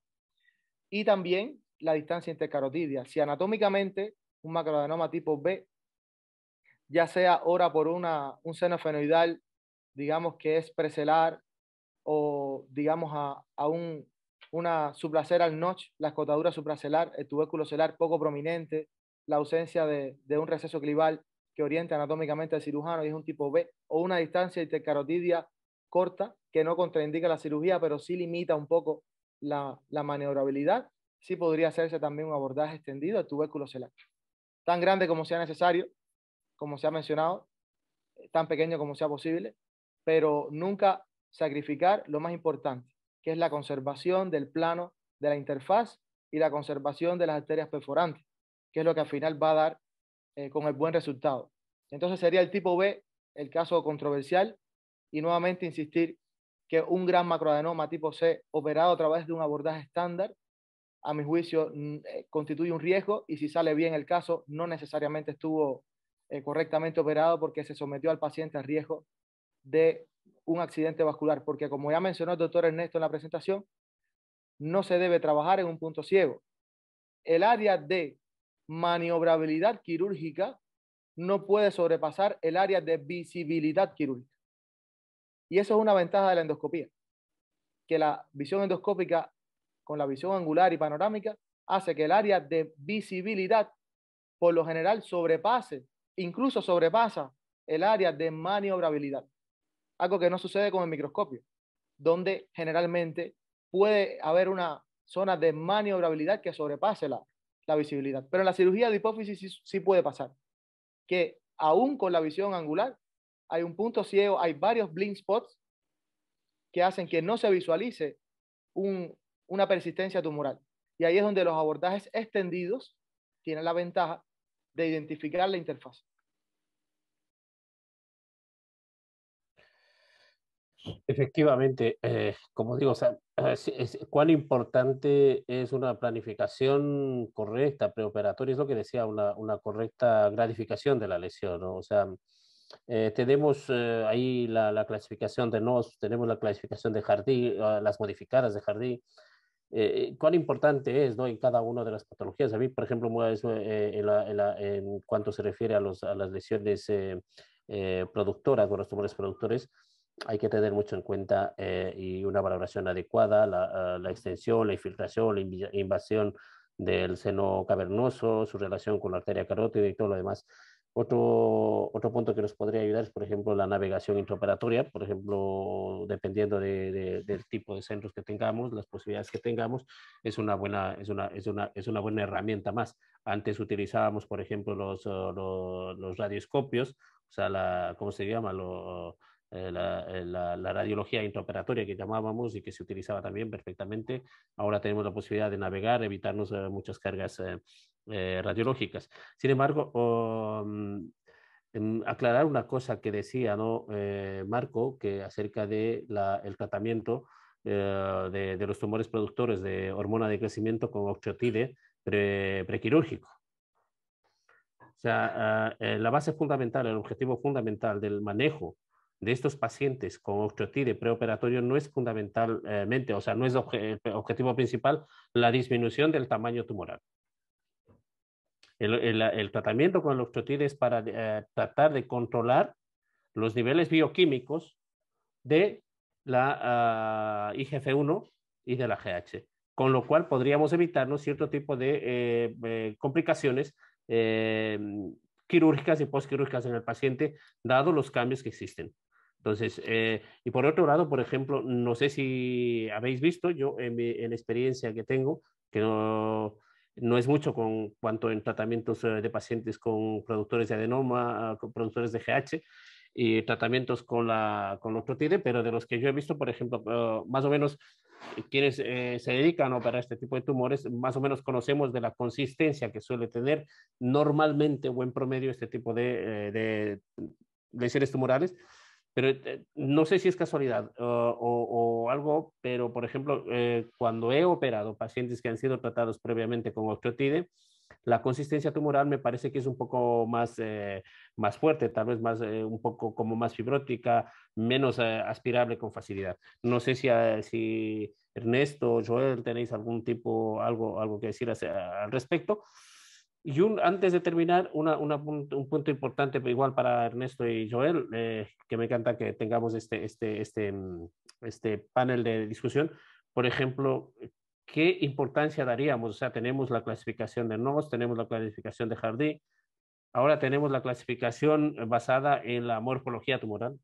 Y también la distancia intercarotidia. Si anatómicamente un macroadenoma tipo B, ya sea ora por un seno fenoidal, digamos que es precelar, o digamos a una supraceral notch, la escotadura supracelar, el tubérculo celar poco prominente, la ausencia de un receso clival que orienta anatómicamente al cirujano y es un tipo B, o una distancia intercarotidia corta que no contraindica la cirugía, pero sí limita un poco la maniobrabilidad, sí podría hacerse también un abordaje extendido al tubérculo celar. Tan grande como sea necesario, como se ha mencionado, tan pequeño como sea posible, pero nunca sacrificar lo más importante, que es la conservación del plano de la interfaz y la conservación de las arterias perforantes, que es lo que al final va a dar con el buen resultado. Entonces sería el tipo B el caso controversial y nuevamente insistir que un gran macroadenoma tipo C operado a través de un abordaje estándar, a mi juicio, constituye un riesgo y si sale bien el caso, no necesariamente estuvo correctamente operado porque se sometió al paciente a riesgo de un accidente vascular, porque como ya mencionó el doctor Ernesto en la presentación, no se debe trabajar en un punto ciego. El área de maniobrabilidad quirúrgica no puede sobrepasar el área de visibilidad quirúrgica. Y eso es una ventaja de la endoscopía, que la visión endoscópica con la visión angular y panorámica hace que el área de visibilidad por lo general sobrepase, incluso sobrepasa el área de maniobrabilidad. Algo que no sucede con el microscopio, donde generalmente puede haber una zona de maniobrabilidad que sobrepase la visibilidad. Pero en la cirugía de hipófisis sí puede pasar, que aún con la visión angular hay un punto ciego, hay varios blind spots que hacen que no se visualice una persistencia tumoral. Y ahí es donde los abordajes extendidos tienen la ventaja de identificar la interfaz. Efectivamente, como digo, o sea, cuán importante es una planificación correcta, preoperatoria, es lo que decía, una correcta gratificación de la lesión, ¿no? O sea, tenemos ahí la clasificación de NOS, tenemos la clasificación de Hardy, las modificadas de Hardy. Cuán importante es, ¿no? En cada una de las patologías. A mí, por ejemplo, en cuanto se refiere a las lesiones productoras o los tumores productores, hay que tener mucho en cuenta y una valoración adecuada, la extensión, la infiltración, la invasión del seno cavernoso, su relación con la arteria carótida y todo lo demás. Otro punto que nos podría ayudar es, por ejemplo, la navegación intraoperatoria, por ejemplo, dependiendo del tipo de centros que tengamos, las posibilidades que tengamos, es una buena herramienta más. Antes utilizábamos, por ejemplo, los radioscopios, o sea, ¿cómo se llama? La radiología intraoperatoria que llamábamos y que se utilizaba también perfectamente. Ahora tenemos la posibilidad de navegar, evitarnos muchas cargas radiológicas. Sin embargo, aclarar una cosa que decía, ¿no? Marco, que acerca de el tratamiento de los tumores productores de hormona de crecimiento con octreotide prequirúrgico. O sea, la base fundamental, el objetivo fundamental del manejo de estos pacientes con octreotide preoperatorio no es fundamentalmente, o sea, no es el objetivo principal la disminución del tamaño tumoral. El tratamiento con el octreotide es para tratar de controlar los niveles bioquímicos de la IGF-1 y de la GH, con lo cual podríamos evitarnos cierto tipo de complicaciones quirúrgicas y postquirúrgicas en el paciente, dado los cambios que existen. Entonces, y por otro lado, por ejemplo, no sé si habéis visto, yo en la experiencia que tengo, que no es mucho con cuanto en tratamientos de pacientes con productores de adenoma, con productores de GH y tratamientos con la octotide, pero de los que yo he visto, por ejemplo, más o menos quienes se dedican a operar este tipo de tumores, más o menos conocemos de la consistencia que suele tener normalmente o en promedio este tipo de lesiones tumorales. Pero no sé si es casualidad o algo, pero por ejemplo, cuando he operado pacientes que han sido tratados previamente con octreotide, la consistencia tumoral me parece que es un poco más fuerte, tal vez un poco como más fibrótica, menos aspirable con facilidad. No sé si Ernesto o Joel tenéis algo que decir al respecto. Y antes de terminar, un punto importante, pero igual para Ernesto y Joel, que me encanta que tengamos este panel de discusión. Por ejemplo, ¿qué importancia daríamos? O sea, tenemos la clasificación de NOS, tenemos la clasificación de Hardy, ahora tenemos la clasificación basada en la morfología tumoral.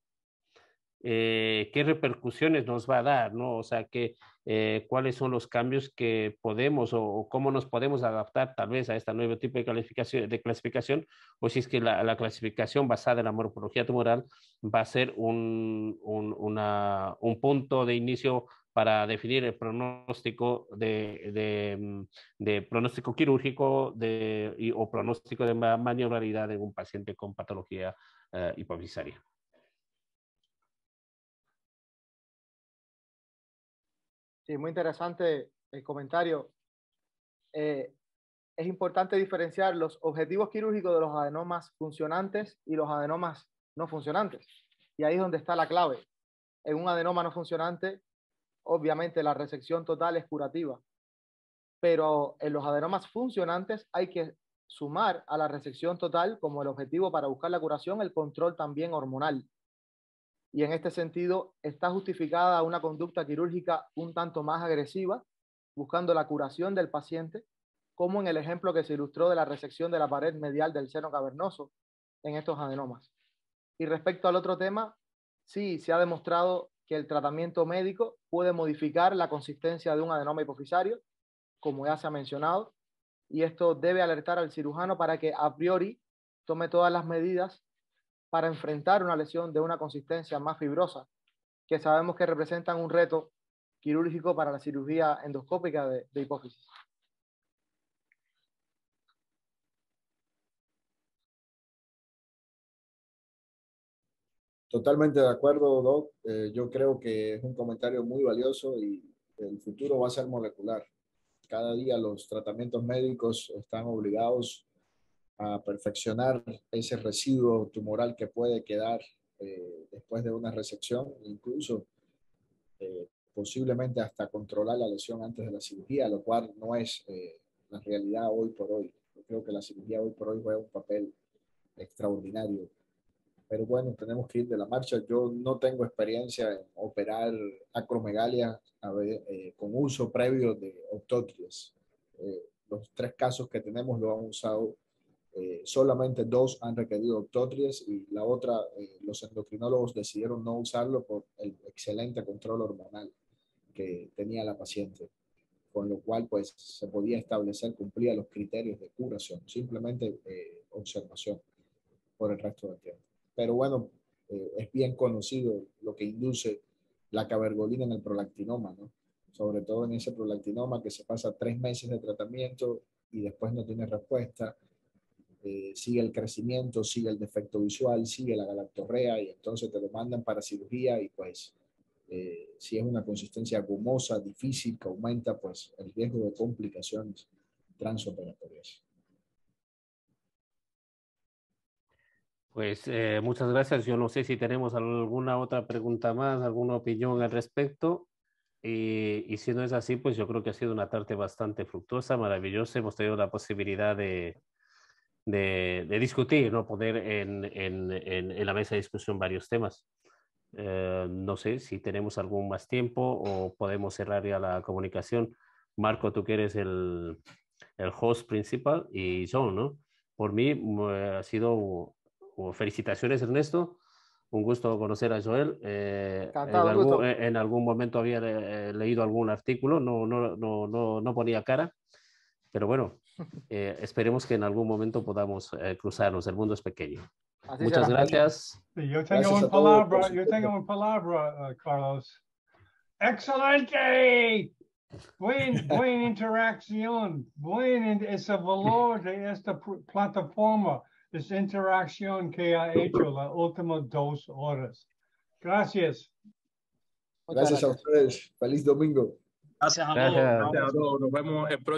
¿Qué repercusiones nos va a dar, ¿no? O sea, cuáles son los cambios que podemos o cómo nos podemos adaptar tal vez a este nuevo tipo de clasificación, o si es que la clasificación basada en la morfología tumoral va a ser un punto de inicio para definir el pronóstico de pronóstico quirúrgico o pronóstico de maniobrabilidad en un paciente con patología hipofisaria. Sí, muy interesante el comentario. Es importante diferenciar los objetivos quirúrgicos de los adenomas funcionantes y los adenomas no funcionantes. Y ahí es donde está la clave. En un adenoma no funcionante, obviamente la resección total es curativa. Pero en los adenomas funcionantes hay que sumar a la resección total como el objetivo para buscar la curación, el control también hormonal. Y en este sentido está justificada una conducta quirúrgica un tanto más agresiva, buscando la curación del paciente, como en el ejemplo que se ilustró de la resección de la pared medial del seno cavernoso en estos adenomas. Y respecto al otro tema, sí, se ha demostrado que el tratamiento médico puede modificar la consistencia de un adenoma hipofisario, como ya se ha mencionado, y esto debe alertar al cirujano para que a priori tome todas las medidas para enfrentar una lesión de una consistencia más fibrosa, que sabemos que representan un reto quirúrgico para la cirugía endoscópica de hipófisis. Totalmente de acuerdo, Doc. Yo creo que es un comentario muy valioso y el futuro va a ser molecular. Cada día los tratamientos médicos están obligados a perfeccionar ese residuo tumoral que puede quedar después de una resección, incluso posiblemente hasta controlar la lesión antes de la cirugía, lo cual no es la realidad hoy por hoy. Yo creo que la cirugía hoy por hoy juega un papel extraordinario. Pero bueno, tenemos que ir de la marcha. Yo no tengo experiencia en operar acromegalia con uso previo de octotries. Los 3 casos que tenemos lo han usado, solamente 2 han requerido octotries y la otra, los endocrinólogos decidieron no usarlo por el excelente control hormonal que tenía la paciente, con lo cual pues se podía establecer, cumplía los criterios de curación, simplemente observación por el resto del tiempo. Pero bueno, es bien conocido lo que induce la cabergolina en el prolactinoma, ¿no? Sobre todo en ese prolactinoma que se pasa 3 meses de tratamiento y después no tiene respuesta, sigue el crecimiento, sigue el defecto visual, sigue la galactorrea y entonces te lo mandan para cirugía y pues si es una consistencia gomosa, difícil, que aumenta pues el riesgo de complicaciones transoperatorias. Pues muchas gracias. Yo no sé si tenemos alguna otra pregunta más, alguna opinión al respecto. Y si no es así, pues yo creo que ha sido una tarde bastante fructuosa, maravillosa. Hemos tenido la posibilidad de discutir, ¿no? Poner en la mesa de discusión varios temas. No sé si tenemos algún más tiempo o podemos cerrar ya la comunicación. Marco, tú que eres el host principal y John, ¿no? Por mí ha sido felicitaciones, Ernesto. Un gusto conocer a Joel. En algún momento había leído algún artículo, no ponía cara, pero bueno, esperemos que en algún momento podamos cruzarnos. El mundo es pequeño. Así Muchas será. gracias. Yo tengo una palabra, Carlos. ¡Excelente! Buena interacción. Es el valor de esta plataforma. Es interacción que ha hecho las últimas 2 horas. Gracias. Gracias a ustedes. Feliz domingo. Gracias a todos. Nos vemos el próximo.